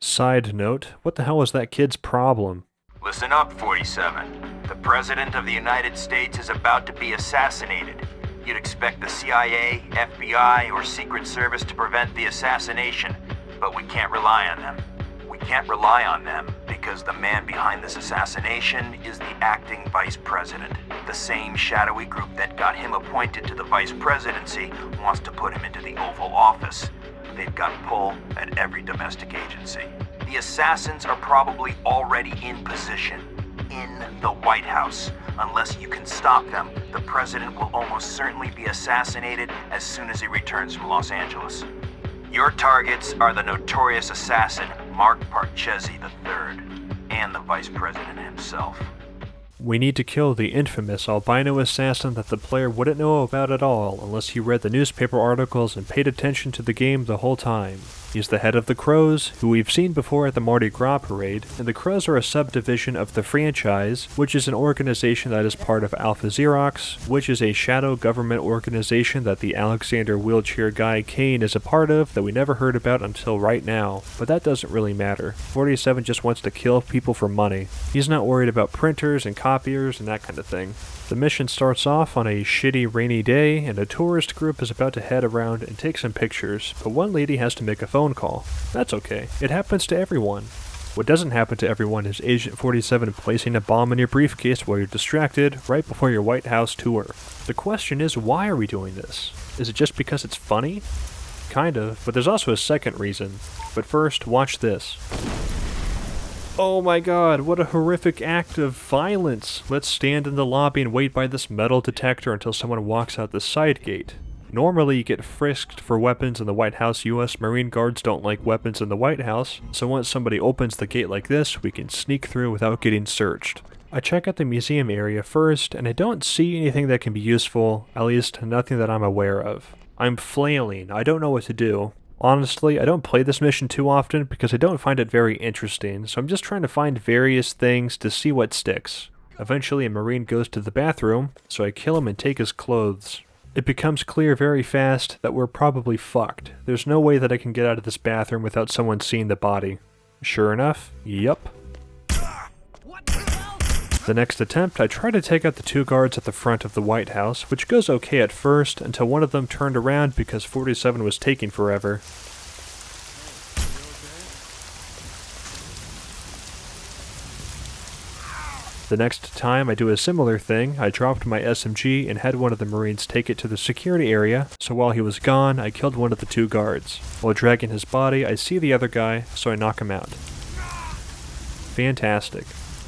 Side note, what the hell is that kid's problem? Listen up, 47. The President of the United States is about to be assassinated. You'd expect the CIA, FBI, or Secret Service to prevent the assassination, but we can't rely on them. We can't rely on them because the man behind this assassination is the acting vice president. The same shadowy group that got him appointed to the vice presidency wants to put him into the Oval Office. They've got pull at every domestic agency. The assassins are probably already in position in the White House. Unless you can stop them, the president will almost certainly be assassinated as soon as he returns from Los Angeles. Your targets are the notorious assassin Mark Parchesi III and the vice president himself. We need to kill the infamous albino assassin that the player wouldn't know about at all unless he read the newspaper articles and paid attention to the game the whole time. He's the head of the Crows, who we've seen before at the Mardi Gras parade, and the Crows are a subdivision of the franchise, which is an organization that is part of Alpha Xerox, which is a shadow government organization that the Alexander Wheelchair Guy Kane is a part of that we never heard about until right now, but that doesn't really matter. 47 just wants to kill people for money. He's not worried about printers and copiers and that kind of thing. The mission starts off on a shitty rainy day, and a tourist group is about to head around and take some pictures, but one lady has to make a phone call. That's okay. It happens to everyone. What doesn't happen to everyone is Agent 47 placing a bomb in your briefcase while you're distracted right before your White House tour. The question is, why are we doing this? Is it just because it's funny? Kind of, but there's also a second reason. But first, watch this. Oh my god, what a horrific act of violence! Let's stand in the lobby and wait by this metal detector until someone walks out the side gate. Normally you get frisked for weapons in the White House. US Marine Guards don't like weapons in the White House, so once somebody opens the gate like this, we can sneak through without getting searched. I check out the museum area first, and I don't see anything that can be useful, at least nothing that I'm aware of. I'm flailing, I don't know what to do. Honestly, I don't play this mission too often because I don't find it very interesting, so I'm just trying to find various things to see what sticks. Eventually a Marine goes to the bathroom, so I kill him and take his clothes. It becomes clear very fast that we're probably fucked. There's no way that I can get out of this bathroom without someone seeing the body. Sure enough, yup. The next attempt, I try to take out the two guards at the front of the White House, which goes okay at first, until one of them turned around because 47 was taking forever. The next time I do a similar thing, I dropped my SMG and had one of the Marines take it to the security area, so while he was gone, I killed one of the two guards. While dragging his body, I see the other guy, so I knock him out. Fantastic.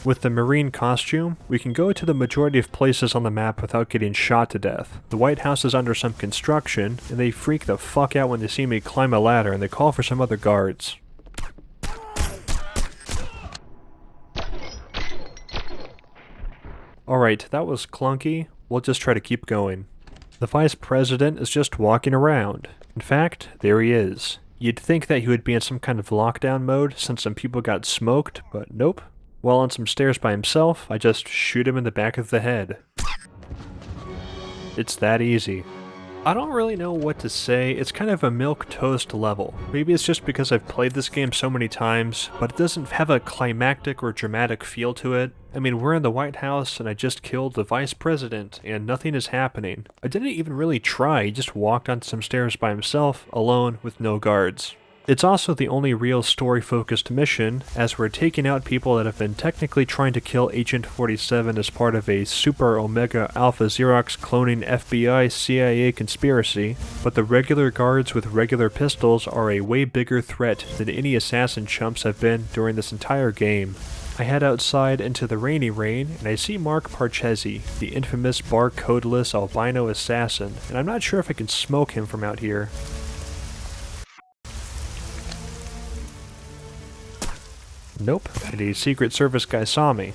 With the Marine costume, we can go to the majority of places on the map without getting shot to death. The White House is under some construction, and they freak the fuck out when they see me climb a ladder and they call for some other guards. Alright, that was clunky. We'll just try to keep going. The Vice President is just walking around. In fact, there he is. You'd think that he would be in some kind of lockdown mode since some people got smoked, but nope. While on some stairs by himself, I just shoot him in the back of the head. It's that easy. I don't really know what to say. It's kind of a milquetoast level. Maybe it's just because I've played this game so many times, but it doesn't have a climactic or dramatic feel to it. I mean, we're in the White House and I just killed the Vice President and nothing is happening. I didn't even really try, he just walked on some stairs by himself, alone, with no guards. It's also the only real story-focused mission, as we're taking out people that have been technically trying to kill Agent 47 as part of a Super Omega Alpha Xerox cloning FBI CIA conspiracy, but the regular guards with regular pistols are a way bigger threat than any assassin chumps have been during this entire game. I head outside into the rainy rain, and I see Mark Parchesi, the infamous barcodeless albino assassin, and I'm not sure if I can smoke him from out here. Nope, and a Secret Service guy saw me.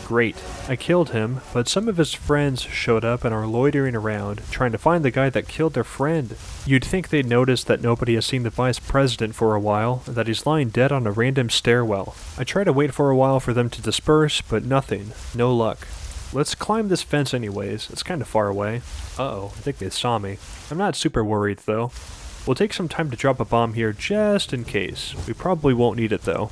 Great. I killed him, but some of his friends showed up and are loitering around, trying to find the guy that killed their friend. You'd think they'd notice that nobody has seen the Vice President for a while, and that he's lying dead on a random stairwell. I try to wait for a while for them to disperse, but nothing. No luck. Let's climb this fence anyways, it's kind of far away. Uh-oh, I think they saw me. I'm not super worried though. We'll take some time to drop a bomb here just in case. We probably won't need it though.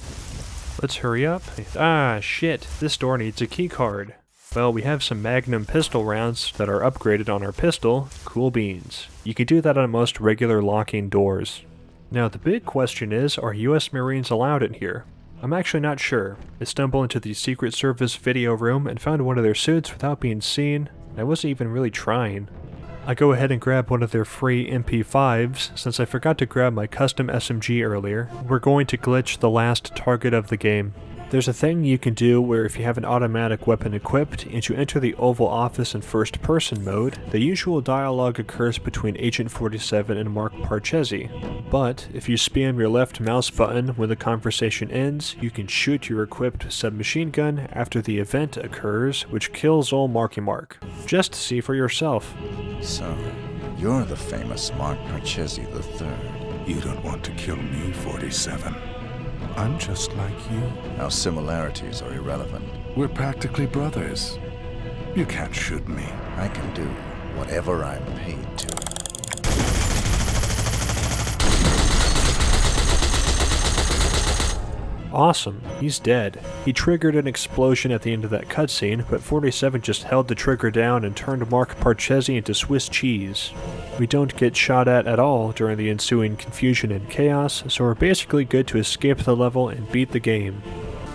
Let's hurry up. Ah, shit. This door needs a keycard. Well, we have some Magnum pistol rounds that are upgraded on our pistol. Cool beans. You can do that on most regular locking doors. Now the big question is, are US Marines allowed in here? I'm actually not sure. I stumbled into the Secret Service video room and found one of their suits without being seen. I wasn't even really trying. I go ahead and grab one of their free MP5s, since I forgot to grab my custom SMG earlier. We're going to glitch the last target of the game. There's a thing you can do where if you have an automatic weapon equipped and you enter the Oval Office in first person mode, the usual dialogue occurs between Agent 47 and Mark Parchesi. But if you spam your left mouse button when the conversation ends, you can shoot your equipped submachine gun after the event occurs, which kills old Marky Mark. Just see for yourself. So, you're the famous Mark Parchesi III. You don't want to kill me, 47. I'm just like you. Our similarities are irrelevant. We're practically brothers. You can't shoot me. I can do whatever I'm paid to. Awesome, he's dead. He triggered an explosion at the end of that cutscene, but 47 just held the trigger down and turned Mark Parchesi into Swiss cheese. We don't get shot at all during the ensuing confusion and chaos, so we're basically good to escape the level and beat the game.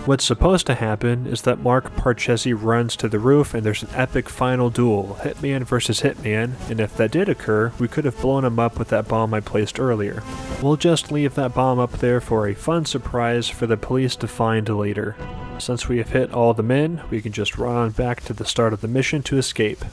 What's supposed to happen is that Mark Parchesi runs to the roof and there's an epic final duel, Hitman versus Hitman, and if that did occur, we could have blown him up with that bomb I placed earlier. We'll just leave that bomb up there for a fun surprise for the police to find later. Since we have hit all the men, we can just run on back to the start of the mission to escape.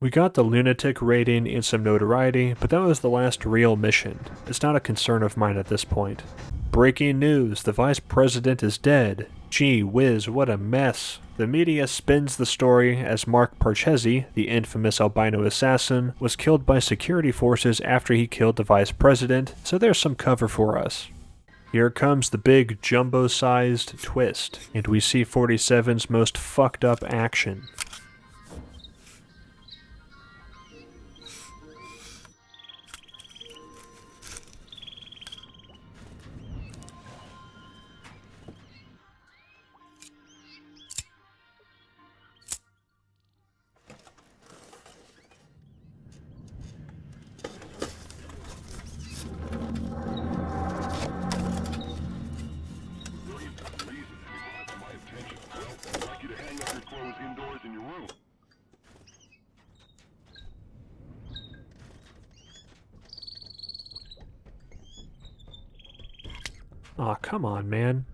We got the lunatic rating and some notoriety, but that was the last real mission. It's not a concern of mine at this point. Breaking news, the Vice President is dead. Gee whiz, what a mess. The media spins the story as Mark Parchesi, the infamous albino assassin, was killed by security forces after he killed the Vice President, so there's some cover for us. Here comes the big jumbo-sized twist, and we see 47's most fucked up action. Aw, come on, man.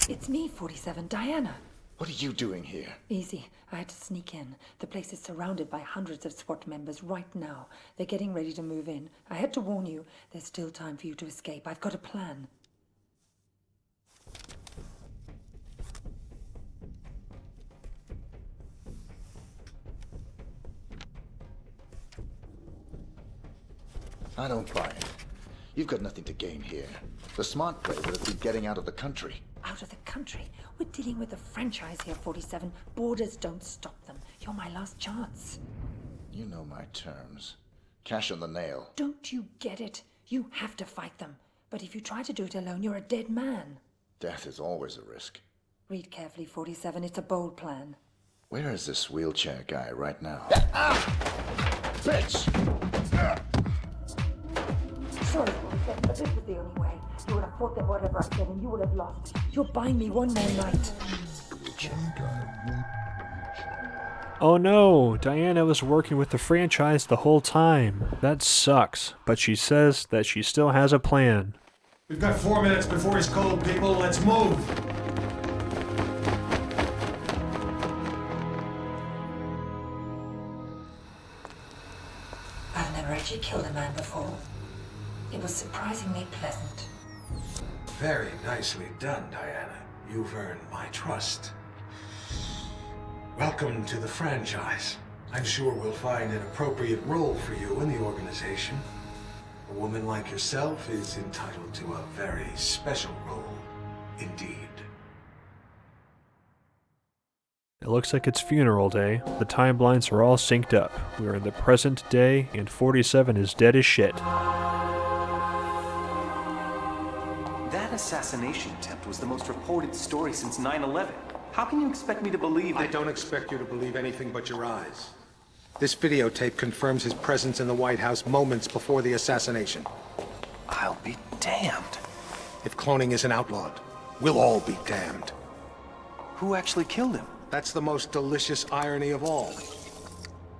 It's me, 47, Diana. What are you doing here? Easy. I had to sneak in. The place is surrounded by hundreds of SWAT members right now. They're getting ready to move in. I had to warn you, there's still time for you to escape. I've got a plan. I don't buy it. You've got nothing to gain here. The smart play would have been getting out of the country. Out of the country? We're dealing with a franchise here, 47. Borders don't stop them. You're my last chance. You know my terms. Cash on the nail. Don't you get it? You have to fight them. But if you try to do it alone, you're a dead man. Death is always a risk. Read carefully, 47. It's a bold plan. Where is this wheelchair guy right now? Bitch! Sorry, 47, but this was the only way. You would have fought them whatever I said, and you would have lost. You're buying me one more night. Oh no, Diana was working with the franchise the whole time. That sucks, but she says that she still has a plan. We've got 4 minutes before he's cold, people. Let's move. I've never actually killed a man before. It was surprisingly pleasant. Very nicely done, Diana. You've earned my trust. Welcome to the franchise. I'm sure we'll find an appropriate role for you in the organization. A woman like yourself is entitled to a very special role. indeed. It looks like it's funeral day. The timelines are all synced up. We are in the present day, and 47 is dead as shit. That assassination attempt was the most reported story since 9/11. How can you expect me to believe that— I don't expect you to believe anything but your eyes. This videotape confirms his presence in the White House moments before the assassination. I'll be damned. If cloning isn't outlawed, we'll all be damned. Who actually killed him? That's the most delicious irony of all.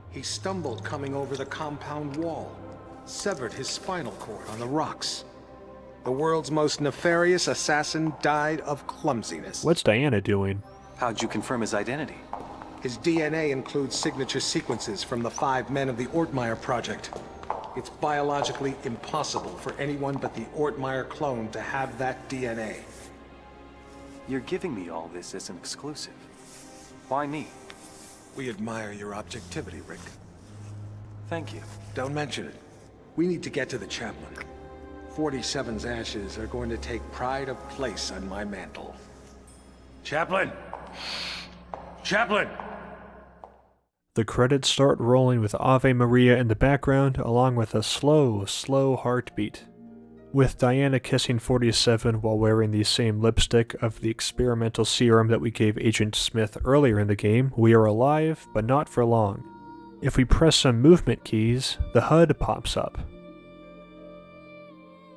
He stumbled coming over the compound wall, severed his spinal cord on the rocks. The world's most nefarious assassin died of clumsiness. What's Diana doing? How'd you confirm his identity? His DNA includes signature sequences from the 5 men of the Ortmeyer project. It's biologically impossible for anyone but the Ortmeyer clone to have that DNA. You're giving me all this as an exclusive. Why me? We admire your objectivity, Rick. Thank you. Don't mention it. We need to get to the chaplain. 47's ashes are going to take pride of place on my mantle. Chaplain! Chaplain! The credits start rolling with Ave Maria in the background, along with a slow, slow heartbeat. With Diana kissing 47 while wearing the same lipstick of the experimental serum that we gave Agent Smith earlier in the game, we are alive, but not for long. If we press some movement keys, the HUD pops up.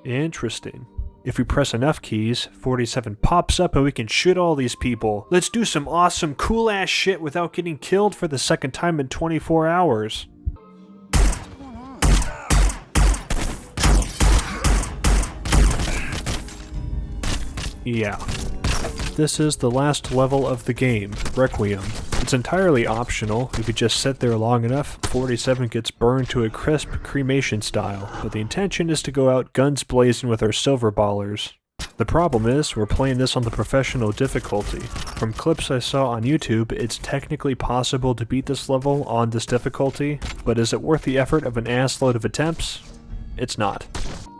Interesting. If we press enough keys, 47 pops up and we can shoot all these people. Let's do some awesome, cool-ass shit without getting killed for the second time in 24 hours. Yeah. This is the last level of the game, Requiem. It's entirely optional. If you just sit there long enough, 47 gets burned to a crisp cremation style, but the intention is to go out guns blazing with our silver ballers. The problem is, we're playing this on the professional difficulty. From clips I saw on YouTube, it's technically possible to beat this level on this difficulty, but is it worth the effort of an assload of attempts? It's not.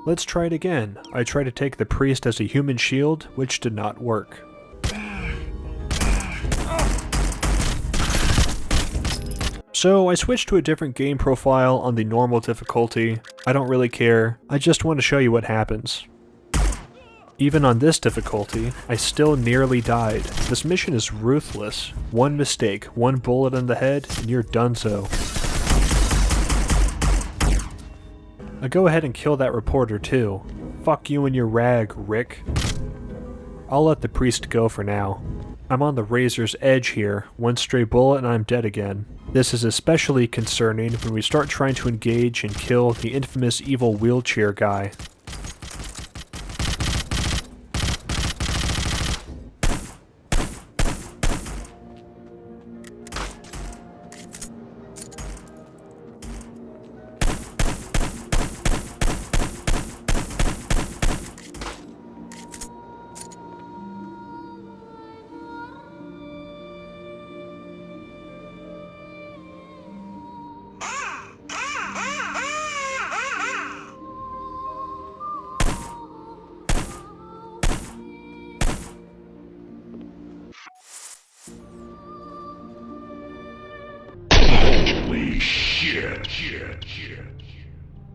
Let's try it again. I tried to take the priest as a human shield, which did not work. So I switched to a different game profile on the normal difficulty. I don't really care, I just want to show you what happens. Even on this difficulty, I still nearly died. This mission is ruthless. One mistake, one bullet in the head, and you're donezo. Now go ahead and kill that reporter too. Fuck you and your rag, Rick. I'll let the priest go for now. I'm on the razor's edge here. One stray bullet and I'm dead again. This is especially concerning when we start trying to engage and kill the infamous evil wheelchair guy. Holy shit.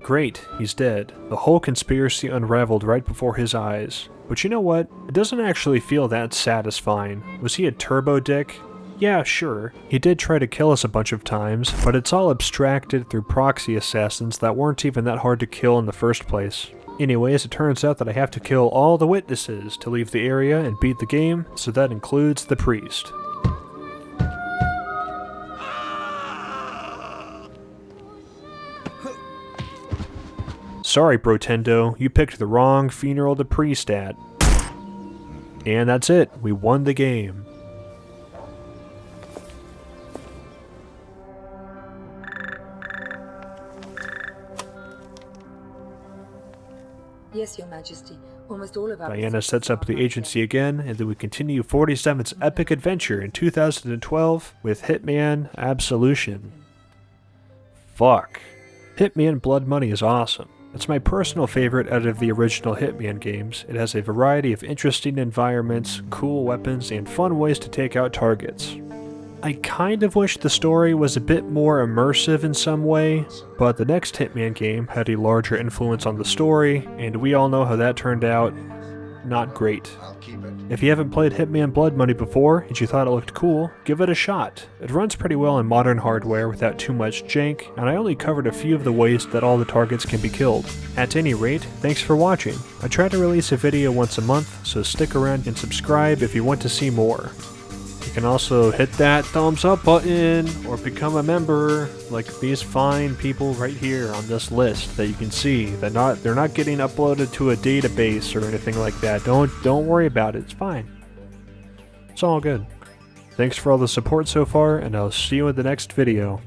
Great, he's dead. The whole conspiracy unraveled right before his eyes. But you know what? It doesn't actually feel that satisfying. Was he a turbo dick? Yeah, sure. He did try to kill us a bunch of times, but it's all abstracted through proxy assassins that weren't even that hard to kill in the first place. Anyways, it turns out that I have to kill all the witnesses to leave the area and beat the game, so that includes the priest. Sorry, Brotendo, you picked the wrong funeral to priest at. And that's it, we won the game. Yes, Your Majesty. Almost all of our... Diana sets up the agency again, and then we continue 47's epic adventure in 2012 with Hitman Absolution. Fuck. Hitman Blood Money is awesome, It's my personal favorite out of the original Hitman games. It has a variety of interesting environments, cool weapons, and fun ways to take out targets. I kind of wish the story was a bit more immersive in some way, but the next Hitman game had a larger influence on the story, and we all know how that turned out. Not great. If you haven't played Hitman Blood Money before and you thought it looked cool, give it a shot. It runs pretty well in modern hardware without too much jank, and I only covered a few of the ways that all the targets can be killed. At any rate, thanks for watching. I try to release a video once a month, so stick around and subscribe if you want to see more. You can also hit that thumbs up button or become a member like these fine people right here on this list that you can see. They're not getting uploaded to a database or anything like that. Don't worry about it. It's fine. It's all good. Thanks for all the support so far, and I'll see you in the next video.